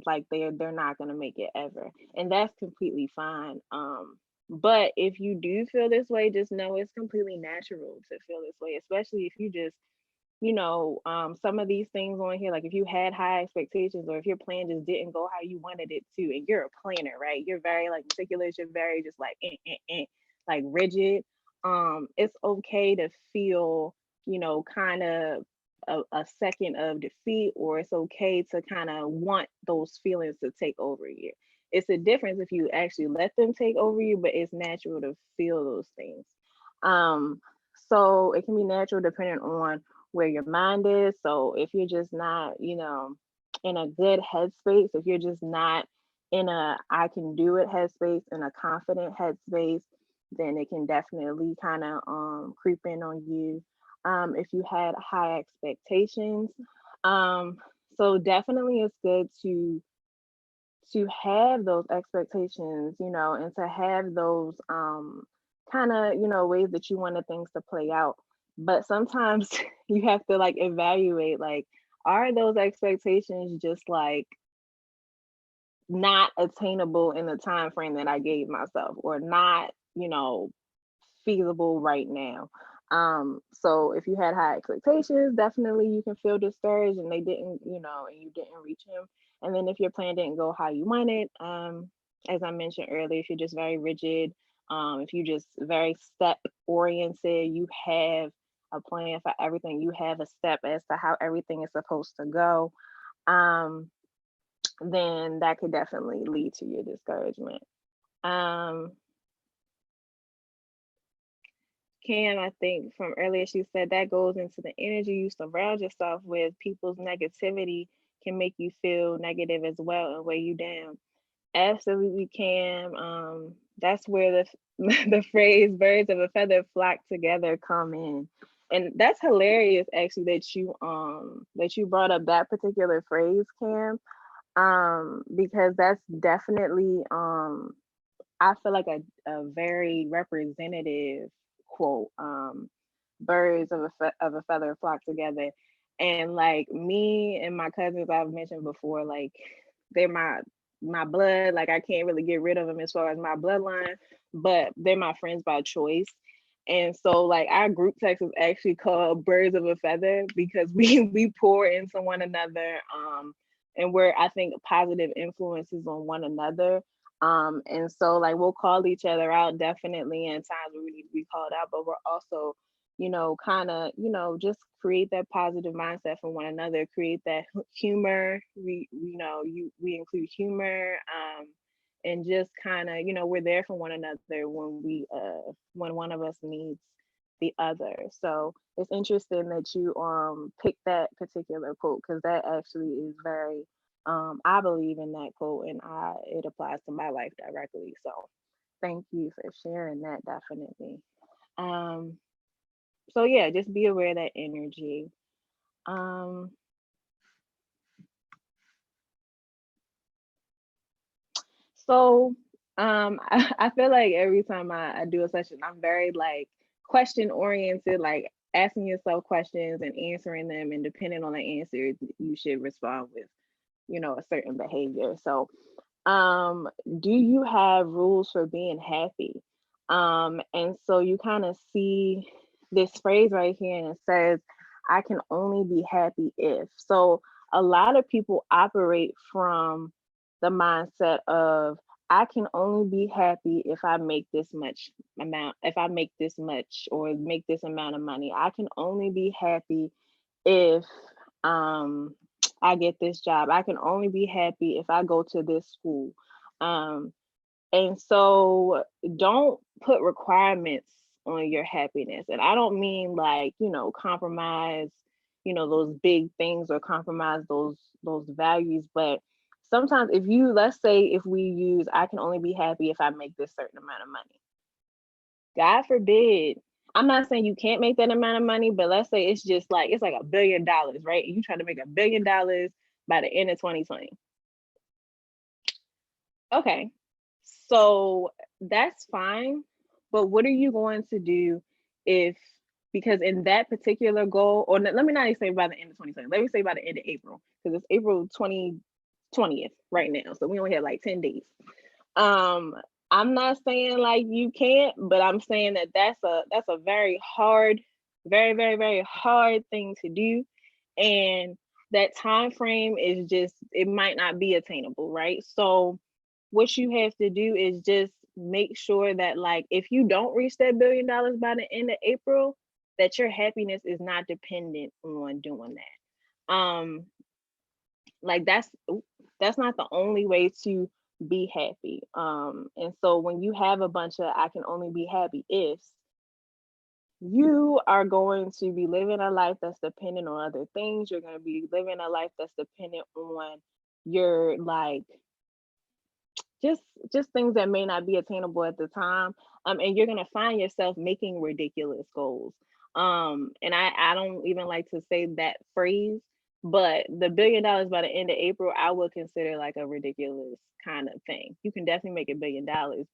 like they're not going to make it ever, and that's completely fine. But if you do feel this way, just know it's completely natural to feel this way, especially if you just, some of these things on here, like if you had high expectations or if your plan just didn't go how you wanted it to, and you're a planner, right? You're very like meticulous, you're very just like like rigid. It's okay to feel, kind of a second of defeat, or it's okay to kind of want those feelings to take over you. It's a difference if you actually let them take over you, but it's natural to feel those things. So it can be natural depending on where your mind is. So if you're just not, in a good headspace, if you're just not in a I can do it headspace, in a confident headspace, then it can definitely kind of creep in on you. If you had high expectations, um, so definitely it's good to have those expectations, and to have those kind of, ways that you wanted things to play out. But sometimes you have to like evaluate, like, are those expectations just like not attainable in the time frame that I gave myself, or not, feasible right now? So if you had high expectations, definitely you can feel discouraged and they didn't, and you didn't reach them. And then if your plan didn't go how you wanted, as I mentioned earlier, if you're just very rigid, if you just very step oriented, you have a plan for everything, you have a step as to how everything is supposed to go, then that could definitely lead to your discouragement. Um, Cam, I think from earlier, she said that goes into the energy you surround yourself with. People's negativity can make you feel negative as well and weigh you down. Absolutely, Cam. That's where the the phrase "birds of a feather flock together" come in, and that's hilarious. Actually, that you brought up that particular phrase, Cam. Because that's definitely I feel like a very representative quote. Birds of of a feather flock together, and like me and my cousins, I've mentioned before, like they're my blood. Like I can't really get rid of them as far as my bloodline, but they're my friends by choice. And so like our group text is actually called Birds of a Feather because we pour into one another, and we're, I think, positive influences on one another. And so like we'll call each other out definitely in times where we need to be called out, but we're also, kind of, just create that positive mindset for one another, create that humor. We include humor, and just kind of, we're there for one another when one of us needs the other. So it's interesting that you picked that particular quote, because that actually is very I believe in that quote, and it applies to my life directly. So thank you for sharing that, definitely. Um, so yeah, just be aware of that energy. Um, so I feel like every time I do a session, I'm very like question oriented, like asking yourself questions and answering them, and depending on the answer, you should respond with, a certain behavior. So Do you have rules for being happy? And so you kind of see this phrase right here, and it says, I can only be happy if. So a lot of people operate from the mindset of, I can only be happy if I make this much amount, if I make this much or make this amount of money. I can only be happy if I get this job. I can only be happy if I go to this school. Um, and so don't put requirements on your happiness. And I don't mean like, compromise, those big things or compromise those values. But sometimes let's say if we use, I can only be happy if I make this certain amount of money. God forbid. I'm not saying you can't make that amount of money, but let's say it's like $1 billion, right? You try to make $1 billion by the end of 2020. Okay, so that's fine, but what are you going to do because in that particular goal, or let me not even say by the end of 2020, let me say by the end of April, because it's April 20th right now, so we only have like 10 days. I'm not saying like you can't, but I'm saying that that's a very hard, very, very, very hard thing to do. And that time frame is just, it might not be attainable, right? So what you have to do is just make sure that, like, if you don't reach that $1 billion by the end of April, that your happiness is not dependent on doing that. Like that's not the only way to be happy. And so when you have a bunch of I can only be happy ifs, you are going to be living a life that's dependent on other things. You're going to be living a life that's dependent on your like just things that may not be attainable at the time. And you're going to find yourself making ridiculous goals. And I don't even like to say that phrase, but the $1 billion by the end of April, I would consider like a ridiculous kind of thing. You can definitely make $1 billion,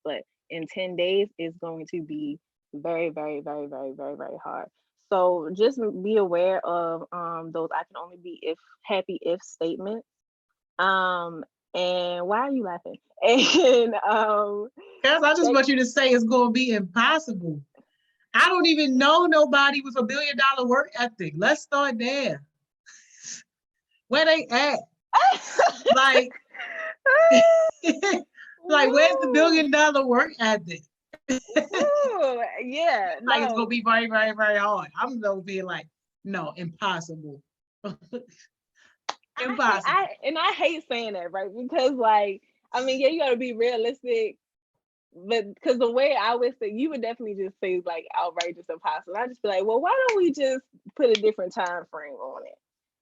but in 10 days, it's going to be very, very, very, very, very, very hard. So just be aware of those I can only be happy if statements. And why are you laughing? And Guys, I just want you to say it's going to be impossible. I don't even know nobody with $1 billion work ethic. Let's start there. Where they at? Like, like where's the $1 billion work ethic? Ooh, yeah, Like no. it's gonna be very, very, very hard. I'm gonna be like, no, impossible. Impossible. I hate saying that, right? Because like, I mean, yeah, you gotta be realistic, but because the way I would say, you would definitely just say like outrageous impossible. I just be like, well, why don't we just put a different time frame on it?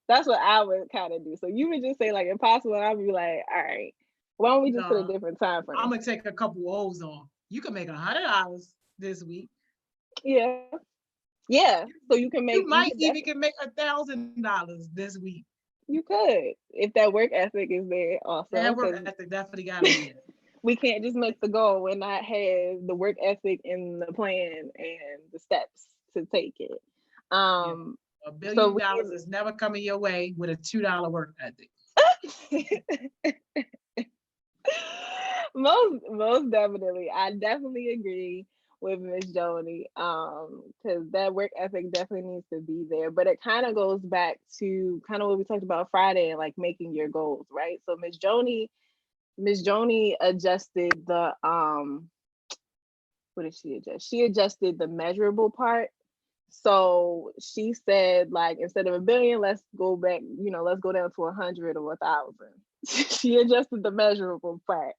That's what I would kind of do. So you would just say like impossible, and I'd be like, all right, why don't we just put a different time frame? I'm gonna take a couple O's on. You can make $100 this week. Yeah. Yeah. So you can make. You might even can make $1,000 this week. You could, if that work ethic is there also. That work ethic definitely got to be there. We can't just make the goal and not have the work ethic and the plan and the steps to take it. $1 billion is never coming your way with a $2 work ethic. most definitely. I definitely agree with Miss Joni, because that work ethic definitely needs to be there. But it kind of goes back to kind of what we talked about Friday, like making your goals, right? So Miss Joni adjusted the what did she adjust? She adjusted the measurable part. So she said, like, instead of $1 billion, let's go back, let's go down to 100 or 1,000. She adjusted the measurable part.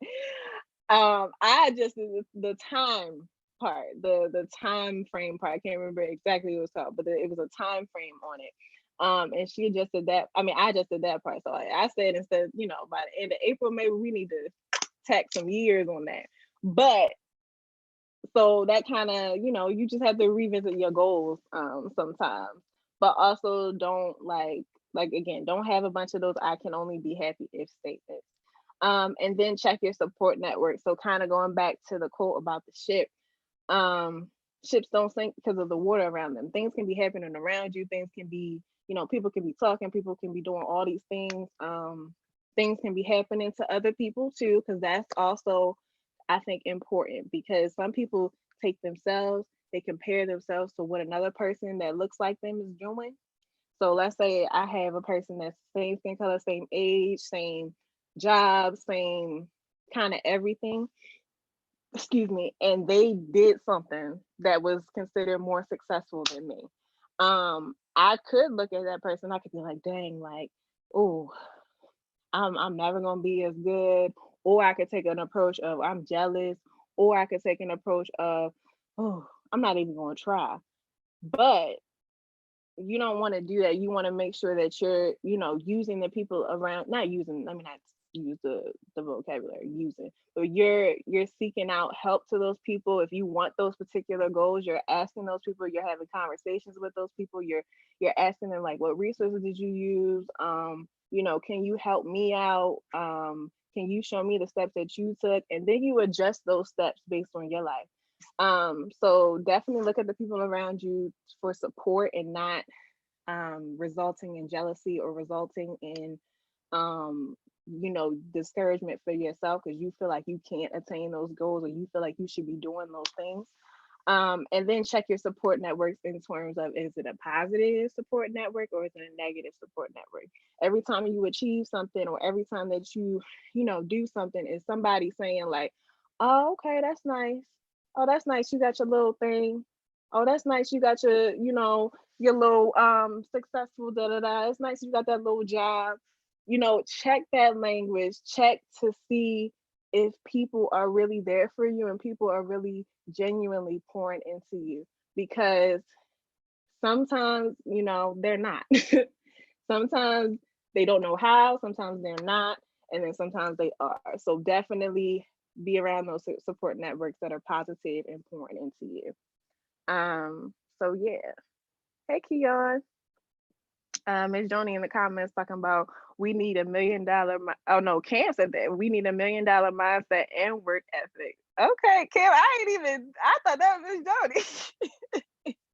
I adjusted the time part, the time frame part. I can't remember exactly what it was called, but it was a time frame on it. And she adjusted that. I mean, I adjusted that part. So I said, instead, by the end of April, maybe we need to tack some years on that. But so that kind of, you just have to revisit your goals sometimes, but also don't again, don't have a bunch of those I can only be happy if statements. And then check your support network. So kind of going back to the quote about the ship, ships don't sink because of the water around them. Things can be happening around you. Things can be, people can be talking, people can be doing all these things. things can be happening to other people too, because that's also, I think, important, because some people take themselves, they compare themselves to what another person that looks like them is doing. So let's say I have a person that's same skin color, same age, same job, same kind of everything, excuse me, and they did something that was considered more successful than me. I could look at that person, I could be like, dang, like, oh, I'm never gonna be as good. Or I could take an approach of I'm jealous, or I could take an approach of, oh, I'm not even gonna try. But you don't want to do that. You want to make sure that you're, using the people around, not using, let me not use the vocabulary using, but you're seeking out help to those people. If you want those particular goals, you're asking those people, you're having conversations with those people, you're asking them like, what resources did you use? Can you help me out? Can you show me the steps that you took? And then you adjust those steps based on your life. So definitely look at the people around you for support, and not resulting in jealousy or resulting in discouragement for yourself because you feel like you can't attain those goals, or you feel like you should be doing those things. And then check your support networks in terms of, is it a positive support network or is it a negative support network? Every time you achieve something, or every time that you do something, is somebody saying like, oh, okay, that's nice. Oh, that's nice. You got your little thing. Oh, that's nice. You got your little successful da da da. It's nice you got that little job. Check that language. Check to see if people are really there for you and people are really genuinely pouring into you, because sometimes they're not. Sometimes they don't know how, sometimes they're not, and then sometimes they are. So definitely be around those support networks that are positive and pouring into you. So yeah. Hey Keon. Ms. Joni in the comments talking about we need $1 million. Oh no, Cam said that we need $1 million mindset and work ethic. Okay, Cam, I thought that was Ms. Joni.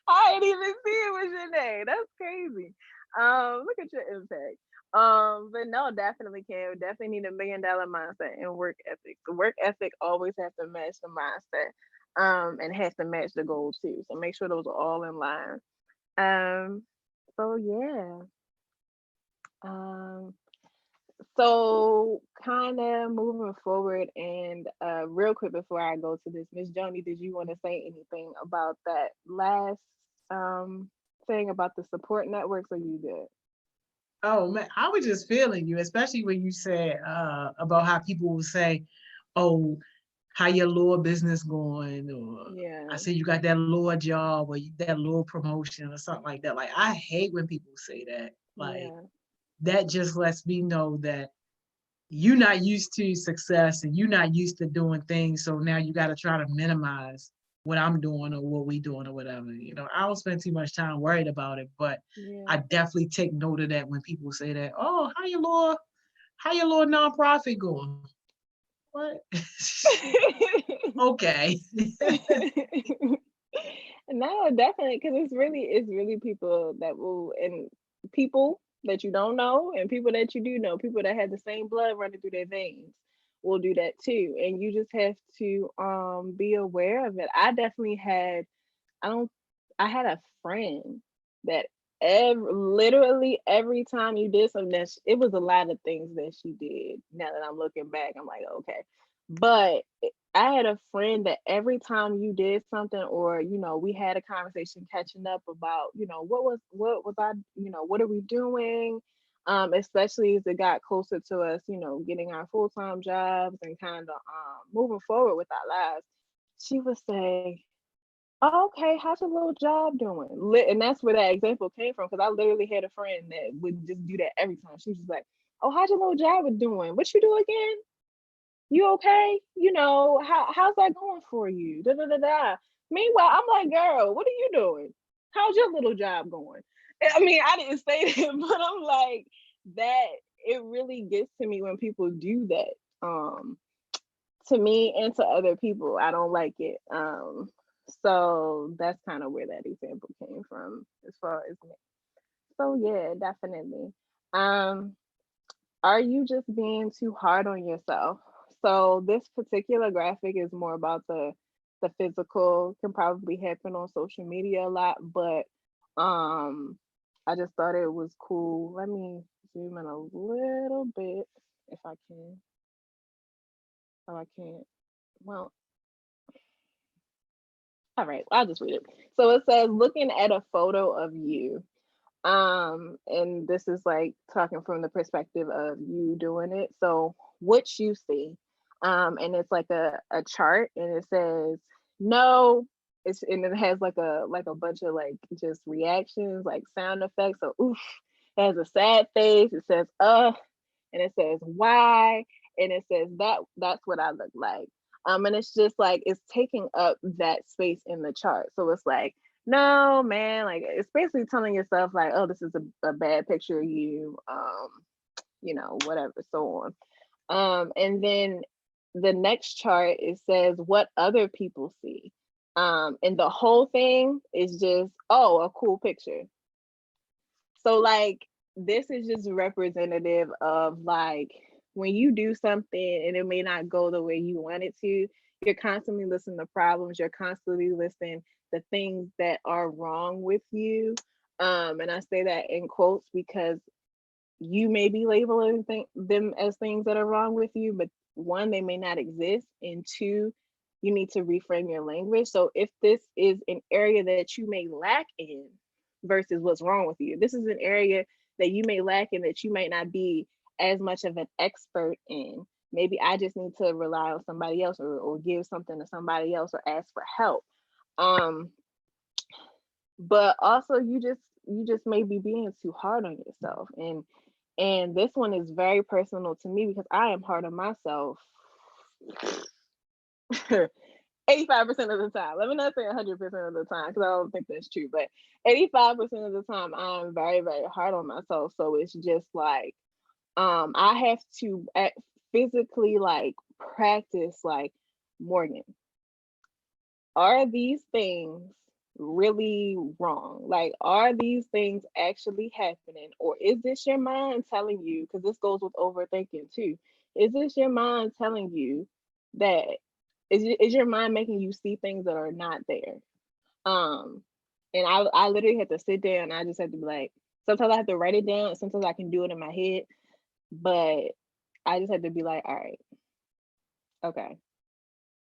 I ain't even see it was your name. That's crazy. Look at your impact. But no, definitely Cam, definitely need $1 million mindset and work ethic. The work ethic always has to match the mindset. And has to match the goals too. So make sure those are all in line. So yeah. So kind of moving forward, and real quick before I go to this, Miss Joni, did you want to say anything about that last thing about the support networks, or you good? Oh man, I was just feeling you, especially when you said about how people will say, "Oh, how your law business going?" Or Yeah. I see you got that law job or that law promotion or something like that. Like I hate when people say that. Like Yeah. that just lets me know that you're not used to success and you're not used to doing things. So now you got to try to minimize what I'm doing or what we doing or whatever. I don't spend too much time worried about it, but Yeah. I definitely take note of that when people say that. Oh, how your little nonprofit going? What? Okay. No, definitely, because it's really people that will, and people that you don't know and people that you do know, people that have the same blood running through their veins will do that too. And you just have to be aware of it. I don't I had a friend that literally every time you did something, it was a lot of things that she did. Now that I'm looking back, I'm like, okay. But I had a friend that every time you did something, or we had a conversation catching up about, what was I, what are we doing? Especially as it got closer to us, getting our full-time jobs and kind of moving forward with our lives. She would say, oh, okay, how's your little job doing? And that's where that example came from, because I literally had a friend that would just do that every time. She was just like, oh, how's your little job doing? What you do again? You okay? How's that going for you? Da da da da. Meanwhile, I'm like, girl, what are you doing? How's your little job going? I mean, I didn't say that, but I'm like, that it really gets to me when people do that. To me and to other people, I don't like it. So that's kind of where that example came from as far as me. So yeah, definitely. are you just being too hard on yourself? So this particular graphic is more about the physical, can probably happen on social media a lot, but I just thought it was cool. Let me zoom in a little bit if I can. Oh, I can't. Well, all right, I'll just read it. So it says, looking at a photo of you. And this is like talking from the perspective of you doing it. So what you see, and it's like a chart, and it says no, and it has like a bunch of like just reactions, like sound effects. So oof, it has a sad face, it says and it says why, and it says that's what I look like. And it's just like it's taking up that space in the chart. So it's like, no, man, like it's basically telling yourself like, oh, this is a bad picture of you, whatever, so on. And then the next chart, it says what other people see. And the whole thing is just, oh, a cool picture. So like this is just representative of like when you do something and it may not go the way you want it to, you're constantly listening to problems, you're constantly listening the things that are wrong with you. And I say that in quotes because you may be labeling them as things that are wrong with you, but one, they may not exist, and two, you need to reframe your language. So if this is an area that you may lack in versus what's wrong with you, this is an area that you may lack in that you might not be as much of an expert in. Maybe I just need to rely on somebody else or give something to somebody else or ask for help. But also you just may be being too hard on yourself. And this one is very personal to me because I am hard on myself 85% of the time. Let me not say 100% of the time because I don't think that's true, but 85% of the time I'm very, very hard on myself. So it's just like I have to physically like practice like, Morgan, are these things really wrong? Like, are these things actually happening? Or is this your mind telling you, because this goes with overthinking too, is this your mind telling you that, is your mind making you see things that are not there? And I literally had to sit there and I just had to be like, sometimes I have to write it down, and sometimes I can do it in my head, but I just had to be like, all right, okay,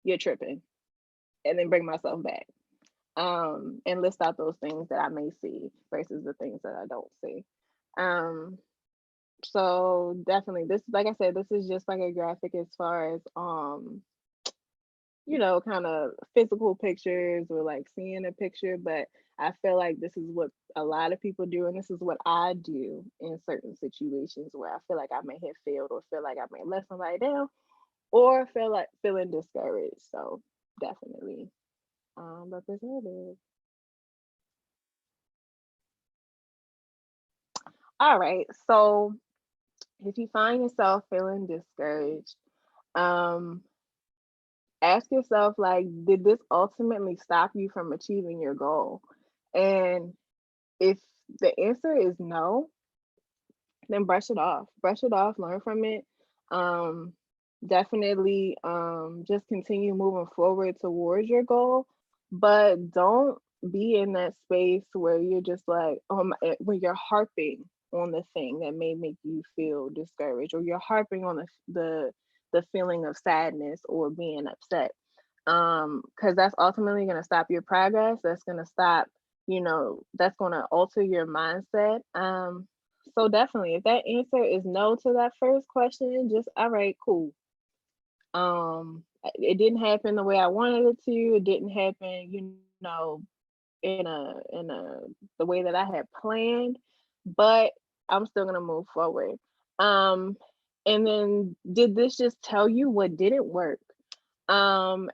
you're tripping, and then bring myself back. And list out those things that I may see versus the things that I don't see. So definitely this, like I said, this is just like a graphic as far as kind of physical pictures or like seeing a picture, but I feel like this is what a lot of people do, and this is what I do in certain situations where I feel like I may have failed or feel like I may have let somebody down or feel like feeling discouraged. So definitely representative. All right. So if you find yourself feeling discouraged, um, ask yourself, like, did this ultimately stop you from achieving your goal? And if the answer is no, then brush it off. Brush it off, learn from it. Um, Definitely just continue moving forward towards your goal, but don't be in that space where you're just like, when you're harping on the thing that may make you feel discouraged, or you're harping on the feeling of sadness or being upset, because that's ultimately going to stop your progress. That's going to stop, that's going to alter your mindset. So definitely, if that answer is no to that first question, just, all right, cool. It didn't happen the way I wanted it to. It didn't happen, in the way that I had planned, but I'm still gonna move forward. And then, did this just tell you what didn't work? And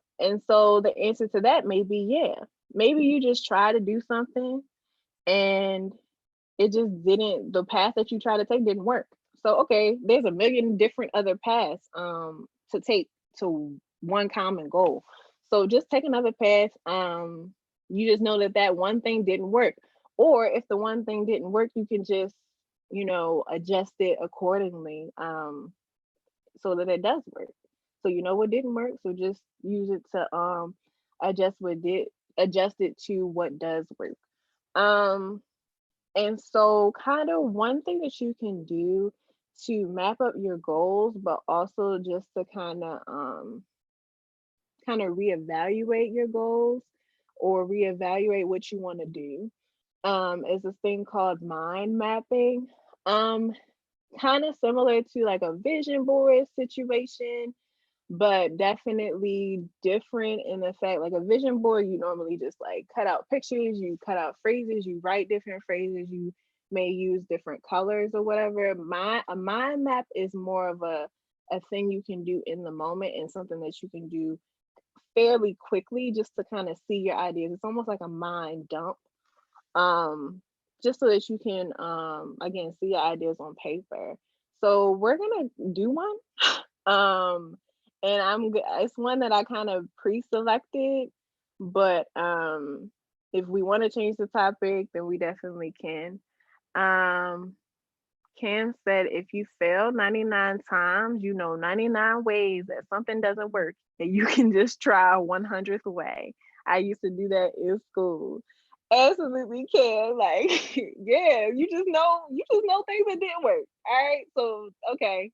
so the answer to that may be yeah. Maybe you just try to do something and it just didn't, the path that you tried to take didn't work. So okay, there's a million different other paths to take to one common goal. So just take another path. You just know that one thing didn't work. Or if the one thing didn't work, you can just adjust it accordingly, so that it does work. So you know what didn't work, so just use it to adjust it to what does work. And so kind of one thing that you can do to map up your goals, but also just to kind of reevaluate your goals or reevaluate what you want to do, is this thing called mind mapping. Kind of similar to like a vision board situation, but definitely different in the fact, like a vision board, you normally just like cut out pictures, you cut out phrases, you write different phrases, you may use different colors or whatever. A mind map is more of a thing you can do in the moment and something that you can do fairly quickly just to kind of see your ideas. It's almost like a mind dump, just so that you can again see your ideas on paper. So we're gonna do one. And it's one that I kind of pre-selected, but if we want to change the topic, then we definitely can. Cam said, if you fail 99 times, 99 ways that something doesn't work, and you can just try 100th way. I used to do that in school. Absolutely can. Like, yeah, you just know things that didn't work. All right. So, okay.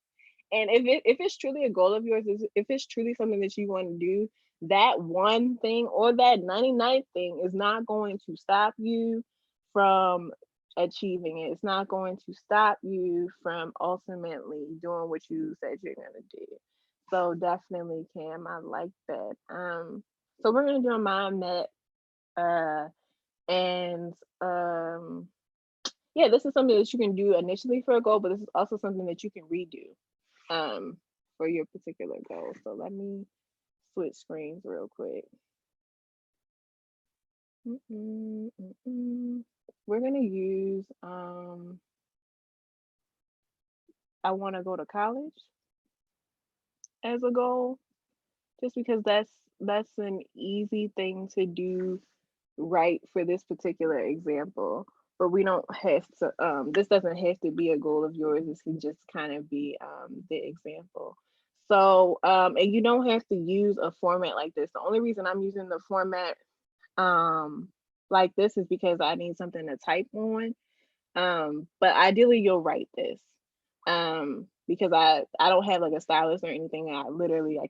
And if it's truly a goal of yours, if it's truly something that you want to do, that one thing or that 99th thing is not going to stop you from achieving it. It's not going to stop you from ultimately doing what you said you're gonna do. So definitely, Cam, I like that. So we're gonna do a mind map, and yeah, this is something that you can do initially for a goal, but this is also something that you can redo for your particular goal. So let me switch screens real quick. We're gonna use I want to go to college as a goal, just because that's an easy thing to do right for this particular example. But we don't have to, this doesn't have to be a goal of yours. This can just kind of be the example. So, and you don't have to use a format like this. The only reason I'm using the format like this is because I need something to type on. But ideally you'll write this. Because I don't have like a stylus or anything. I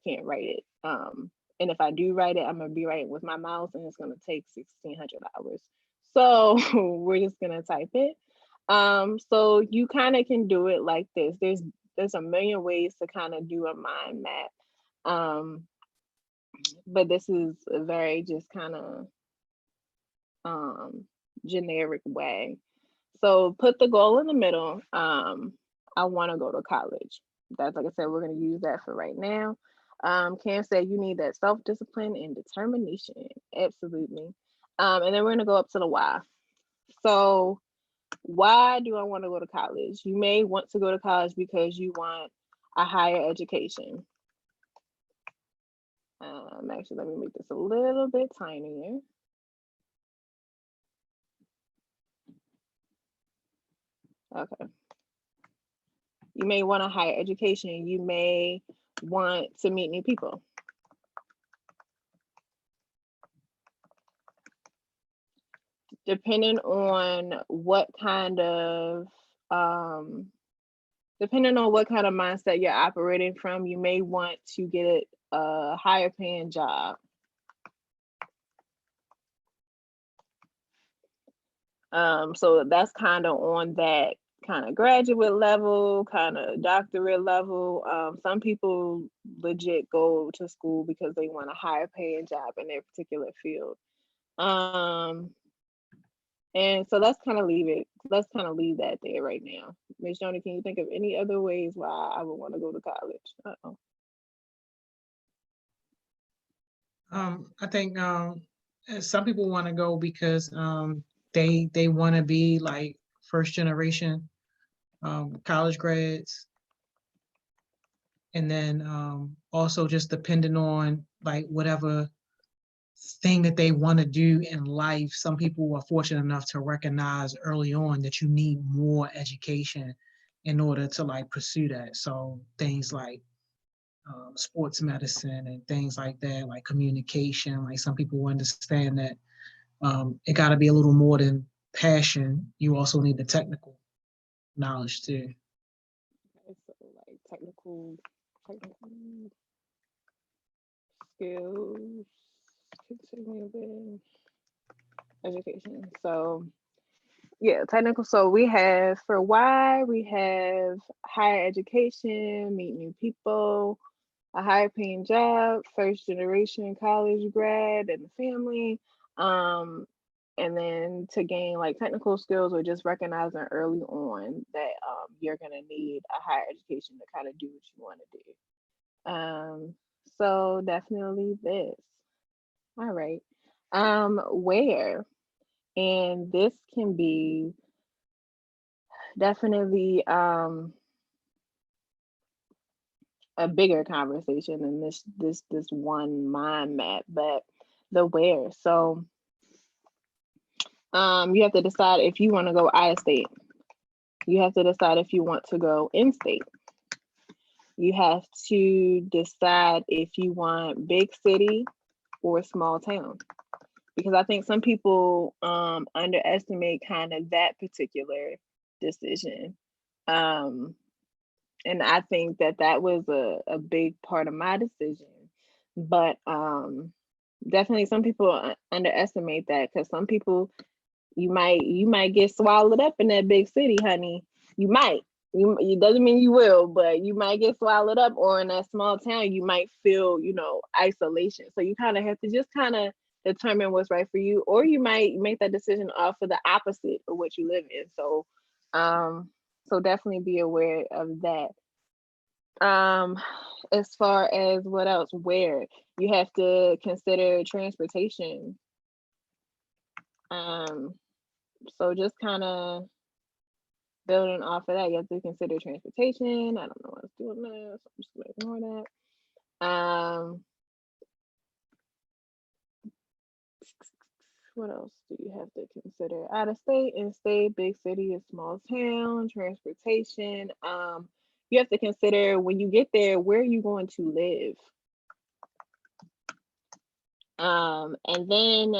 can't write it. And if I do write it, I'm gonna be writing with my mouse, and it's gonna take 1,600 hours. So we're just gonna type it. So you kind of can do it like this. There's a million ways to kind of do a mind map. But this is a very just kind of generic way. So put the goal in the middle. I want to go to college. That's, like I said, we're going to use that for right now. Cam said you need that self-discipline and determination. Absolutely. And then we're going to go up to the why. So why do I want to go to college? You may want to go to college because you want a higher education. Actually, let me make this a little bit tinier. Okay. You may want a higher education. You may want to meet new people. Depending on what kind of mindset you're operating from, you may want to get a higher paying job. So that's kind of on that kind of graduate level, kind of doctorate level. Some people legit go to school because they want a higher paying job in their particular field. And so let's kind of leave that there right now. Ms. Joni, can you think of any other ways why I would want to go to college? I think some people want to go because they want to be like first generation college grads, and then also just depending on like whatever thing that they want to do in life, some people are fortunate enough to recognize early on that you need more education in order to like pursue that. So things like sports medicine and things like that, like communication, like some people understand that it got to be a little more than passion. You also need the technical knowledge too. So like technical skills, continuing education. So yeah, technical. So we have for why we have higher education, meet new people, a higher paying job, first generation college grad and the family. And then to gain like technical skills or just recognizing early on that you're gonna need a higher education to kind of do what you want to do. So definitely this. All right. Where? And this can be definitely a bigger conversation than this one mind map, but the where. So you have to decide if you want to go out of state. You have to decide if you want to go in state. You have to decide if you want big city or small town. Because I think some people underestimate kind of that particular decision. And I think that was a big part of my decision. But definitely some people underestimate that, because some people, you might get swallowed up in that big city, honey. You might. It doesn't mean you will, but you might get swallowed up, or in that small town, you might feel, isolation. So you kind of have to just kind of determine what's right for you, or you might make that decision off of the opposite of what you live in. So, so definitely be aware of that. As far as what else, where you have to consider transportation. So just kind of building off of that, you have to consider transportation. I don't know what's doing that, so I'm just gonna ignore that. What else do you have to consider? Out of state, in state, big city, or small town, transportation. You have to consider when you get there, where are you going to live? And then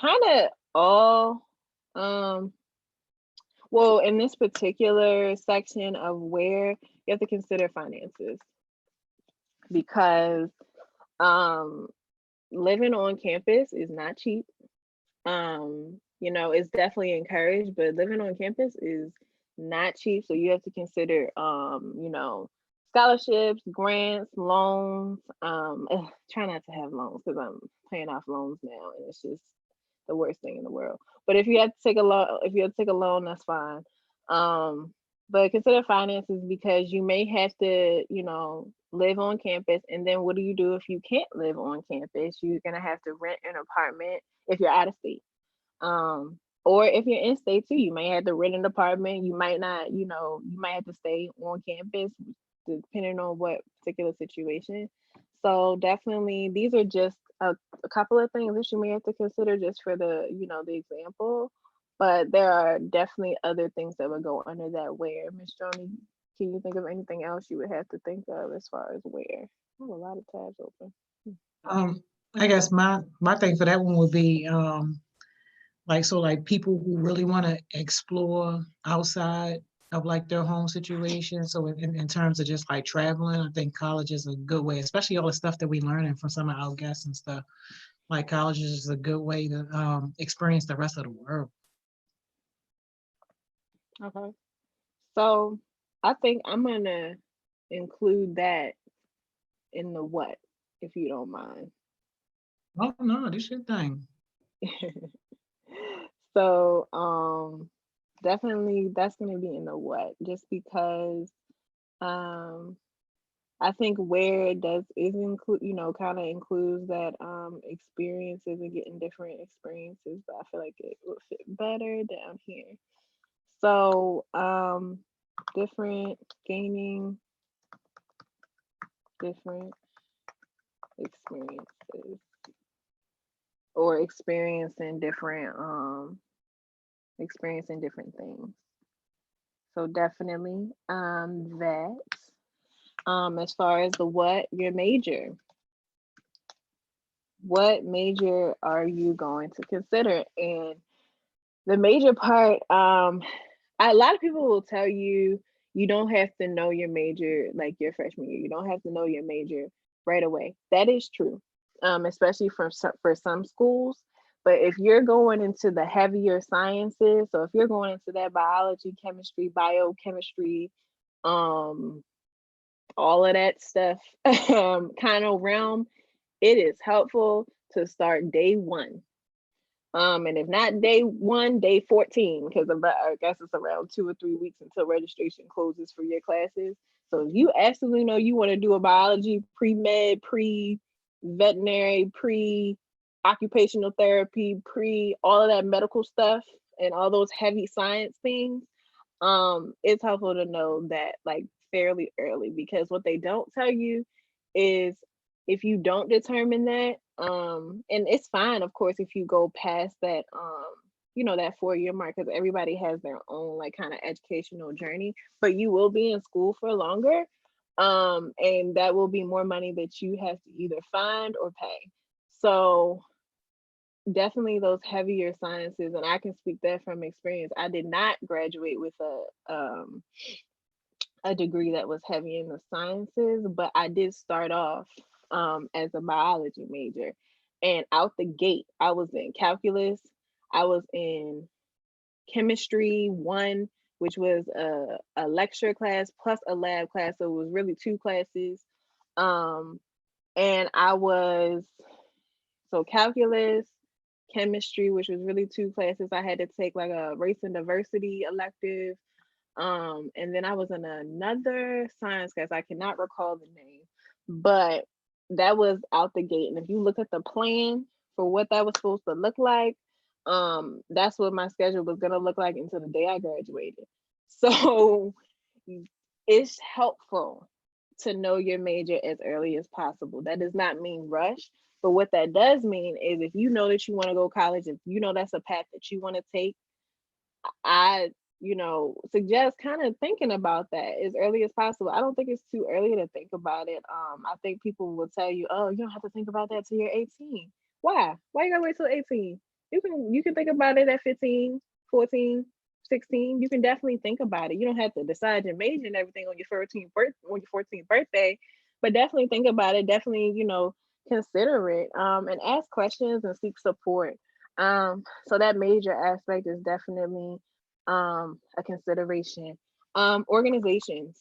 kind of all, well, in this particular section of where, you have to consider finances, because living on campus is not cheap. It's definitely encouraged, but living on campus is not cheap. So you have to consider, scholarships, grants, loans. Try not to have loans, because I'm paying off loans now, and it's just the worst thing in the world. But if you have to take a loan, that's fine. But consider finances, because you may have to, live on campus. And then what do you do if you can't live on campus? You're gonna have to rent an apartment if you're out of state. Or if you're in state too, you may have to rent an apartment. You might not, you might have to stay on campus, depending on what particular situation. So definitely, these are just a couple of things that you may have to consider just for the, the example. But there are definitely other things that would go under that where. Miss Joni, can you think of anything else you would have to think of as far as where? I have a lot of tabs open. I guess my thing for that one would be like people who really want to explore outside of like their home situation. So in terms of just like traveling, I think college is a good way, especially all the stuff that we learning from some of our guests and stuff. Like college is a good way to experience the rest of the world. Okay. So I think I'm gonna include that in the what, if you don't mind. Oh no, this your thing. So definitely that's gonna be in the what, just because I think where it is include, kind of includes that experiences and getting different experiences, but I feel like it would fit better down here. So different gaining different experiences. or experiencing different things. So definitely that. As far as the your major. What major are you going to consider? And the major part, a lot of people will tell you you don't have to know your major like your freshman year. You don't have to know your major right away. That is true, especially for some schools. But if you're going into the heavier sciences, so if you're going into that biology, chemistry, biochemistry, um, all of that stuff kind of realm, it is helpful to start day one. And if not day one, day 14, because I guess it's around 2 or 3 weeks until registration closes for your classes. So if you absolutely know you want to do a biology, pre-med, pre-veterinary, pre-occupational therapy, all of that medical stuff and all those heavy science things, it's helpful to know that like fairly early, because what they don't tell you is if you don't determine that, and it's fine, of course, if you go past that, that 4-year mark, because everybody has their own like kind of educational journey, but you will be in school for longer, and that will be more money that you have to either find or pay. So definitely those heavier sciences, and I can speak that from experience. I did not graduate with a degree that was heavy in the sciences, but I did start off as a biology major. And out the gate, I was in calculus, I was in chemistry 1, which was a lecture class plus a lab class. So it was really 2 classes. And I was, so calculus, chemistry, which was really 2 classes. I had to take like a race and diversity elective. And then I was in another science class. I cannot recall the name, but that was out the gate. And if you look at the plan for what that was supposed to look like, that's what my schedule was gonna look like until the day I graduated. So it's helpful to know your major as early as possible. That does not mean rush, but what that does mean is if you know that you want to go to college, if you know that's a path that you want to take, I suggest kind of thinking about that as early as possible. I don't think it's too early to think about it. I think people will tell you, oh, you don't have to think about that till you're 18. Why you gotta wait till 18? You can think about it at 15, 14, 16. You can definitely think about it. You don't have to decide your major and everything on your 14th birthday, but definitely think about it. Definitely, consider it, and ask questions and seek support. So that major aspect is definitely a consideration. Organizations.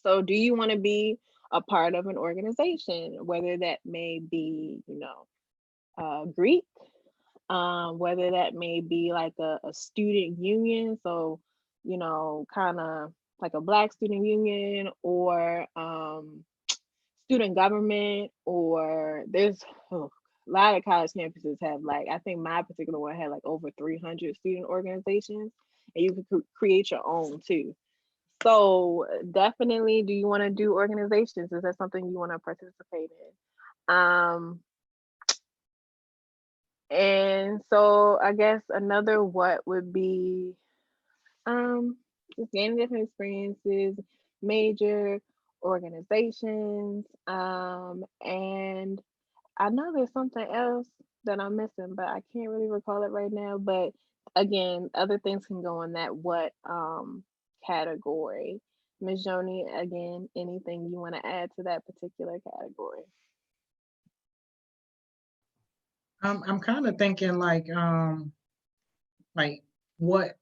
So do you want to be a part of an organization, whether that may be, Greek, whether that may be like a student union, so, kind of like a Black student union, or student government, or there's a lot of college campuses have, like, I think my particular one had like over 300 student organizations, and you can create your own too. So definitely, do you want to do organizations? Is that something you want to participate in? And so I guess another what would be just gaining different experiences, major organizations, and I know there's something else that I'm missing, but I can't really recall it right now. But again, other things can go in that what category. Ms. Joni, again, anything you want to add to that particular category? I'm kind of thinking like what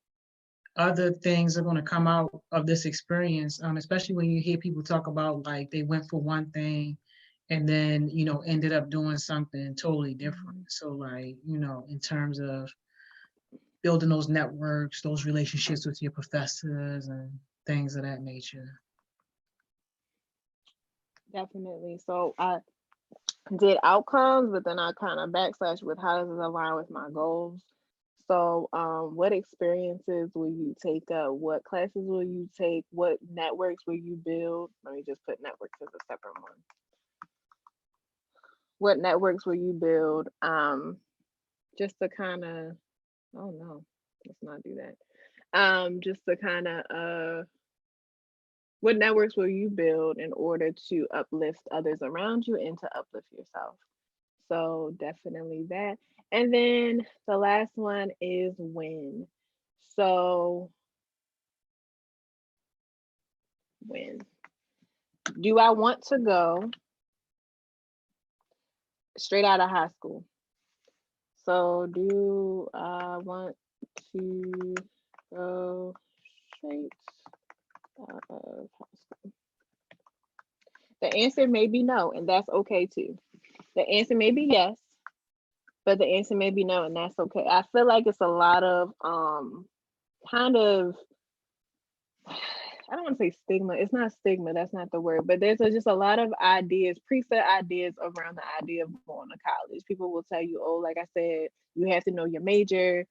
other things are going to come out of this experience, especially when you hear people talk about like they went for one thing and then ended up doing something totally different. So like in terms of building those networks, those relationships with your professors and things of that nature. Definitely. So I did outcomes, but then I kind of backslash with how does it align with my goals. So what experiences will you take up? What classes will you take? What networks will you build? Let me just put networks as a separate one. what networks will you build? Just to kind of, oh no, let's not do that. Just to kind of, what networks will you build in order to uplift others around you and to uplift yourself? So definitely that. And then the last one is when. So when do I want to go straight out of high school? So do I want to go straight out of high school? The answer may be no, and that's okay too. The answer may be yes, but the answer may be no, and that's okay. I feel like it's a lot of kind of, I don't want to say stigma. It's not stigma. That's not the word. But there's just a lot of ideas, preset ideas around the idea of going to college. People will tell you, oh, like I said, you have to know your major,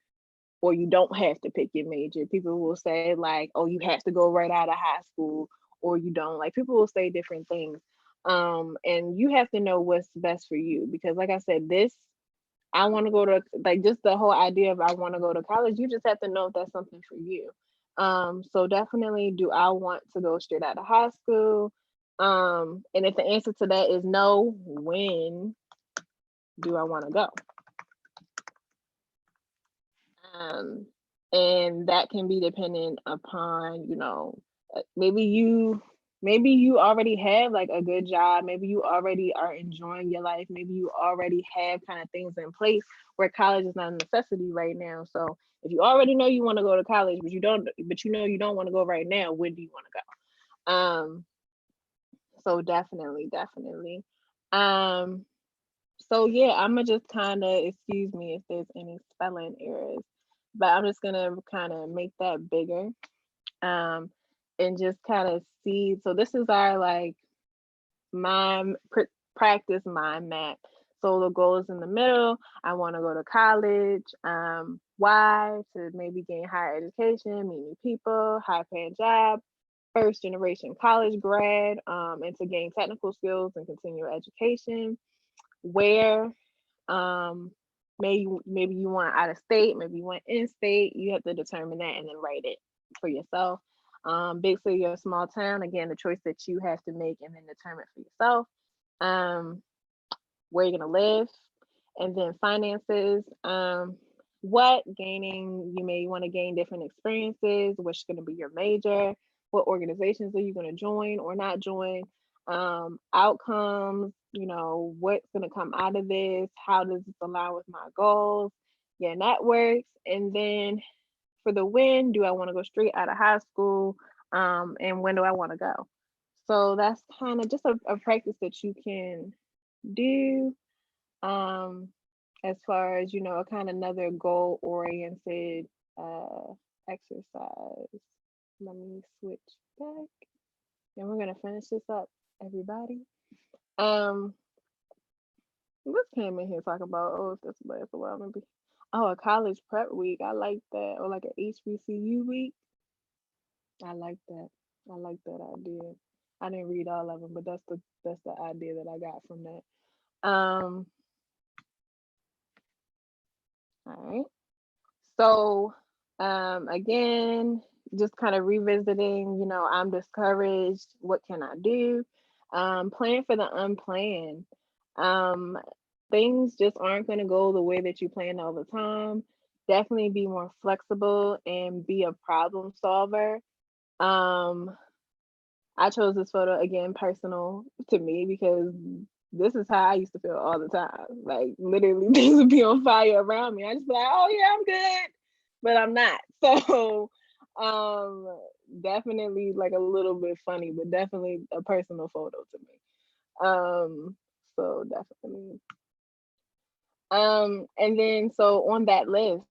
or you don't have to pick your major. People will say like, oh, you have to go right out of high school, or you don't. Like people will say different things. And you have to know what's best for you, because like I said, I want to go to, like, just the whole idea of I want to go to college, you just have to know if that's something for you. So definitely, do I want to go straight out of high school? And if the answer to that is no, when do I want to go? And that can be dependent upon, maybe you already have like a good job, maybe you already are enjoying your life, maybe you already have kind of things in place where college is not a necessity right now. So if you already know you want to go to college, but you you don't want to go right now, when do you want to go? So definitely. So yeah, I'm gonna just kind of, excuse me if there's any spelling errors, but I'm just gonna kind of make that bigger, and just kind of see. So this is our like mind practice mind map. So the goal is in the middle. I want to go to college. Why? To maybe gain higher education, meet new people, high paying job, first generation college grad, and to gain technical skills and continue education. Where? Maybe you want out of state, maybe you want in state. You have to determine that and then write it for yourself. Big city or small town, again, the choice that you have to make and then determine for yourself. Where you're gonna live, and then finances. What gaining, you may want to gain different experiences, what's going to be your major, what organizations are you going to join or not join, outcomes, what's going to come out of this, how does this align with my goals, your networks, and then for the when, do I want to go straight out of high school, and when do I want to go? So that's kind of just a practice that you can do, as far as a kind of another goal oriented exercise. Let me switch back and we're gonna finish this up, everybody. Let's came in here talking about, oh, if this lasts a while, maybe, oh, a college prep week, I like that, or like an HBCU week. I like that idea. I didn't read all of them, but that's the idea that I got from that. All right. So again, just kind of revisiting, I'm discouraged. What can I do? Plan for the unplanned. Things just aren't going to go the way that you plan all the time. Definitely be more flexible and be a problem solver. I chose this photo, again, personal to me, because this is how I used to feel all the time. Like literally things would be on fire around me. I just be like, oh yeah, I'm good, but I'm not. So definitely like a little bit funny, but definitely a personal photo to me. So definitely. And then so on that list,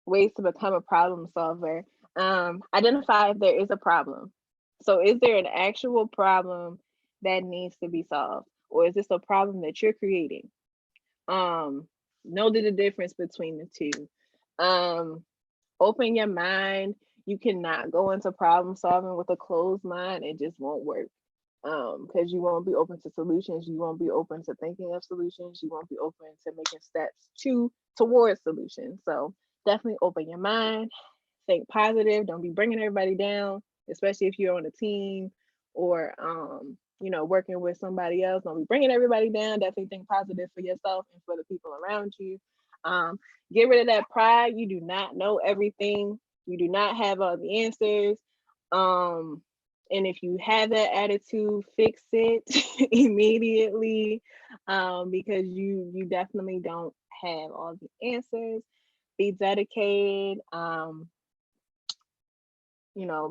ways to become a problem solver, identify if there is a problem. So is there an actual problem that needs to be solved? Or is this a problem that you're creating? Know the difference between the two. Open your mind. You cannot go into problem solving with a closed mind. It just won't work. because you won't be open to solutions, you won't be open to thinking of solutions, you won't be open to making steps towards solutions. So definitely open your mind, think positive, don't be bringing everybody down, especially if you're on a team or working with somebody else. Don't be bringing everybody down. Definitely think positive for yourself and for the people around you. Get rid of that pride. You do not know everything. You do not have all the answers. And if you have that attitude, fix it immediately, because you definitely don't have all the answers. Be dedicated.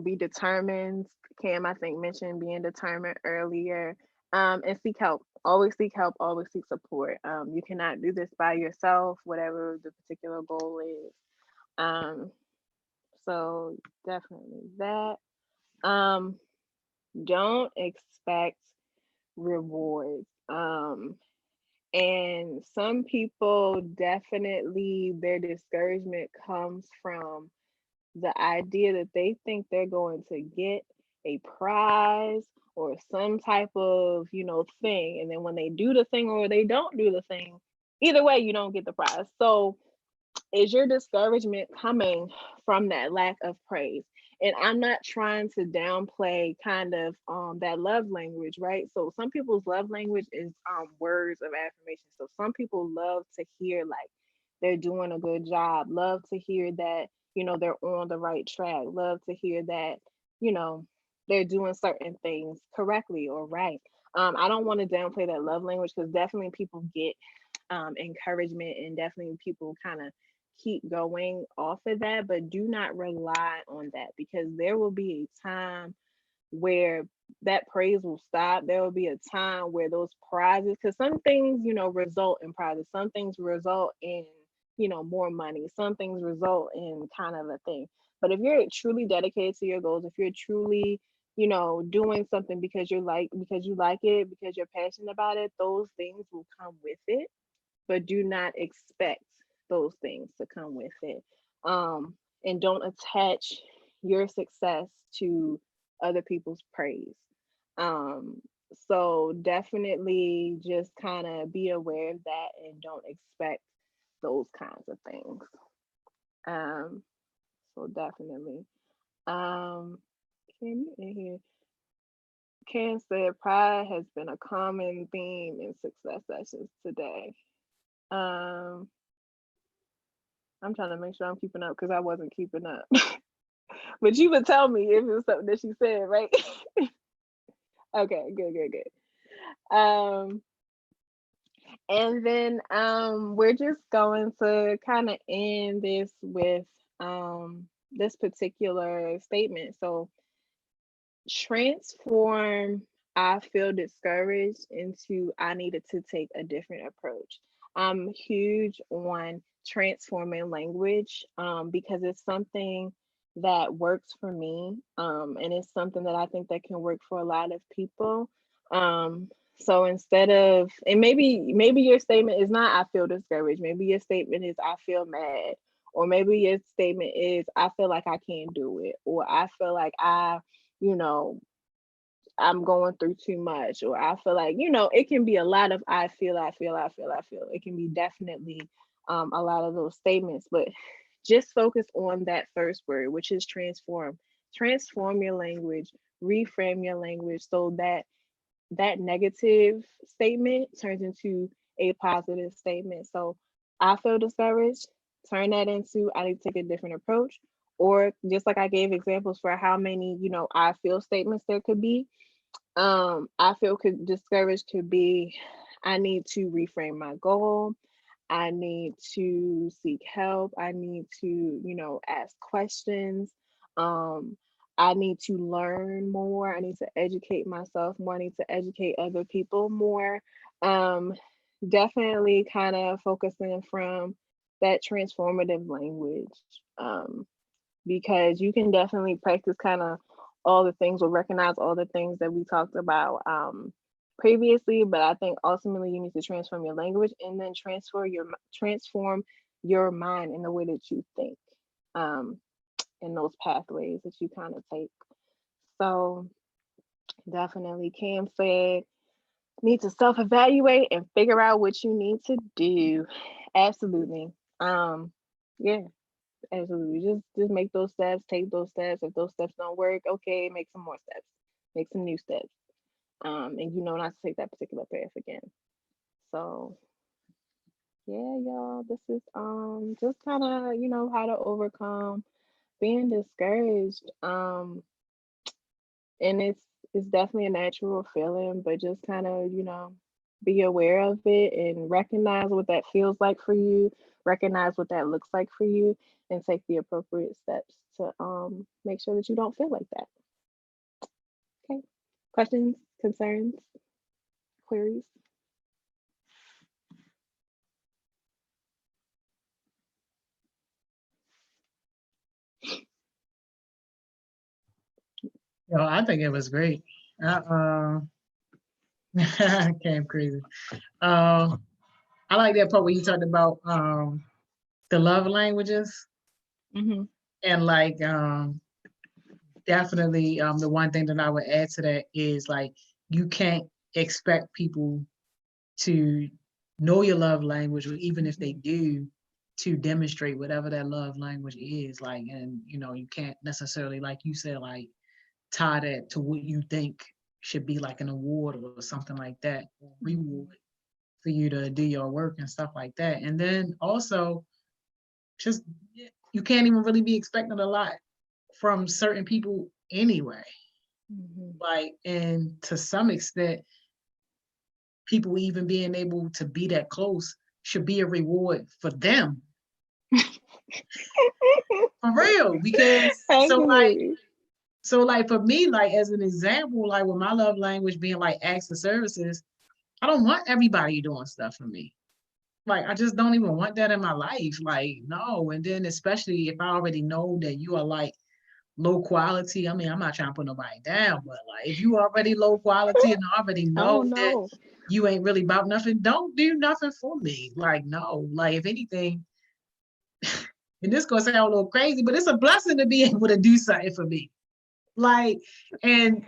Be determined. Cam, I think, mentioned being determined earlier. And seek help. Always seek help. Always seek support. You cannot do this by yourself, whatever the particular goal is. So definitely that. Don't expect rewards. And some people definitely, their discouragement comes from the idea that they think they're going to get a prize or some type of thing, and then when they do the thing or they don't do the thing, either way you don't get the prize. So is your discouragement coming from that lack of praise? And I'm not trying to downplay kind of that love language, right? So some people's love language is words of affirmation. So some people love to hear like they're doing a good job, love to hear that they're on the right track, love to hear that they're doing certain things correctly or right. I don't want to downplay that love language, because definitely people get encouragement, and definitely people kind of keep going off of that, but do not rely on that, because there will be a time where that praise will stop. There will be a time where those prizes, because some things result in prizes, some things result in more money, some things result in kind of a thing. But if you're truly dedicated to your goals, if you're truly doing something because you like it, because you're passionate about it, those things will come with it. But do not expect those things to come with it. And don't attach your success to other people's praise. So definitely just kind of be aware of that and don't expect those kinds of things. So definitely. Can you in here? Ken said pride has been a common theme in success sessions today. I'm trying to make sure I'm keeping up, because I wasn't keeping up. But you would tell me if it was something that she said, right? Okay, good. And then we're just going to kind of end this with this particular statement. So transform I feel discouraged into I needed to take a different approach. I'm huge on transforming language, because it's something that works for me, and it's something that I think that can work for a lot of people. So instead of, and maybe your statement is not I feel discouraged, maybe your statement is I feel mad, or maybe your statement is I feel like I can't do it, or I feel like you know I'm going through too much, or I feel like, it can be a lot of I feel. It can be definitely a lot of those statements, but just focus on that first word, which is transform. Transform your language, reframe your language, so that that negative statement turns into a positive statement. So I feel discouraged, turn that into I need to take a different approach. Or just like I gave examples for how many, I feel statements there could be. I feel discouraged could be I need to reframe my goal. I need to seek help. I need to, ask questions. Um, I need to learn more. I need to educate myself more. I need to educate other people more. Um, Definitely kind of focusing from that transformative language. Um, because you can definitely practice kind of all the things, or recognize all the things that we talked about previously, but I think ultimately you need to transform your language, and then transform your mind in the way that you think, in those pathways that you kind of take. So Definitely. Cam said, need to self-evaluate and figure out what you need to do. Absolutely. Yeah, absolutely. Just make those steps, take those steps. If those steps don't work, okay, make some more steps. Make some new steps. And you know not to take that particular path again. So yeah, y'all, this is just kind of, how to overcome being discouraged. And it's definitely a natural feeling, but just kind of, be aware of it and recognize what that feels like for you, recognize what that looks like for you, and take the appropriate steps to make sure that you don't feel like that. Okay. Questions, concerns, queries? Yo, I think it was great. Came crazy. I like that part where you talked about the love languages Mm-hmm. and like definitely the one thing that I would add to that is like you can't expect people to know your love language, or even if they do, to demonstrate whatever that love language is. Like, and you can't necessarily, like you said, like tie that to what you think should be like an award or something like that, or reward for you to do your work and stuff like that. And then also, just you can't even really be expecting a lot from certain people anyway. Mm-hmm. Like, and to some extent, people even being able to be that close should be a reward for them. For real. Because Absolutely. so like for me, like as an example, like with my love language being like acts of services, I don't want everybody doing stuff for me. Like I just don't even want that in my life. Like, no. And then especially if I already know that you are like low quality. I mean, I'm not trying to put nobody down, but like if you already low quality and I already Oh know that no. you ain't really about nothing, don't do nothing for me. Like, no. Like if anything, and this gonna sound a little crazy, but it's a blessing to be able to do something for me. Like, and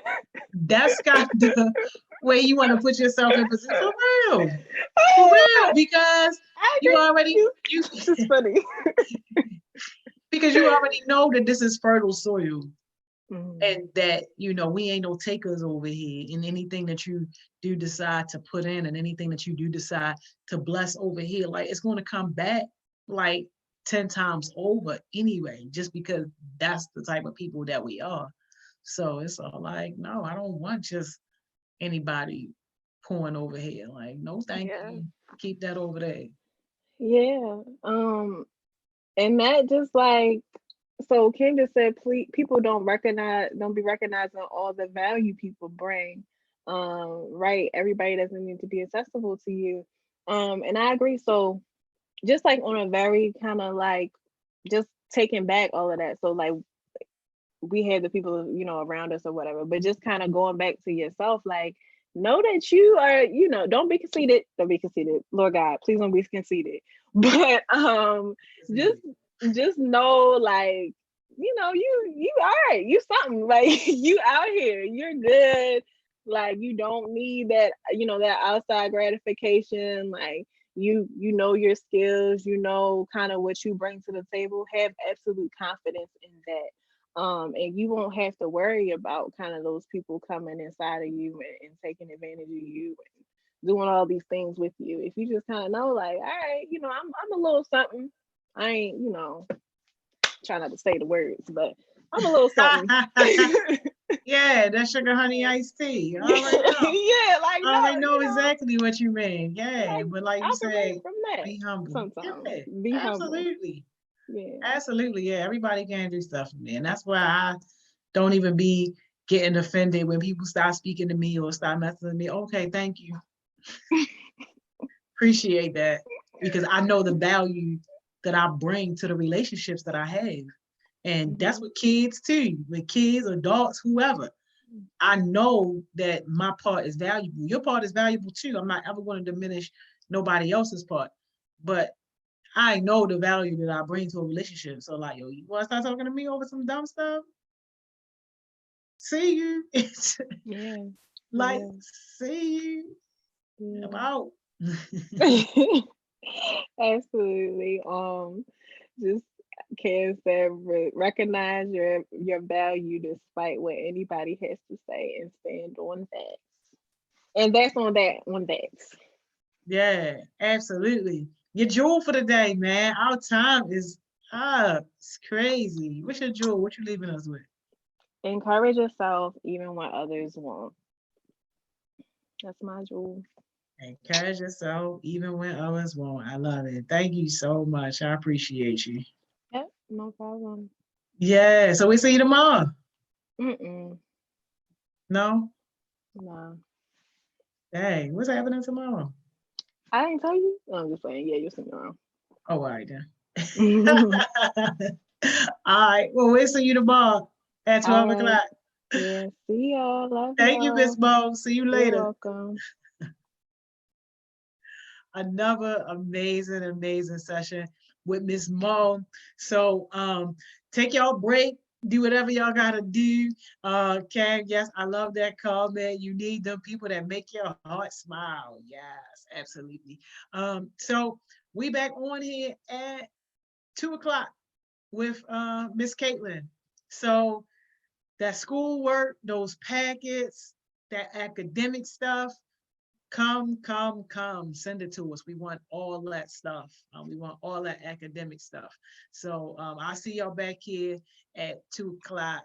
that's kind of the way you want to put yourself in position for real. For real, because I you agree. already you This is funny. because you already know that this is fertile soil Mm-hmm. and that we ain't no takers over here. And anything that you do decide to put in and anything that you do decide to bless over here, like it's going to come back like 10 times over anyway, just because that's the type of people that we are. So it's all like, no, I don't want just anybody pouring over here. Like, no, thank Yeah. you. Keep that over there. Yeah. And that just like, so Kim just said, please, people don't be recognizing all the value people bring. Right. Everybody doesn't need to be accessible to you. And I agree. So just like on a very kind of like just taking back all of that. So like we had the people, around us or whatever, but just kind of going back to yourself, like know that you are, don't be conceited. Don't be conceited. Lord God, please don't be conceited. But just just know like, you all right, you something, like you out here, you're good. Like you don't need that, that outside gratification. Like you know your skills, kind of what you bring to the table. Have absolute confidence in that. And you won't have to worry about kind of those people coming inside of you and taking advantage of you and doing all these things with you. If you just kind of know, like, all right, I'm a little something. I ain't, try not to say the words, but I'm a little something. Yeah, that sugar honey iced tea. I already know. Yeah, like I already no, know exactly what you mean. Yeah, like but like you operate said, from that be humble. sometimes. Yeah, Be humble. absolutely. Yeah. Absolutely. Yeah, everybody can do stuff for me. And that's why I don't even be getting offended when people start speaking to me or start messing with me. Okay, thank you. Appreciate that. Because I know the value that I bring to the relationships that I have. And that's Mm-hmm. with kids too, with kids, adults, whoever. I know that my part is valuable. Your part is valuable too. I'm not ever going to diminish nobody else's part. But I know the value that I bring to a relationship. So like, yo, you want to start talking to me over some dumb stuff? see you. It's Yeah. like, Yeah. see you. Yeah. About. Absolutely. Just Ken said, recognize your value despite what anybody has to say and stand on that. And that's on that. On that. Yeah, absolutely. Your jewel for the day, man. Our time is up. It's crazy. What's your jewel? What you leaving us with? Encourage yourself even when others won't. That's my jewel. Encourage yourself even when others won't. I love it. Thank you so much. I appreciate you. Yep, no problem. Yeah. So we see you tomorrow. Mm-mm. No? No. Dang, what's happening tomorrow? I didn't tell you. No, I'm just saying, yeah, you'll see me around. Oh, all right then. All right. Well, we'll see you tomorrow at All 12 right. o'clock. Yeah. See y'all. Love Thank you, Miss y'all. Mo. See you You're later. welcome. Another amazing, amazing session with Miss Mo. So take y'all break, do whatever y'all gotta do. Cam, yes, I love that comment. You need them people that make your heart smile. Yes, absolutely. So we back on here at 2 o'clock with Miss Kaitlyn. So that schoolwork, those packets, that academic stuff, come, send it to us. We want all that stuff. We want all that academic stuff. So I'll see y'all back here at 2 o'clock.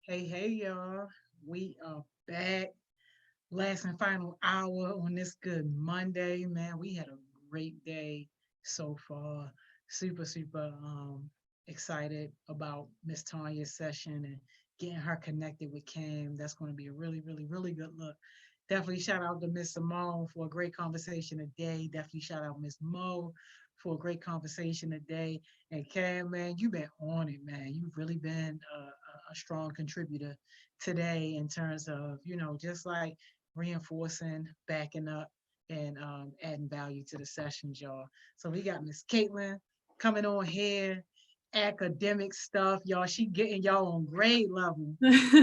Hey, y'all. We are back. Last and final hour on this good Monday, man. We had a great day so far. Super excited about Miss Tonya's session and getting her connected with Cam. That's going to be a really good look. Definitely shout out to Miss Simone for a great conversation today. Definitely shout out Miss Mo for a great conversation today. And Cam, man, you've been on it, man. You've really been a strong contributor today in terms of, just like reinforcing, backing up, and adding value to the sessions, y'all. So we got Miss Kaitlyn coming on here, academic stuff, y'all. She getting y'all on grade level. Miss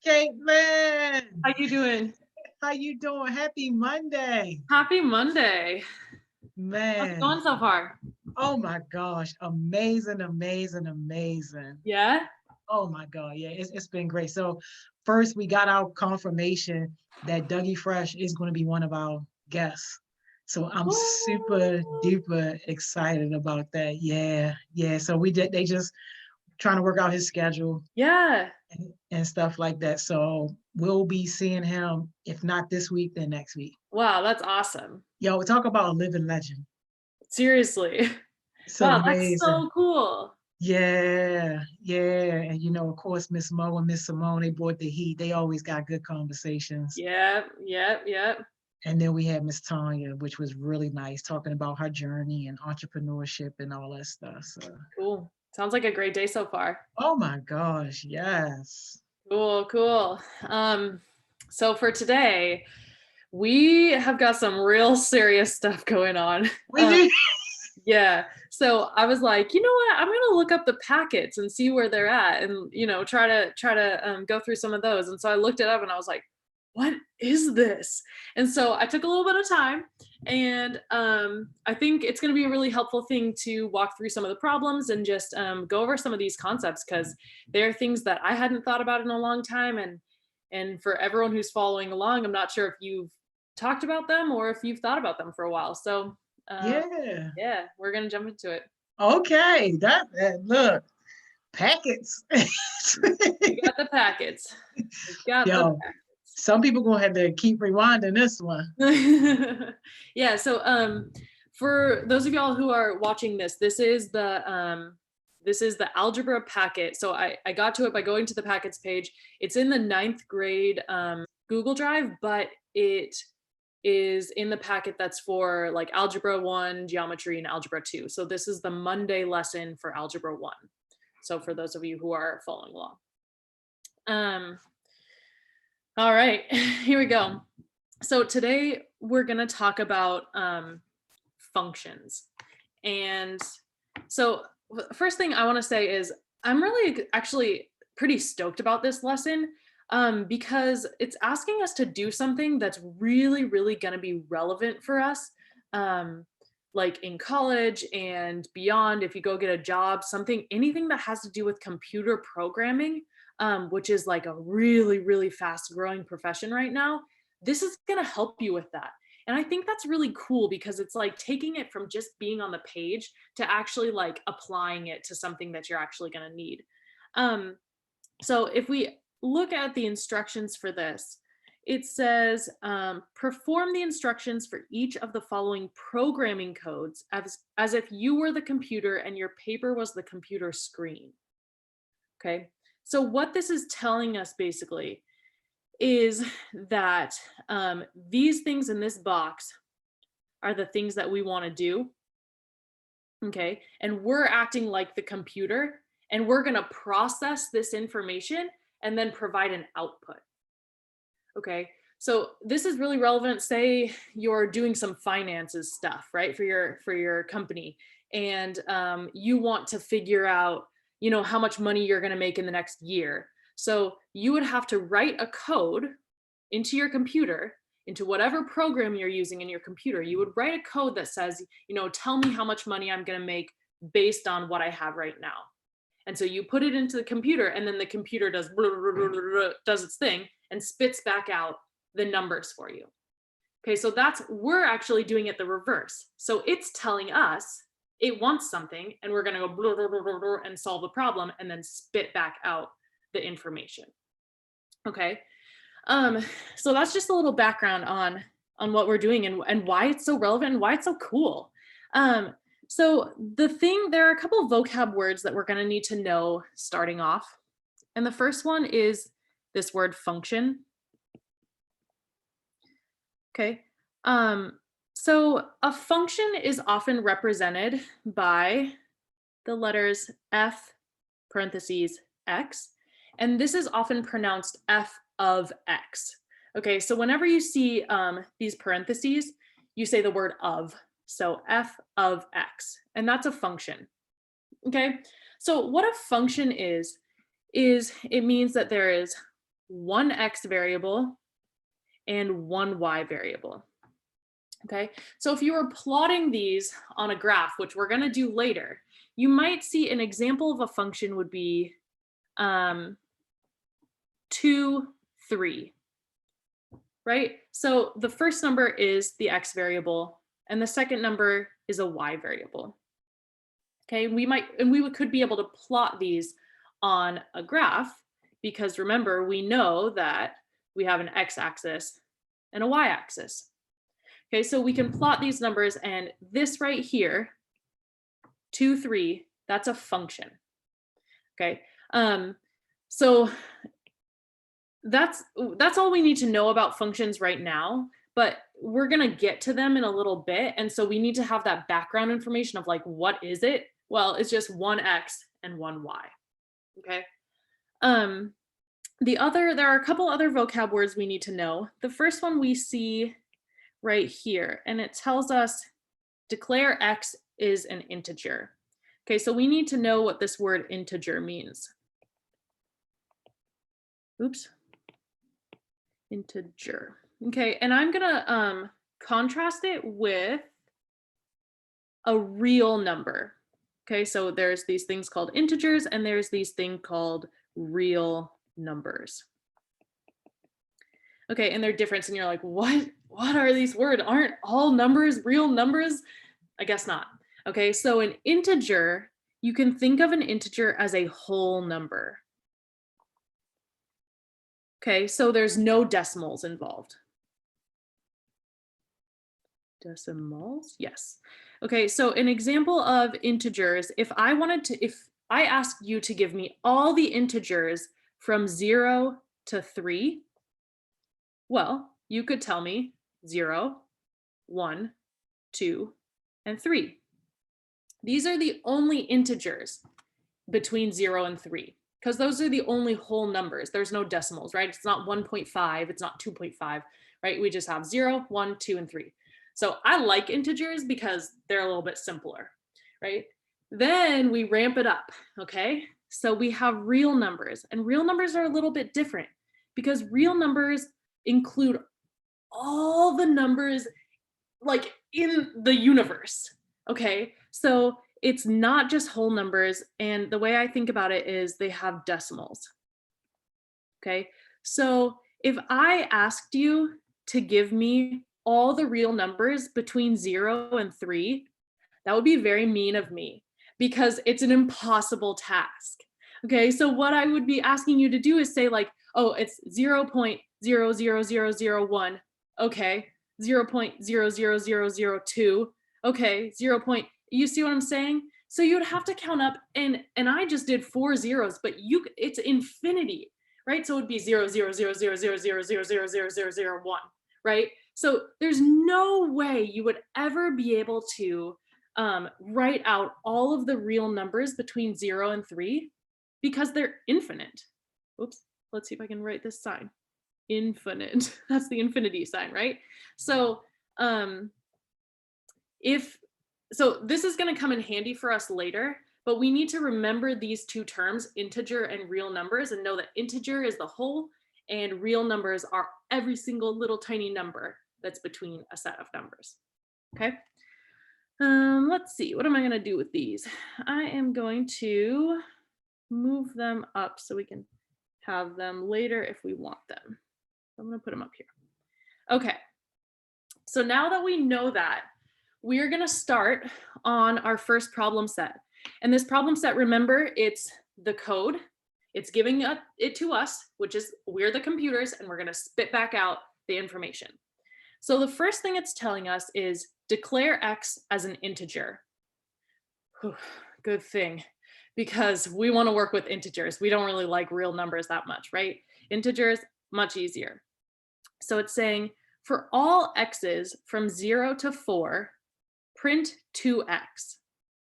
Kaitlyn, How you doing? how you doing? Happy Monday, Happy Monday. How's it man. going so far? Oh my gosh, amazing. Yeah? Oh my God, yeah, it's been great. So first we got our confirmation that Dougie Fresh is going to be one of our guests. So I'm super duper excited about that. Yeah. So they just trying to work out his schedule Yeah. and stuff like that. So we'll be seeing him, if not this week, then next week. Wow, that's awesome. Yo, we talk about a living legend. Seriously. It's Wow, amazing. that's so cool. Yeah. And of course, Miss Mo and Miss Simone, they brought the heat. They always got good conversations. Yeah. And then we had Miss Tonya, which was really nice, talking about her journey and entrepreneurship and all that stuff. So, Cool. Sounds like a great day so far. oh my gosh, yes. Cool. So for today, we have got some real serious stuff going on. We do. Yeah. So I was like, you know what? I'm gonna look up the packets and see where they're at, and try to go through some of those. And so I looked it up, and I was like, what is this? And so I took a little bit of time, and I think it's gonna be a really helpful thing to walk through some of the problems and just go over some of these concepts, because they're things that I hadn't thought about in a long time, and for everyone who's following along, I'm not sure if you've talked about them or if you've thought about them for a while. So yeah, we're gonna jump into it. Okay, that look, packets. We got the packets. Yo, some people gonna have to keep rewinding this one. Yeah. So for those of y'all who are watching this, this is the algebra packet. So I got to it by going to the packets page. It's in the 9th grade Google Drive, but it is in the packet that's for like algebra 1, geometry, and algebra 2. So this is the Monday lesson for algebra 1. So for those of you who are following along. All right, here we go. So today we're gonna talk about functions. And so first thing I wanna say is I'm really actually pretty stoked about this lesson, because it's asking us to do something that's really going to be relevant for us, like in college and beyond. If you go get a job, anything that has to do with computer programming, which is like a really fast growing profession right now, this is going to help you with that. And I think that's really cool, because it's like taking it from just being on the page to actually like applying it to something that you're actually going to need. So if we look at the instructions for this, it says, perform the instructions for each of the following programming codes as if you were the computer and your paper was the computer screen. Okay, so what this is telling us basically is that these things in this box are the things that we want to do. Okay, and we're acting like the computer, and we're going to process this information and then provide an output. Okay, so this is really relevant. Say you're doing some finances stuff, right, for your company, and you want to figure out, how much money you're going to make in the next year. So you would have to write a code into your computer, into whatever program you're using in your computer. You would write a code that says, tell me how much money I'm going to make based on what I have right now. And so you put it into the computer, and then the computer does its thing and spits back out the numbers for you. Okay, so we're actually doing it the reverse. So it's telling us it wants something, and we're going to go and solve the problem and then spit back out the information. Okay. So that's just a little background on what we're doing and why it's so relevant and why it's so cool. So there are a couple of vocab words that we're going to need to know starting off. And the first one is this word function. Okay. So a function is often represented by the letters F parentheses X, and this is often pronounced F of X. Okay, so whenever you see these parentheses, you say the word of. So F of X, and that's a function. Okay, so what a function is it means that there is one X variable and one Y variable. Okay, so if you were plotting these on a graph, which we're going to do later, you might see an example of a function would be 2, 3, right? So the first number is the X variable, and the second number is a Y variable. Okay, we could be able to plot these on a graph because remember, we know that we have an X axis and a Y axis. Okay, so we can plot these numbers, and this right here, 2, 3, that's a function. Okay, so that's all we need to know about functions right now, but we're gonna get to them in a little bit, and so we need to have that background information of like, what is it? Well, it's just one X and one Y. Okay. There are a couple other vocab words we need to know. The first one we see right here, and it tells us declare X is an integer. Okay, so we need to know what this word integer means. Oops. Integer. Okay, and I'm gonna contrast it with a real number. Okay, so there's these things called integers and there's these things called real numbers. Okay, and they're different, and you're like, what are these words? Aren't all numbers real numbers? I guess not. Okay, so an integer, you can think of an integer as a whole number. Okay, so there's no decimals involved. Decimals? Yes. Okay, so an example of integers, if I asked you to give me all the integers from 0 to 3, well, you could tell me 0, 1, 2, and 3. These are the only integers between 0 and 3, because those are the only whole numbers. There's no decimals, right? It's not 1.5, it's not 2.5, right? We just have 0, 1, 2, and 3. So I like integers because they're a little bit simpler, right? Then we ramp it up, okay? So we have real numbers, and real numbers are a little bit different because real numbers include all the numbers like in the universe, okay? So it's not just whole numbers, and the way I think about it is they have decimals, okay? So if I asked you to give me all the real numbers between 0 and 3, that would be very mean of me because it's an impossible task. Okay, so what I would be asking you to do is say like, oh, it's 0.00001, okay, 0.00002, okay, you see what I'm saying? So you would have to count up, and I just did 4 zeros, but it's infinity, right? So it would be 0.00000000001, right? So there's no way you would ever be able to write out all of the real numbers between 0 and 3 because they're infinite. Oops, let's see if I can write this sign. Infinite, that's the infinity sign, right? So this is gonna come in handy for us later, but we need to remember these two terms, integer and real numbers, and know that integer is the whole and real numbers are every single little tiny number that's between a set of numbers, okay? Let's see, what am I gonna do with these? I am going to move them up so we can have them later if we want them. I'm gonna put them up here. Okay, so now that we know that, we're gonna start on our first problem set. And this problem set, remember, it's the code, It's giving it to us, which is we're the computers, and we're going to spit back out the information. So the first thing it's telling us is declare X as an integer. Whew, good thing, because we want to work with integers. We don't really like real numbers that much, right? Integers, much easier. So it's saying for all X's from 0 to 4, print 2X.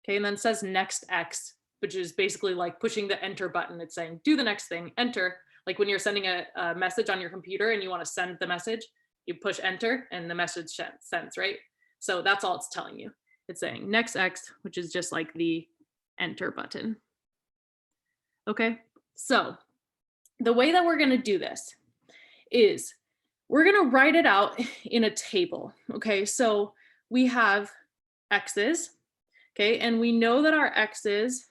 Okay, and then it says next X, which is basically like pushing the enter button. It's saying do the next thing, enter. Like when you're sending a message on your computer and you want to send the message, you push enter and the message sends, right? So that's all it's telling you. It's saying next X, which is just like the enter button. Okay, so the way that we're going to do this is we're going to write it out in a table. Okay, so we have X's, okay, and we know that our X's,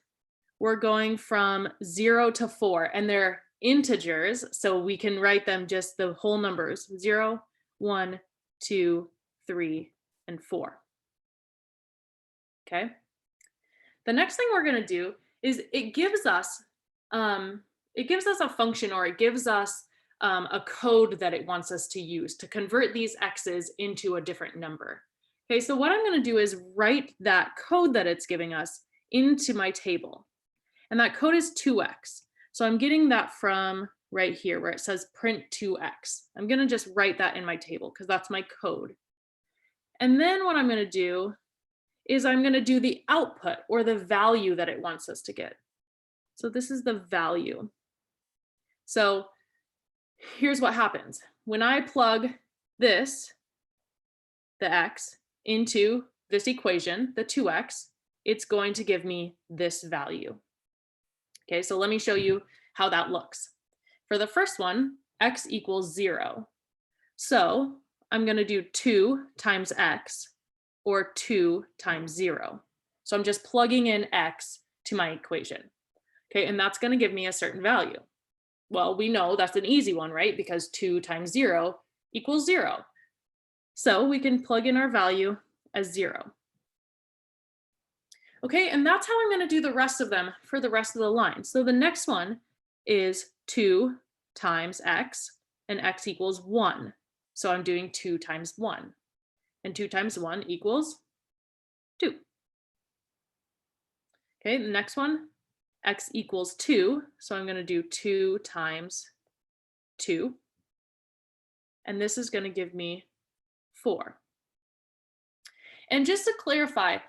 we're going from 0 to 4, and they're integers, so we can write them just the whole numbers, 0, 1, 2, 3, and 4. Okay. The next thing we're going to do is it gives us a function, or it gives us a code that it wants us to use to convert these X's into a different number. Okay, so what I'm going to do is write that code that it's giving us into my table. And that code is 2X. So I'm getting that from right here where it says print 2X. I'm going to just write that in my table because that's my code. And then what I'm going to do is I'm going to do the output, or the value that it wants us to get. So this is the value. So here's what happens. When I plug this, the X, into this equation, the 2X, it's going to give me this value. Okay, so let me show you how that looks. For the first one, X equals 0. So I'm going to do 2 times X, or 2 times 0. So I'm just plugging in X to my equation. Okay, and that's going to give me a certain value. Well, we know that's an easy one, right? Because 2 times 0 equals 0. So we can plug in our value as 0. Okay, and that's how I'm going to do the rest of them for the rest of the line. So the next one is 2 times X, and X equals 1. So I'm doing 2 times 1. And 2 times 1 equals 2. Okay, the next one, X equals 2. So I'm going to do 2 times 2. And this is going to give me 4. And just to clarify,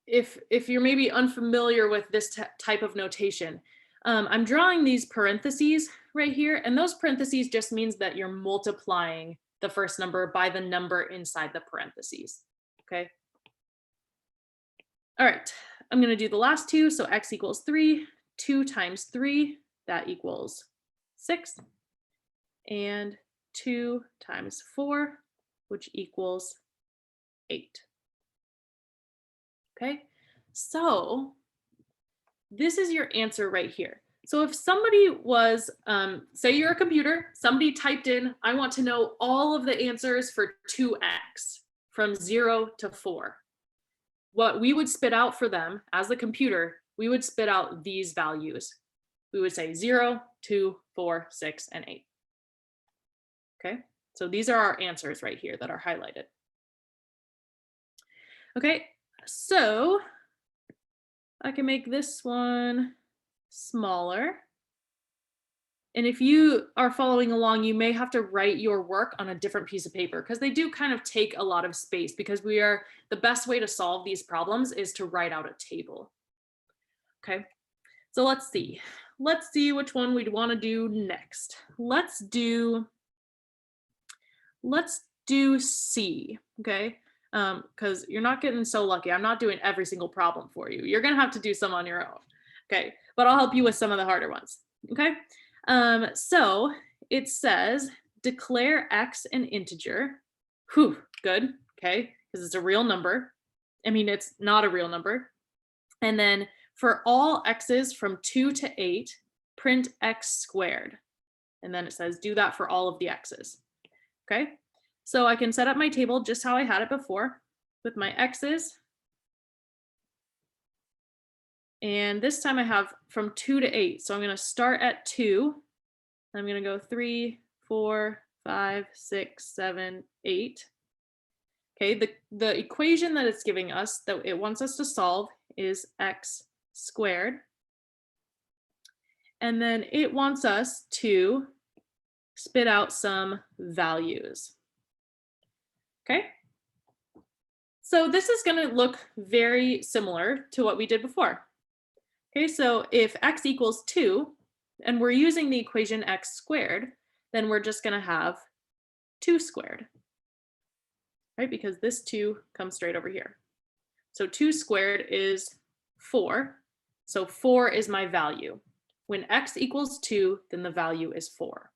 if you're maybe unfamiliar with this type of notation, I'm drawing these parentheses right here, and those parentheses just means that you're multiplying the first number by the number inside the parentheses, okay? All right, I'm gonna do the last two, so X equals 3, 2 times 3, that equals 6, and 2 times 4, which equals 8. Okay, so this is your answer right here. So if somebody was, say you're a computer, somebody typed in, I want to know all of the answers for 2x from 0 to 4. What we would spit out for them as the computer, we would spit out these values. We would say 0, 2, 4, 6, and 8. Okay, so these are our answers right here that are highlighted. Okay, so I can make this one smaller. And if you are following along, you may have to write your work on a different piece of paper because they do kind of take a lot of space, because the best way to solve these problems is to write out a table. Okay, so let's see which one we'd want to do next. Let's do C, okay? Because you're not getting so lucky. I'm not doing every single problem for you. You're gonna have to do some on your own, okay? But I'll help you with some of the harder ones, okay? So it says, declare X an integer. Whew, good, okay? Because it's a real number. I mean, it's not a real number. And then for all X's from 2 to 8, print X squared. And then it says, do that for all of the X's, okay? So I can set up my table just how I had it before with my X's And this time I have from 2 to 8. So I'm going to start at 2. I'm going to go 3, 4, 5, 6, 7, 8. Okay, the equation that it's giving us, that it wants us to solve, is x squared. And then it wants us to spit out some values. Okay, so this is going to look very similar to what we did before. Okay, so if x equals 2, and we're using the equation x squared, then we're just going to have 2 squared, right? Because this 2 comes straight over here. So 2 squared is 4. So 4 is my value. When x equals 2, then the value is 4,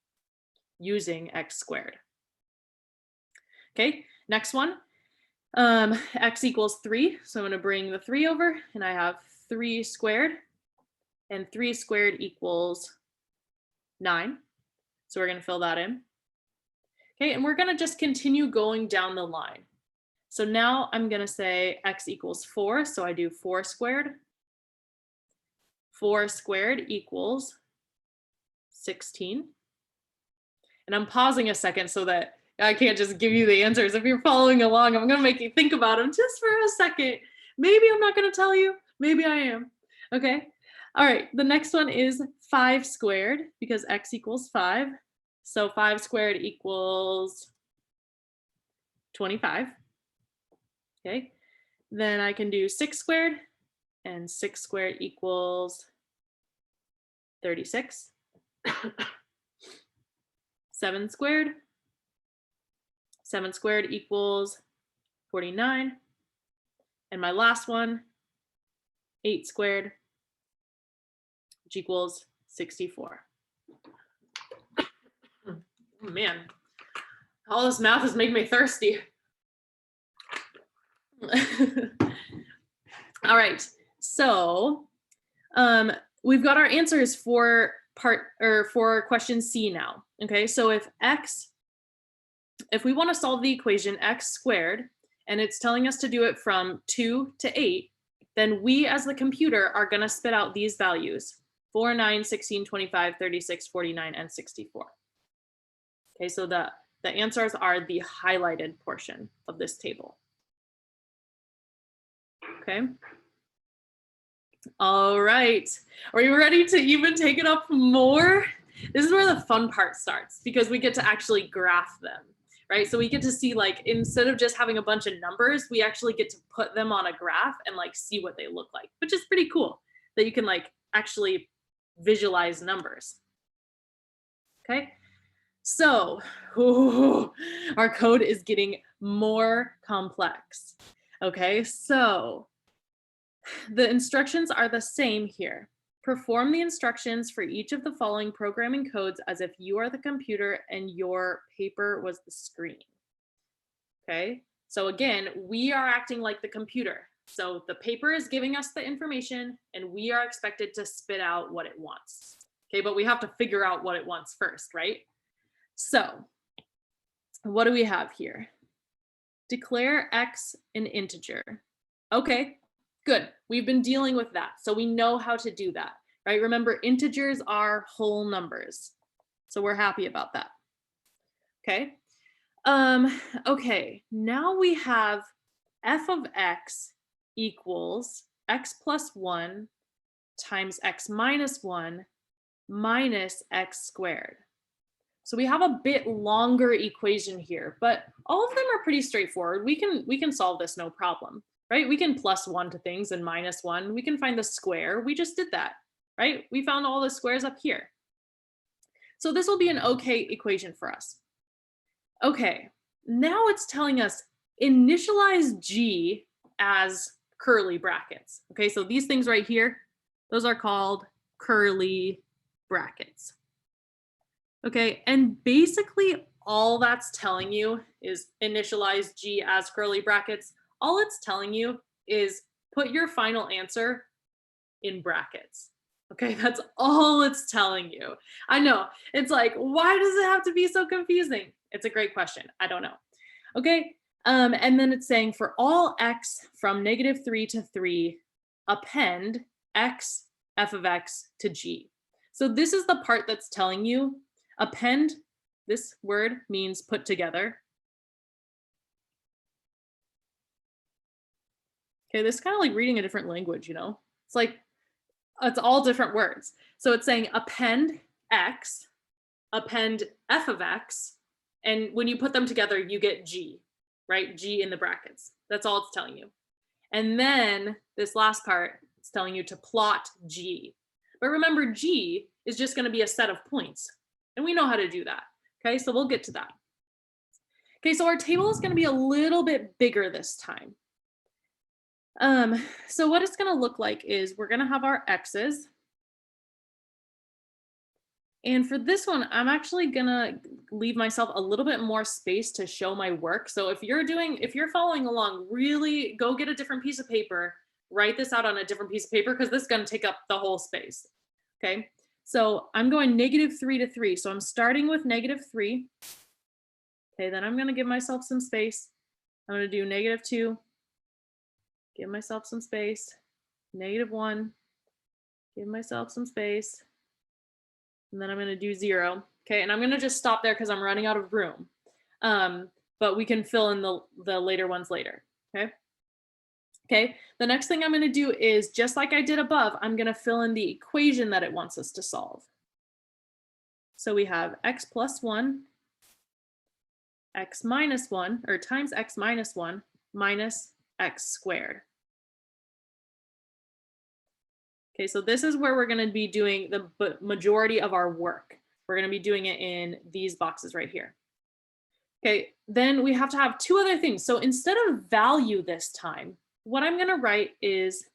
using x squared. Okay, next one. X equals 3. So I'm going to bring the 3 over, and I have 3 squared. And 3 squared equals 9. So we're going to fill that in. Okay, and we're going to just continue going down the line. So now I'm going to say x equals 4. So I do 4 squared. 4 squared equals 16. And I'm pausing a second so that I can't just give you the answers. If you're following along, I'm going to make you think about them just for a second. Maybe I'm not going to tell you. Maybe I am. Okay. All right. The next one is 5 squared because x equals 5. So 5 squared equals 25. Okay. Then I can do 6 squared, and 6 squared equals 36. 7 squared. 7 squared equals 49. And my last one, 8 squared, which equals 64. Oh, man, all this math is making me thirsty. All right, so we've got our answers for question C now. Okay, so if we want to solve the equation x squared, and it's telling us to do it from 2 to 8, then we as the computer are going to spit out these values: 4, 9, 16, 25, 36, 49, and 64. Okay, so the answers are the highlighted portion of this table. Okay. All right. Are you ready to even take it up more? This is where the fun part starts, because we get to actually graph them, right? So we get to see, like, instead of just having a bunch of numbers, we actually get to put them on a graph and like see what they look like, which is pretty cool that you can like actually visualize numbers. Okay. So our code is getting more complex. Okay, so the instructions are the same here. Perform the instructions for each of the following programming codes as if you are the computer and your paper was the screen. Okay, so again, we are acting like the computer. So the paper is giving us the information and we are expected to spit out what it wants. Okay, but we have to figure out what it wants first, right? So what do we have here? Declare x an integer. Okay, good. We've been dealing with that, so we know how to do that, right? Remember, integers are whole numbers, so we're happy about that. Okay. Okay, now we have f of x equals x plus 1 times x minus 1 minus x squared. So we have a bit longer equation here, but all of them are pretty straightforward. We can solve this no problem, right? We can plus 1 to things and minus 1. We can find the square. We just did that, right? We found all the squares up here. So this will be an okay equation for us. Okay, now it's telling us initialize G as curly brackets. Okay, so these things right here, those are called curly brackets. Okay, and basically all that's telling you is initialize G as curly brackets. All it's telling you is put your final answer in brackets. Okay, that's all it's telling you. I know, it's like, why does it have to be so confusing? It's a great question. I don't know. Okay, and then it's saying for all x from -3 to 3, append x f of x to g. So this is the part that's telling you append, this word means put together. Okay, this is kind of like reading a different language, you know? It's like, it's all different words. So it's saying append x, append f of x, and when you put them together, you get g, right? G in the brackets. That's all it's telling you. And then this last part, it's telling you to plot g. But remember, g is just going to be a set of points. And we know how to do that. Okay, so we'll get to that. Okay, so our table is going to be a little bit bigger this time. So what it's going to look like is we're going to have our x's. And for this one, I'm actually going to leave myself a little bit more space to show my work. So if you're following along, really go get a different piece of paper, write this out on a different piece of paper, because this is going to take up the whole space. Okay, so I'm going -3 to 3. So I'm starting with -3. Okay, then I'm going to give myself some space. I'm going to do -2. Give myself some space, -1, give myself some space, and then I'm going to do 0. Okay, and I'm going to just stop there because I'm running out of room. But we can fill in the later ones later. Okay. Okay, the next thing I'm going to do is, just like I did above, I'm going to fill in the equation that it wants us to solve. So we have x plus 1, x minus 1, or times x minus 1 minus x squared. Okay, so this is where we're going to be doing the majority of our work. We're going to be doing it in these boxes right here. Okay, then we have to have two other things. So instead of value this time, what I'm going to write is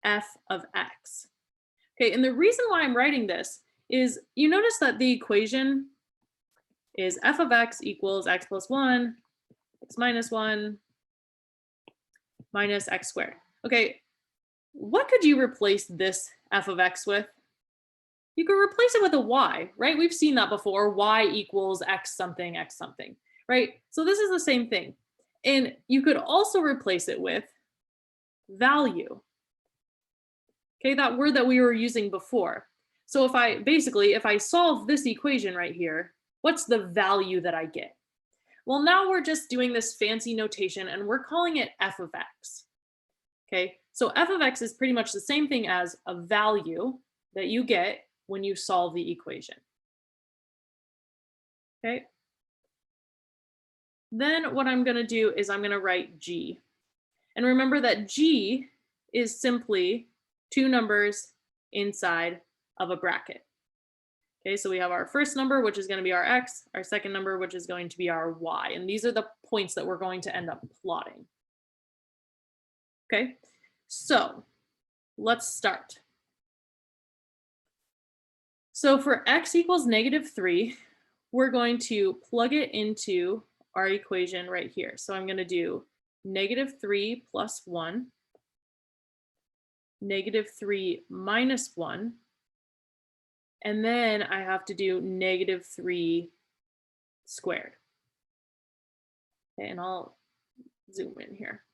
f of x. Okay, and the reason why I'm writing this is, you notice that the equation is f of x equals x plus 1, x minus 1, minus x squared. Okay, what could you replace this f of x with? You could replace it with a y, right? We've seen that before, y equals x something, right? So this is the same thing. And you could also replace it with value. Okay, that word that we were using before. So if I solve this equation right here, what's the value that I get? Well, now we're just doing this fancy notation and we're calling it f of x. Okay, so f of x is pretty much the same thing as a value that you get when you solve the equation. Okay. Then what I'm going to do is I'm going to write g. And remember that g is simply two numbers inside of a bracket. Okay, so we have our first number, which is going to be our x, our second number, which is going to be our y. And these are the points that we're going to end up plotting. Okay, so let's start. So for x equals -3, we're going to plug it into our equation right here. So I'm going to do -3 plus 1, -3 minus 1, and then I have to do -3 squared. Okay, and I'll zoom in here.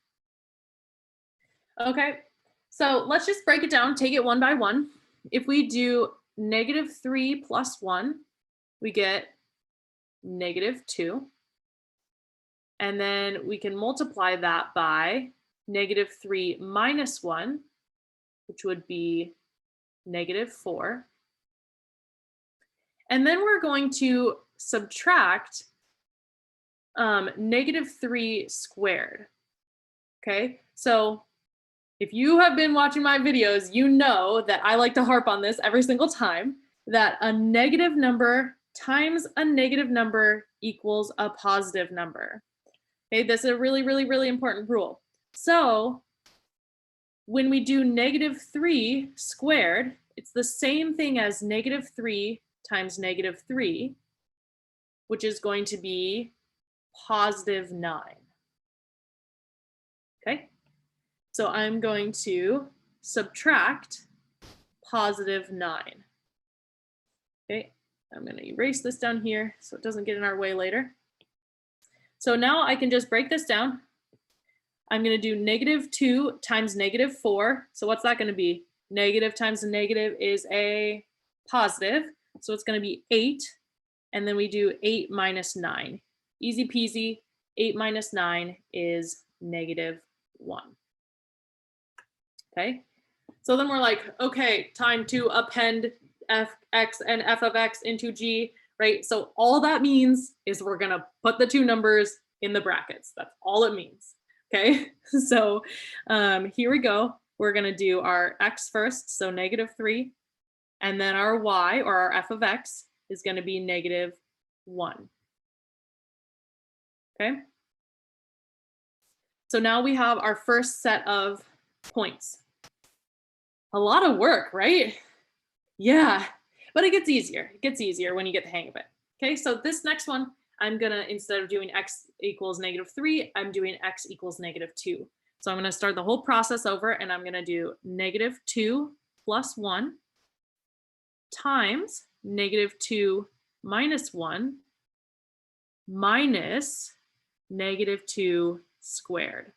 Okay, so let's just break it down, take it one by one. If we do -3 plus 1, we get -2. And then we can multiply that by -3 minus 1, which would be -4. And then we're going to subtract -3 squared. Okay, so if you have been watching my videos, you know that I like to harp on this every single time, that a negative number times a negative number equals a positive number. Okay, this is a really, really, really important rule. So when we do -3 squared, it's the same thing as -3 times -3, which is going to be +9. Okay, so I'm going to subtract +9. Okay, I'm going to erase this down here so it doesn't get in our way later. So now I can just break this down. I'm going to do -2 times -4. So what's that going to be? Negative times a negative is a positive. So it's going to be 8. And then we do 8 minus 9. Easy peasy. 8 minus 9 is negative 1. Okay. So then we're like, okay, time to append fx and f of x into g, right? So all that means is we're going to put the two numbers in the brackets. That's all it means. Okay. So here we go. We're going to do our x first. So negative 3. And then our y, or our f of x, is going to be negative 1. Okay. So now we have our first set of points. A lot of work, right? Yeah, but it gets easier. It gets easier when you get the hang of it. Okay, so this next one, I'm gonna, instead of doing x equals negative 3, I'm doing x equals negative 2. So I'm gonna start the whole process over, and I'm gonna do negative 2 plus 1 times negative 2 minus 1 minus negative 2 squared.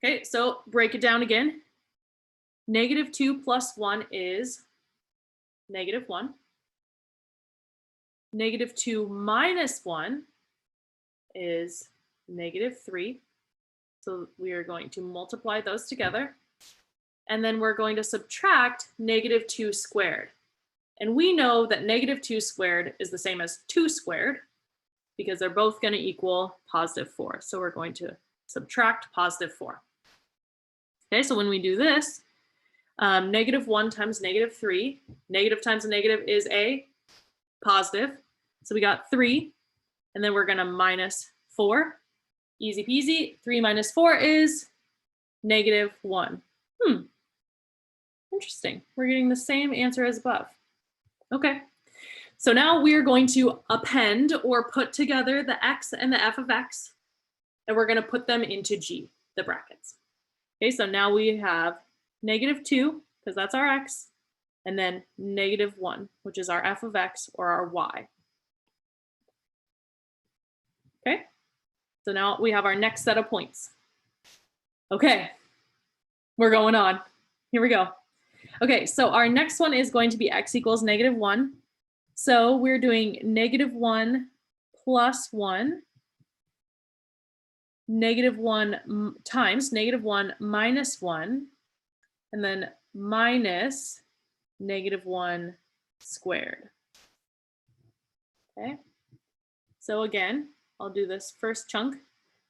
Okay, so break it down again. Negative 2 plus 1 is negative 1. Negative 2 minus 1 is negative 3. So we are going to multiply those together. And then we're going to subtract negative 2 squared. And we know that negative 2 squared is the same as 2 squared because they're both going to equal positive 4. So we're going to subtract positive 4. Okay, so when we do this, negative 1 times negative 3, negative times a negative is a positive. So we got 3, and then we're going to minus 4. Easy peasy. 3 minus 4 is negative 1. Interesting. We're getting the same answer as above. Okay. So now we're going to append or put together the x and the f of x, and we're going to put them into G, the brackets. Okay, so now we have negative 2, because that's our x, and then negative 1, which is our f of x or our y. Okay, so now we have our next set of points. Okay, we're going on. Here we go. Okay, so our next one is going to be x equals negative 1. So we're doing negative 1 plus 1, negative 1 times negative 1 minus 1, and then minus negative 1 squared. Okay, so again, I'll do this first chunk.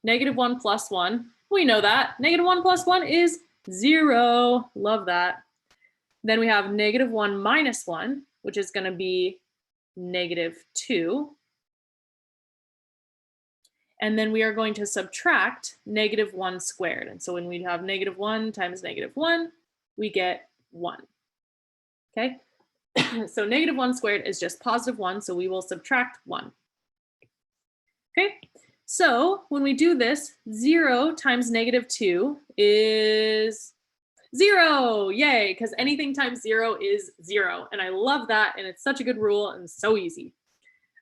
Negative 1 plus 1, we know that. Negative 1 plus 1 is 0. Love that. Then we have negative 1 minus 1, which is going to be negative 2. And then we are going to subtract negative 1 squared. And so when we have negative 1 times negative 1, we get 1. Okay, so negative 1 squared is just positive 1, so we will subtract 1. Okay, so when we do this, 0 times negative 2 is 0. Yay, because anything times 0 is 0. And I love that, and it's such a good rule and so easy.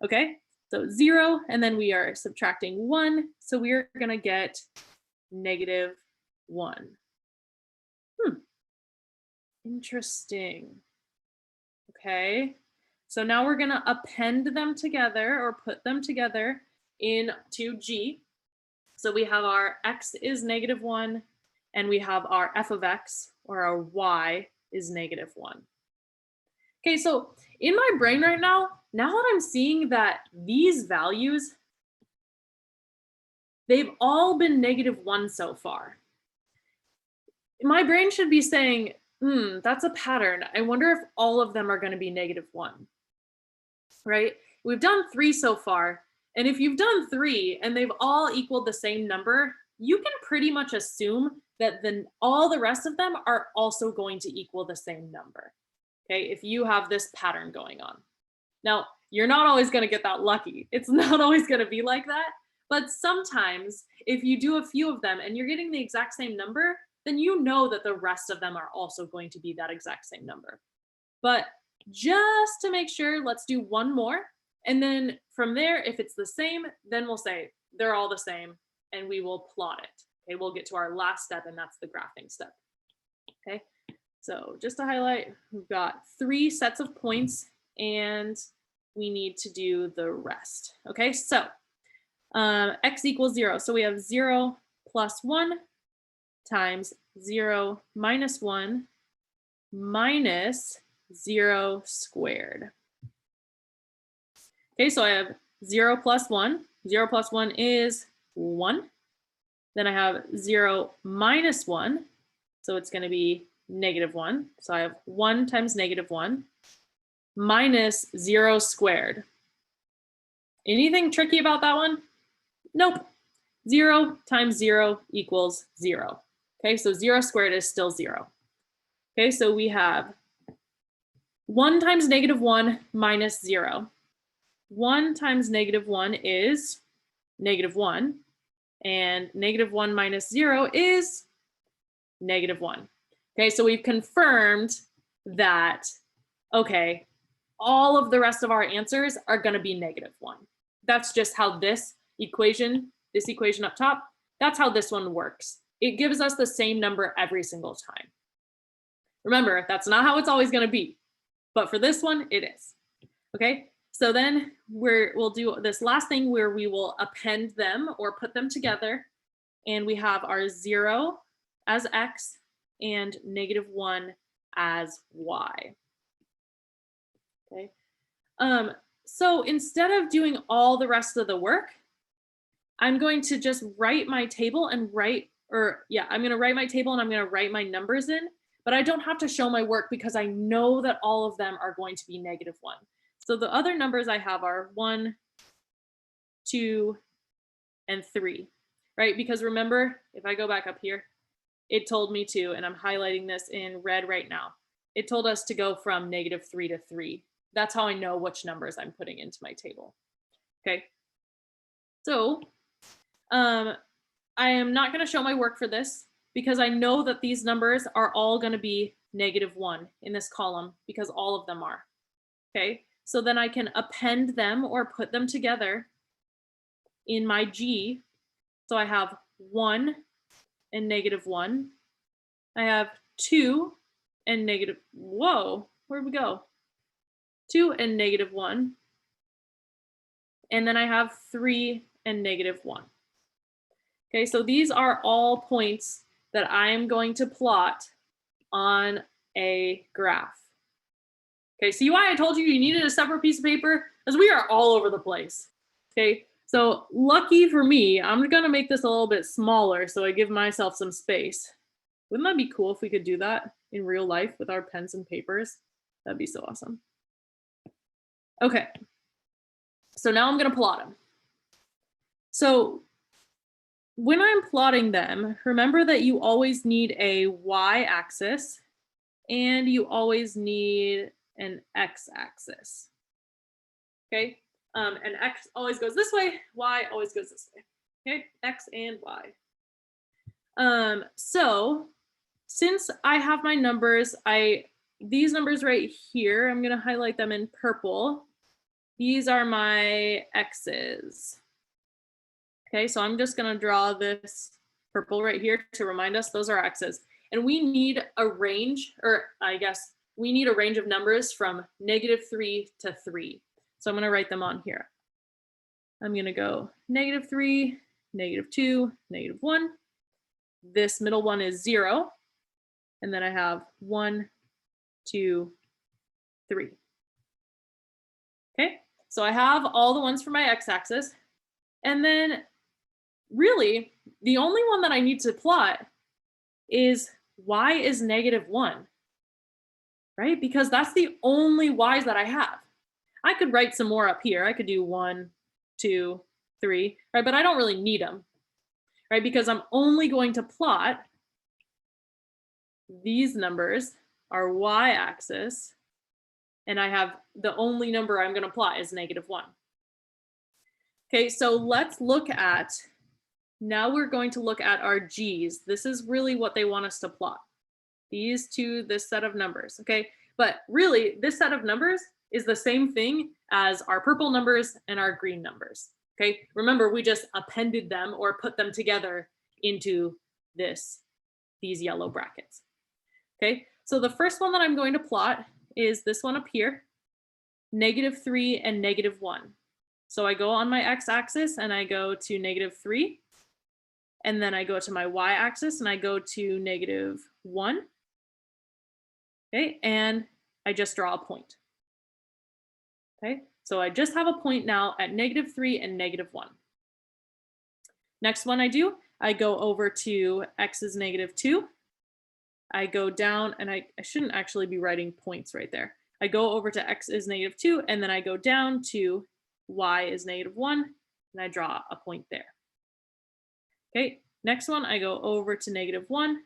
Okay, so 0, and then we are subtracting 1, so we're going to get negative 1. Interesting. Okay, so now we're going to append them together or put them together into G. So we have our x is negative 1, and we have our f of x or our y is negative 1. Okay, so in my brain right now that I'm seeing that these values, they've all been negative 1 so far. My brain should be saying, that's a pattern. I wonder if all of them are going to be negative 1, right? We've done 3 so far. And if you've done 3 and they've all equaled the same number, you can pretty much assume that then all the rest of them are also going to equal the same number. Okay, if you have this pattern going on. Now, you're not always going to get that lucky. It's not always going to be like that. But sometimes if you do a few of them and you're getting the exact same number, then you know that the rest of them are also going to be that exact same number. But just to make sure, let's do one more. And then from there, if it's the same, then we'll say they're all the same and we will plot it. Okay, we'll get to our last step, and that's the graphing step. Okay, so just to highlight, we've got 3 sets of points and we need to do the rest. Okay, so x equals 0. So we have 0 plus 1 times 0 minus 1 minus 0 squared. Okay, so I have 0 plus 1. 0 plus 1 is 1. Then I have 0 minus 1. So it's going to be -1. So I have 1 times -1 minus 0 squared. Anything tricky about that one? Nope. 0 times 0 equals 0. Okay, so 0 squared is still 0. Okay, so we have 1 times -1 minus 0. 1 times -1 is -1. And -1 minus 0 is -1. Okay, so we've confirmed that, okay, all of the rest of our answers are going to be -1. That's just how this equation up top, that's how this one works. It gives us the same number every single time. Remember, that's not how it's always going to be, but for this one, it is. Okay, so then we'll do this last thing where we will append them or put them together, and we have our 0 as x and -1 as y. Okay, so instead of doing all the rest of the work, I'm going to just write my table and I'm going to write my table and I'm going to write my numbers in, but I don't have to show my work because I know that all of them are going to be -1. So the other numbers I have are 1, 2, and 3, right? Because remember, if I go back up here, it told me to, and I'm highlighting this in red right now, it told us to go from -3 to 3. That's how I know which numbers I'm putting into my table. Okay, so I am not going to show my work for this because I know that these numbers are all going to be -1 in this column because all of them are. Okay, so then I can append them or put them together in my G. So I have 1 and -1. I have 2 and whoa, where'd we go? 2 and -1. And then I have 3 and -1. Okay, so these are all points that I am going to plot on a graph. Okay, see why I told you you needed a separate piece of paper? Because we are all over the place. Okay, so lucky for me, I'm gonna make this a little bit smaller so I give myself some space. Wouldn't that be cool if we could do that in real life with our pens and papers? That'd be so awesome. Okay, so now I'm gonna plot them. So when I'm plotting them, remember that you always need a y-axis and you always need an x-axis. Okay, and x always goes this way, y always goes this way. Okay, x and y. So since I have my numbers, these numbers right here, I'm gonna highlight them in purple. These are my x's. Okay, so I'm just gonna draw this purple right here to remind us those are x's. And we need a range, or I guess we need a range of numbers from -3 to 3. So I'm gonna write them on here. I'm gonna go -3, -2, -1. This middle one is 0. And then I have 1, 2, 3. Okay, so I have all the ones for my x-axis. And then really, the only one that I need to plot is y is -1, right? Because that's the only y's that I have. I could write some more up here. I could do 1, 2, 3, right? But I don't really need them, right? Because I'm only going to plot these numbers, our y-axis, and I have the only number I'm going to plot is -1. Okay, so let's look at, now we're going to look at our G's. This is really what they want us to plot. These two, this set of numbers, okay? But really, this set of numbers is the same thing as our purple numbers and our green numbers, okay? Remember, we just appended them or put them together into these yellow brackets. Okay, so the first one that I'm going to plot is this one up here, -3 and -1. So I go on my x-axis and I go to -3, and then I go to my y-axis and I go to -1. Okay, and I just draw a point. Okay, so I just have a point now at -3 and -1. Next one I go over to x is -2. I go down, and I shouldn't actually be writing points right there. I go over to x is -2, and then I go down to y is -1, and I draw a point there. Okay, next one, I go over to -1,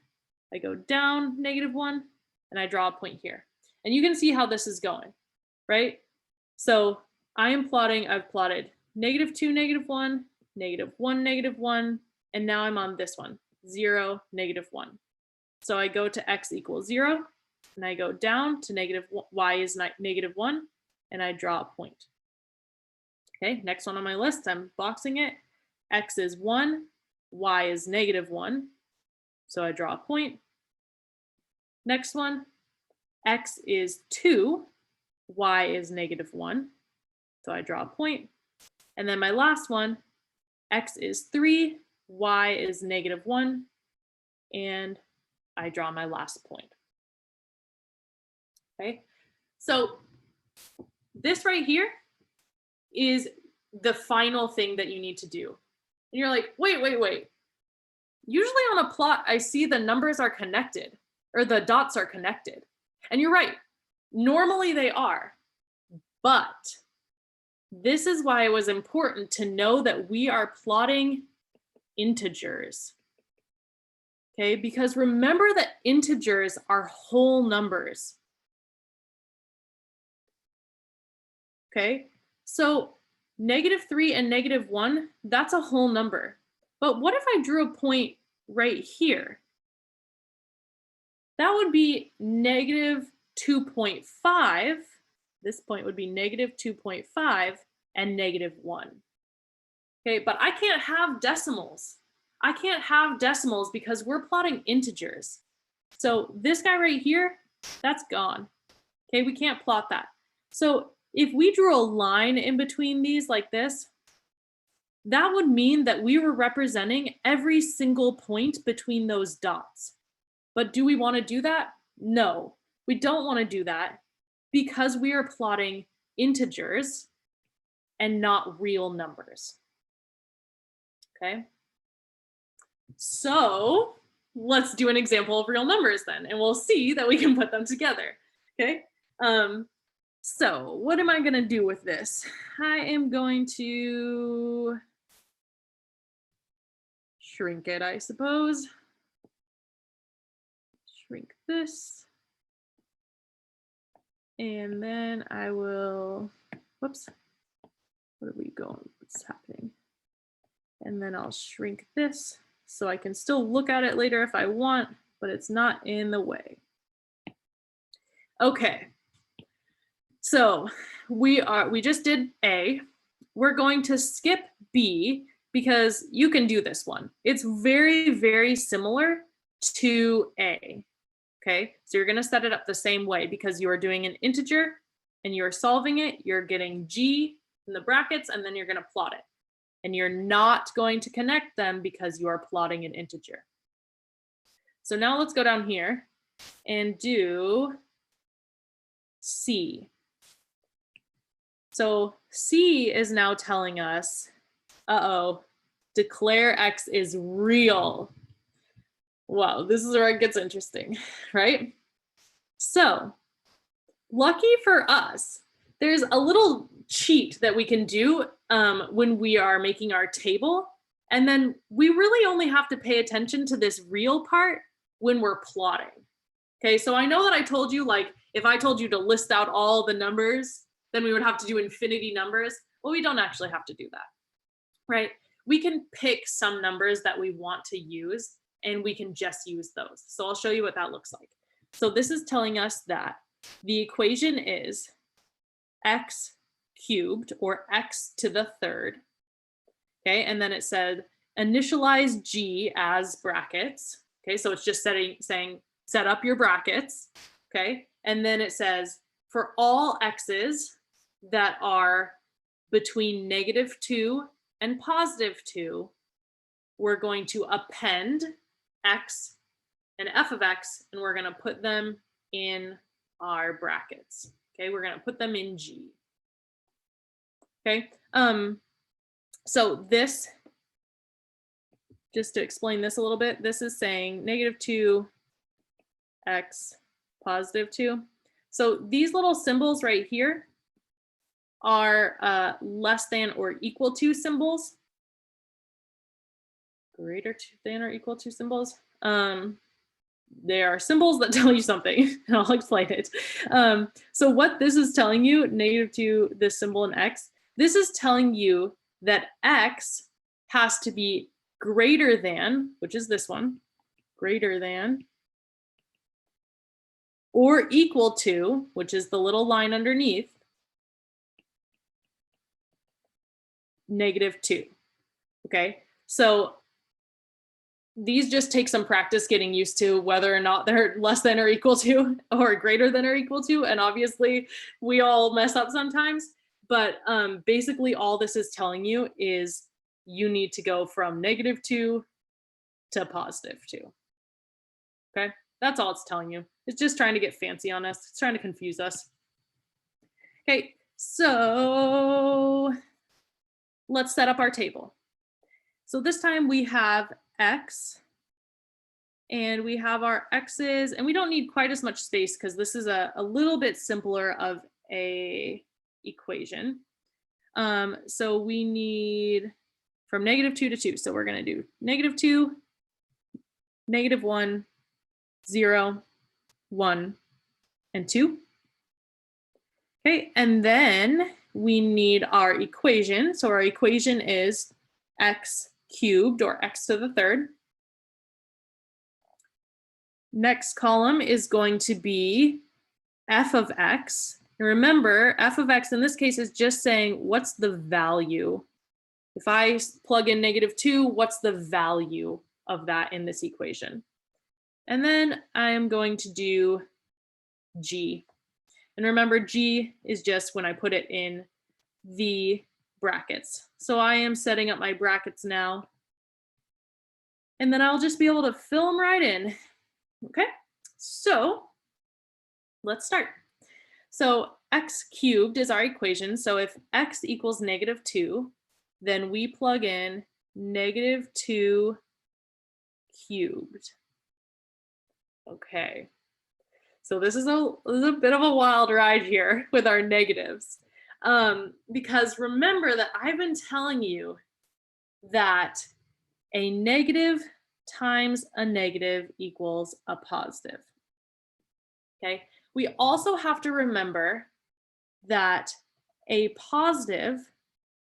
I go down -1, and I draw a point here. And you can see how this is going, right? So I've plotted -2, -1, -1, -1, and now I'm on this one, 0, -1. So I go to x equals 0, and I go down to y is -1, and I draw a point. Okay, next one on my list, I'm boxing it. X is 1, y is -1, so I draw a point. Next one, x is 2, y is -1, so I draw a point. And then my last one, x is 3, y is -1, and I draw my last point. Okay, so this right here is the final thing that you need to do. And you're like, wait. Usually on a plot, I see the numbers are connected, or the dots are connected. And you're right, normally they are, but this is why it was important to know that we are plotting integers. Okay, because remember that integers are whole numbers. Okay, so -3 and -1, that's a whole number. But what if I drew a point right here? That would be -2.5. This point would be -2.5 and -1. Okay, but I can't have decimals. I can't have decimals because we're plotting integers. So this guy right here, that's gone. Okay, we can't plot that. So if we drew a line in between these like this, that would mean that we were representing every single point between those dots. But do we want to do that? No, we don't want to do that because we are plotting integers and not real numbers. Okay, so let's do an example of real numbers then, and we'll see that we can put them together. Okay, so what am I going to do with this? I am going to shrink it, I suppose. Shrink this. And then I will, whoops, what are we going, what's happening? And then I'll shrink this so I can still look at it later if I want, but it's not in the way. Okay, so we just did A. We're going to skip B because you can do this one. It's very, very similar to A. Okay, so you're going to set it up the same way because you are doing an integer and you're solving it. You're getting G in the brackets and then you're going to plot it. And you're not going to connect them because you are plotting an integer. So now let's go down here and do C. So C is now telling us, declare X is real. Wow, this is where it gets interesting, right? So lucky for us, there's a little cheat that we can do when we are making our table. And then we really only have to pay attention to this real part when we're plotting. Okay, so I know that I told you, like, if I told you to list out all the numbers, then we would have to do infinity numbers. Well, we don't actually have to do that, right? We can pick some numbers that we want to use and we can just use those. So I'll show you what that looks like. So this is telling us that the equation is x cubed, or x to the third. Okay, and then it said initialize G as brackets. Okay, so it's just saying set up your brackets, okay? And then it says, for all x's that are between -2 and +2, we're going to append x and f of x, and we're going to put them in our brackets. Okay, we're going to put them in G. Okay, so this, just to explain this a little bit, this is saying -2 x +2. So these little symbols right here are less than or equal to symbols. Greater than or equal to symbols. They are symbols that tell you something, and I'll explain it. So what this is telling you, -2, this symbol in x, this is telling you that x has to be greater than, which is this one, greater than, or equal to, which is the little line underneath, -2. Okay, so these just take some practice getting used to whether or not they're less than or equal to or greater than or equal to. And obviously we all mess up sometimes, but basically all this is telling you is you need to go from -2 to +2. Okay, that's all it's telling you. It's just trying to get fancy on us. It's trying to confuse us. Okay, so let's set up our table. So this time we have x, and we have our x's, and we don't need quite as much space because this is a little bit simpler of a equation. So we need from -2 to 2. So we're going to do -2, -1, 0, 1, and 2. Okay, and then we need our equation. So our equation is x cubed, or x to the third. Next column is going to be f of x. And remember, f of x in this case is just saying what's the value. If I plug in -2, what's the value of that in this equation? And then I am going to do g. And remember, g is just when I put it in the brackets. So I am setting up my brackets now. And then I'll just be able to fill them right in. Okay, so let's start. So x cubed is our equation. So if x equals -2, then we plug in -2 cubed. Okay, so this is a bit of a wild ride here with our negatives. Because remember that I've been telling you that a negative times a negative equals a positive. Okay, we also have to remember that a positive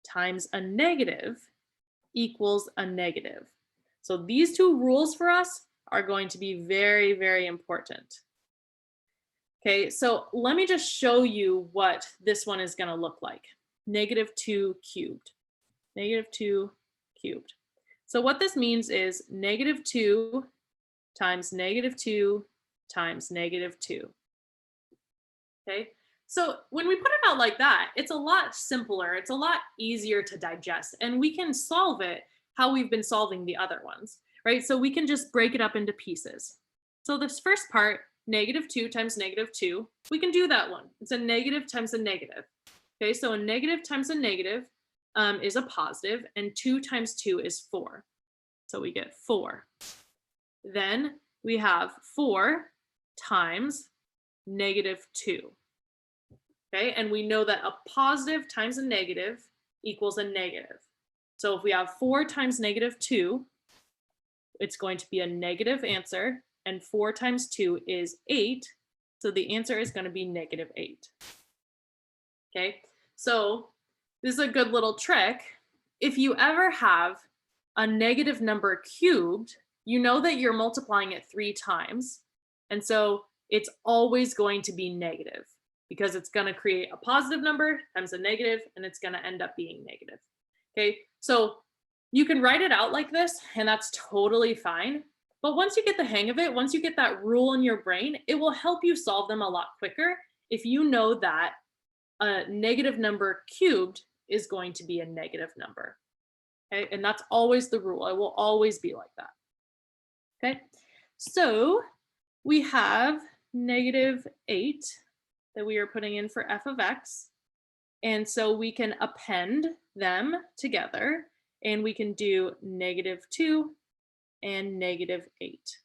times a negative equals a negative. So these two rules for us are going to be very, very important. Okay, so let me just show you what this one is going to look like. -2 cubed. -2 cubed. So what this means is -2 times -2 times -2. Okay, so when we put it out like that, it's a lot simpler. It's a lot easier to digest, and we can solve it how we've been solving the other ones, right? So we can just break it up into pieces. So this first part, -2 times -2, we can do that one. It's a negative times a negative. Okay, so a negative times a negative is a positive, and 2 times 2 is 4. So we get 4. Then we have 4 times -2. Okay, and we know that a positive times a negative equals a negative. So if we have 4 times -2, it's going to be a negative answer, and 4 times 2 is 8. So the answer is going to be -8. Okay, so this is a good little trick. If you ever have a negative number cubed, you know that you're multiplying it 3 times. And so it's always going to be negative because it's going to create a positive number times a negative, and it's going to end up being negative. Okay, so you can write it out like this, and that's totally fine. But once you get the hang of it, once you get that rule in your brain, it will help you solve them a lot quicker if you know that a negative number cubed is going to be a negative number. Okay, and that's always the rule. It will always be like that. Okay, so we have -8 that we are putting in for f of x. And so we can append them together and we can do -2 and -8.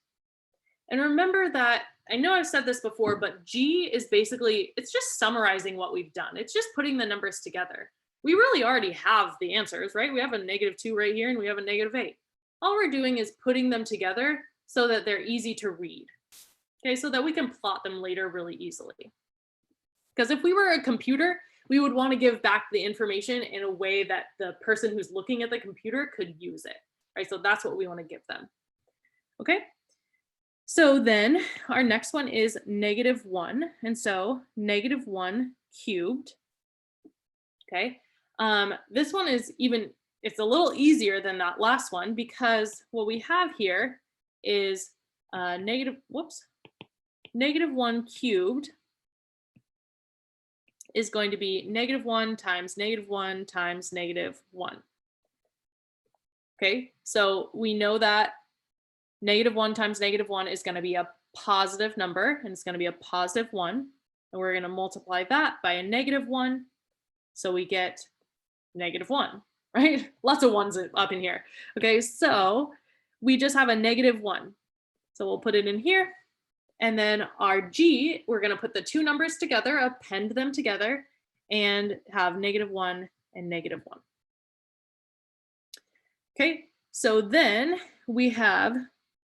And remember that, I know I've said this before, but G is basically, it's just summarizing what we've done. It's just putting the numbers together. We really already have the answers, right? We have a -2 right here and we have a -8. All we're doing is putting them together so that they're easy to read. Okay, so that we can plot them later really easily. Because if we were a computer, we would want to give back the information in a way that the person who's looking at the computer could use it, right? So that's what we want to give them. Okay, so then our next one is -1. And so -1 cubed. Okay, this one is even, it's a little easier than that last one because what we have here is -1 cubed is going to be -1 times -1 times -1. Okay, so we know that -1 times -1 is going to be a positive number, and it's going to be a +1, and we're going to multiply that by a -1, so we get -1, right? Lots of ones up in here. Okay, so we just have a -1, so we'll put it in here. And then our G, we're going to put the two numbers together, append them together, and have -1 and -1. Okay, so then we have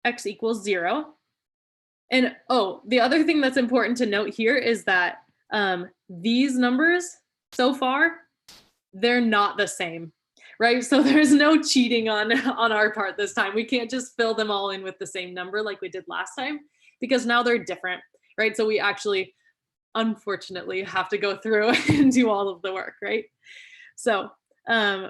x equals 0. And oh, the other thing that's important to note here is that these numbers so far, they're not the same, right? So there's no cheating on our part this time. We can't just fill them all in with the same number like we did last time, because now they're different, right? So we actually, unfortunately, have to go through and do all of the work, right? So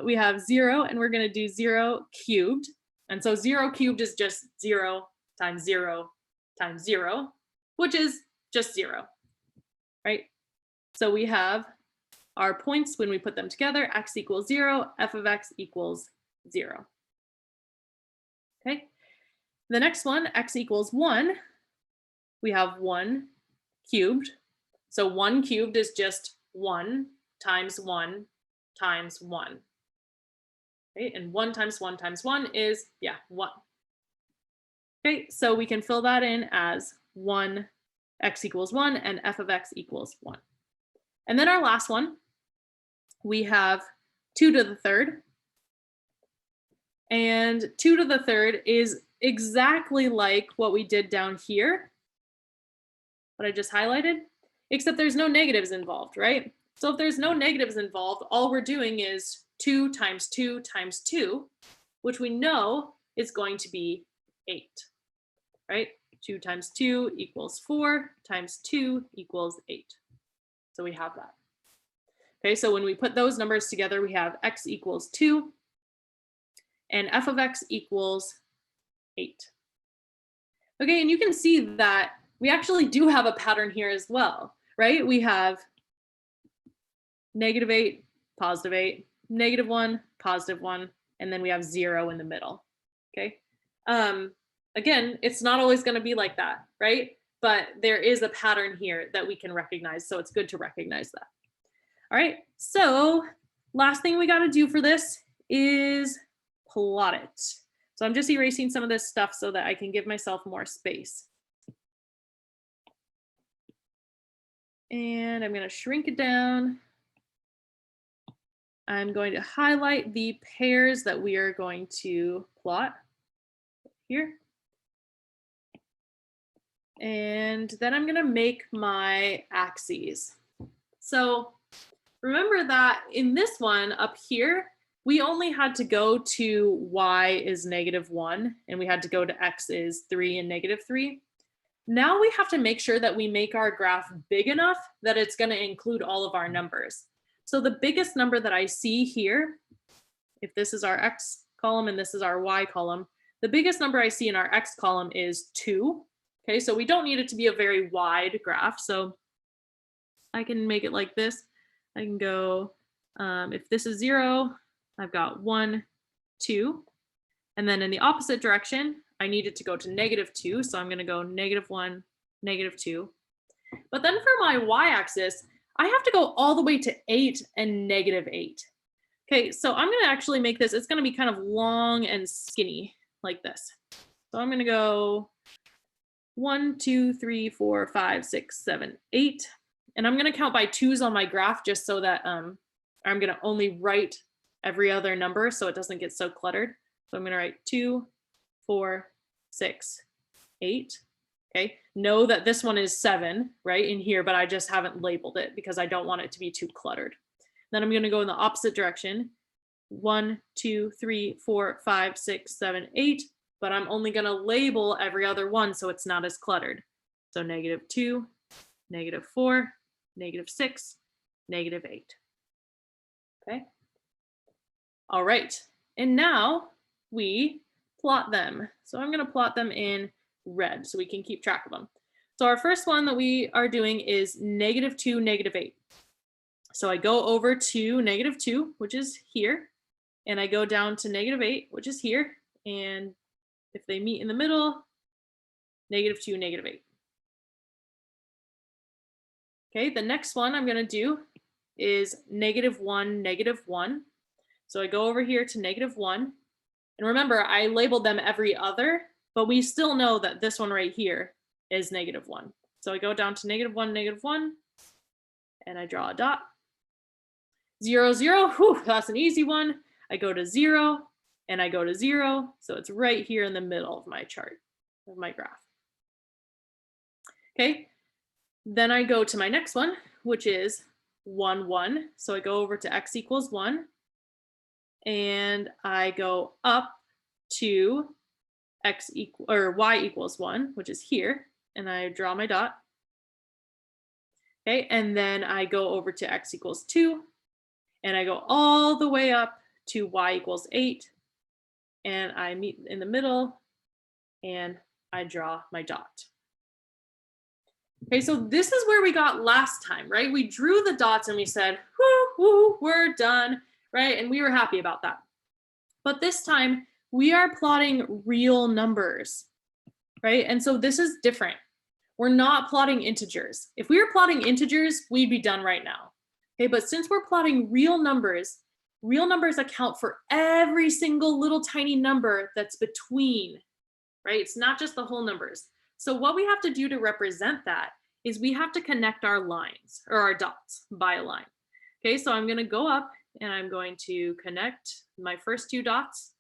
we have 0, and we're going to do 0 cubed. And so 0 cubed is just 0 times 0 times 0, which is just 0, right? So we have our points when we put them together, x equals 0, f of x equals 0. Okay, the next one, x equals 1. We have 1 cubed. So 1 cubed is just 1 times 1 times 1. Okay, and 1 times 1 times 1 is, 1. Okay, so we can fill that in as 1, x equals 1, and f of x equals 1. And then our last one, we have 2 to the third. And 2 to the third is exactly like what we did down here, what I just highlighted, except there's no negatives involved, right? So if there's no negatives involved, all we're doing is 2 times 2 times 2, which we know is going to be 8, right? 2 times 2 equals 4 times 2 equals 8. So we have that. Okay, so when we put those numbers together, we have x equals 2 and f of x equals 8. Okay, and you can see that we actually do have a pattern here as well, right? We have -8, +8, -1, +1, and then we have 0 in the middle, okay? Again, it's not always gonna be like that, right? But there is a pattern here that we can recognize, so it's good to recognize that. All right, so last thing we gotta do for this is plot it. So I'm just erasing some of this stuff so that I can give myself more space. And I'm going to shrink it down. I'm going to highlight the pairs that we are going to plot here. And then I'm going to make my axes. So remember that in this one up here, we only had to go to y is -1, and we had to go to x is 3 and -3. Now we have to make sure that we make our graph big enough that it's going to include all of our numbers. So the biggest number that I see here, if this is our x column and this is our y column, The biggest number I see in our X column is 2. Okay, so we don't need it to be a very wide graph. So I can make it like this. I can go, if this is 0, I've got 1, 2. And then in the opposite direction, I need it to go to -2. So I'm going to go -1, -2. But then for my y-axis, I have to go all the way to 8 and -8. Okay, so I'm going to actually make this, it's going to be kind of long and skinny like this. So I'm going to go 1, 2, 3, 4, 5, 6, 7, 8. And I'm going to count by 2s on my graph just so that I'm going to only write every other number so it doesn't get so cluttered. So I'm going to write 2, 4, 6, 8. Okay, know that this one is 7 right in here, but I just haven't labeled it because I don't want it to be too cluttered. Then I'm going to go in the opposite direction. 1, 2, 3, 4, 5, 6, 7, 8. But I'm only going to label every other one so it's not as cluttered. So -2, -4, -6, -8. Okay. All right. And now we plot them. So I'm going to plot them in red so we can keep track of them. So our first one that we are doing is -2, -8. So I go over to -2, which is here, and I go down to -8, which is here. And if they meet in the middle, -2, -8. Okay, the next one I'm going to do is -1, -1. So I go over here to -1. And remember, I labeled them every other, but we still know that this one right here is -1. So I go down to -1, -1, and I draw a dot. 0, 0, whew, that's an easy one. I go to 0, and I go to 0. So it's right here in the middle of my chart, of my graph. Okay, then I go to my next one, which is 1, 1. So I go over to x equals 1, and I go up to y equals 1, which is here, and I draw my dot. Okay, and then I go over to x equals 2, and I go all the way up to y equals 8, and I meet in the middle, and I draw my dot. Okay, so this is where we got last time, right? We drew the dots and we said, whoo, whoo, we're done, right? And we were happy about that. But this time we are plotting real numbers, right? And so this is different. We're not plotting integers. If we were plotting integers, we'd be done right now. Okay, but since we're plotting real numbers account for every single little tiny number that's between, right? It's not just the whole numbers. So what we have to do to represent that is we have to connect our lines or our dots by a line. Okay, so I'm going to go up and I'm going to connect my first 2 dots.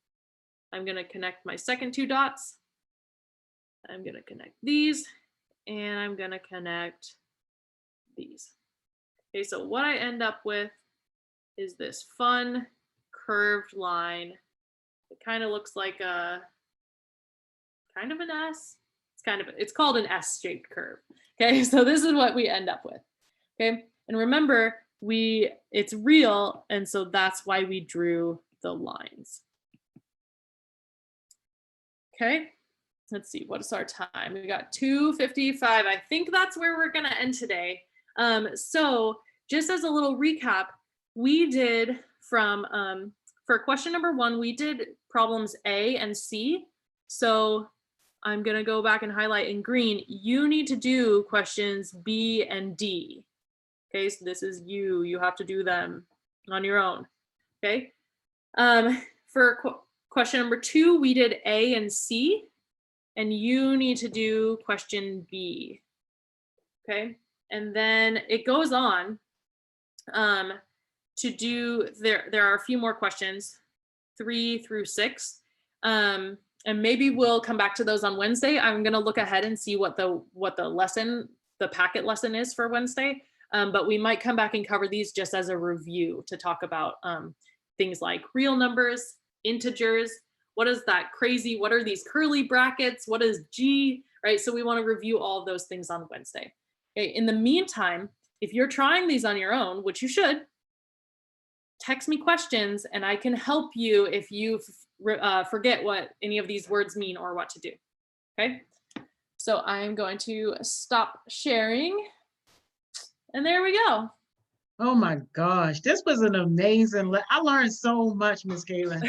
I'm going to connect my second 2 dots. I'm going to connect these, and I'm going to connect these. Okay, so what I end up with is this fun curved line. It kind of looks like a kind of an S. It's called an S-shaped curve. Okay, so this is what we end up with. Okay, and remember, it's real, and so that's why we drew the lines. Okay, let's see, what is our time? We got 2:55. I think that's where we're gonna end today. So just as a little recap, we did from, for question number 1, we did problems A and C. So I'm gonna go back and highlight in green. You need to do questions B and D. Okay, so this is you have to do them on your own. Okay, for question number 2, we did A and C, and you need to do question B. Okay, and then it goes on to do, there are a few more questions, 3 through 6. And maybe we'll come back to those on Wednesday. I'm going to look ahead and see what the lesson, the packet lesson is for Wednesday. But we might come back and cover these just as a review to talk about things like real numbers, integers. What is that crazy? What are these curly brackets? What is G, right? So we want to review all of those things on Wednesday. Okay. In the meantime, if you're trying these on your own, which you should, text me questions and I can help you if you forget what any of these words mean or what to do. Okay, so I'm going to stop sharing, and there we go. Oh my gosh, this was an amazing. I learned so much, Miss Kaitlyn.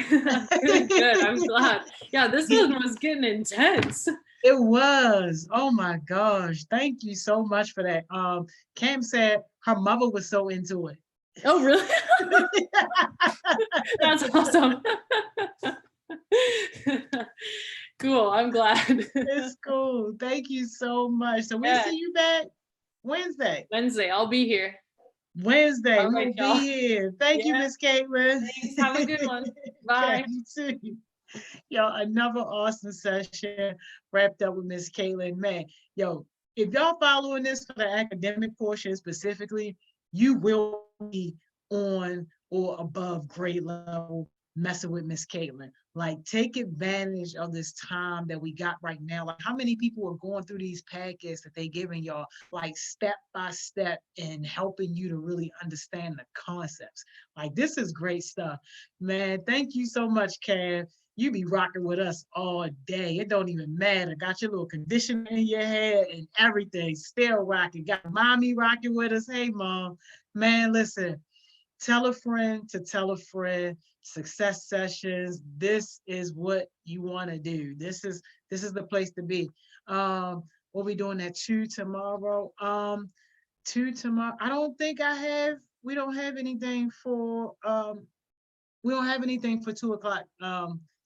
Good. I'm glad. Yeah, this one was getting intense. It was. Oh my gosh. Thank you so much for that. Cam said her mother was so into it. Oh, really? That's awesome. Cool. I'm glad. It's cool. Thank you so much. So we'll Yeah. see you back Wednesday. Wednesday, I'll be here. Wednesday, All we'll right, y'all. be here. Thank you, Yeah. Miss Kaitlyn. Thanks. Have a good one. Bye. Okay, you too. Yo, another awesome session wrapped up with Miss Kaitlyn. Man, yo, if y'all following this for the academic portion specifically, you will be on or above grade level messing with Miss Kaitlyn. Like, take advantage of this time that we got right now. Like, how many people are going through these packets that they giving y'all, like, step by step, and helping you to really understand the concepts. Like, this is great stuff. Man, thank you so much, Cam. You be rocking with us all day. It don't even matter. Got your little conditioner in your head and everything. Still rocking. Got mommy rocking with us. Hey, mom. Man, listen. Tell a friend to tell a friend. Success sessions. This is what you want to do. This is the place to be. We'll be doing that 2 tomorrow. 2 tomorrow. I don't think we don't have anything for 2 o'clock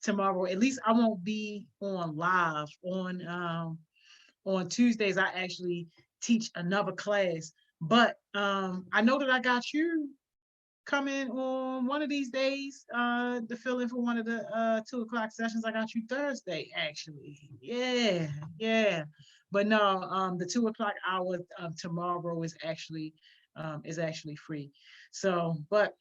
tomorrow. At least I won't be on live. On Tuesdays, I actually teach another class. But I know that I got you coming on one of these days to fill in for one of the 2 o'clock sessions. I got you Thursday, actually. Yeah. But no, the 2 o'clock hour tomorrow is actually free. So, but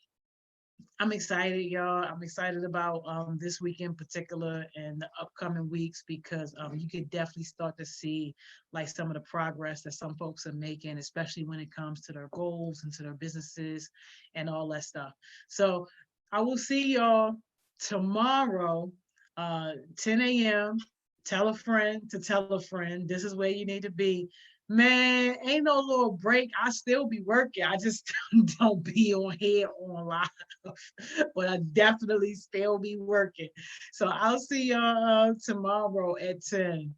I'm excited, y'all. I'm excited about this week in particular and the upcoming weeks, because you could definitely start to see like some of the progress that some folks are making, especially when it comes to their goals and to their businesses and all that stuff. So I will see y'all tomorrow, 10 a.m. Tell a friend to tell a friend. This is where you need to be. Man, ain't no little break. I still be working. I just don't be on here on live, but I definitely still be working. So I'll see y'all tomorrow at 10.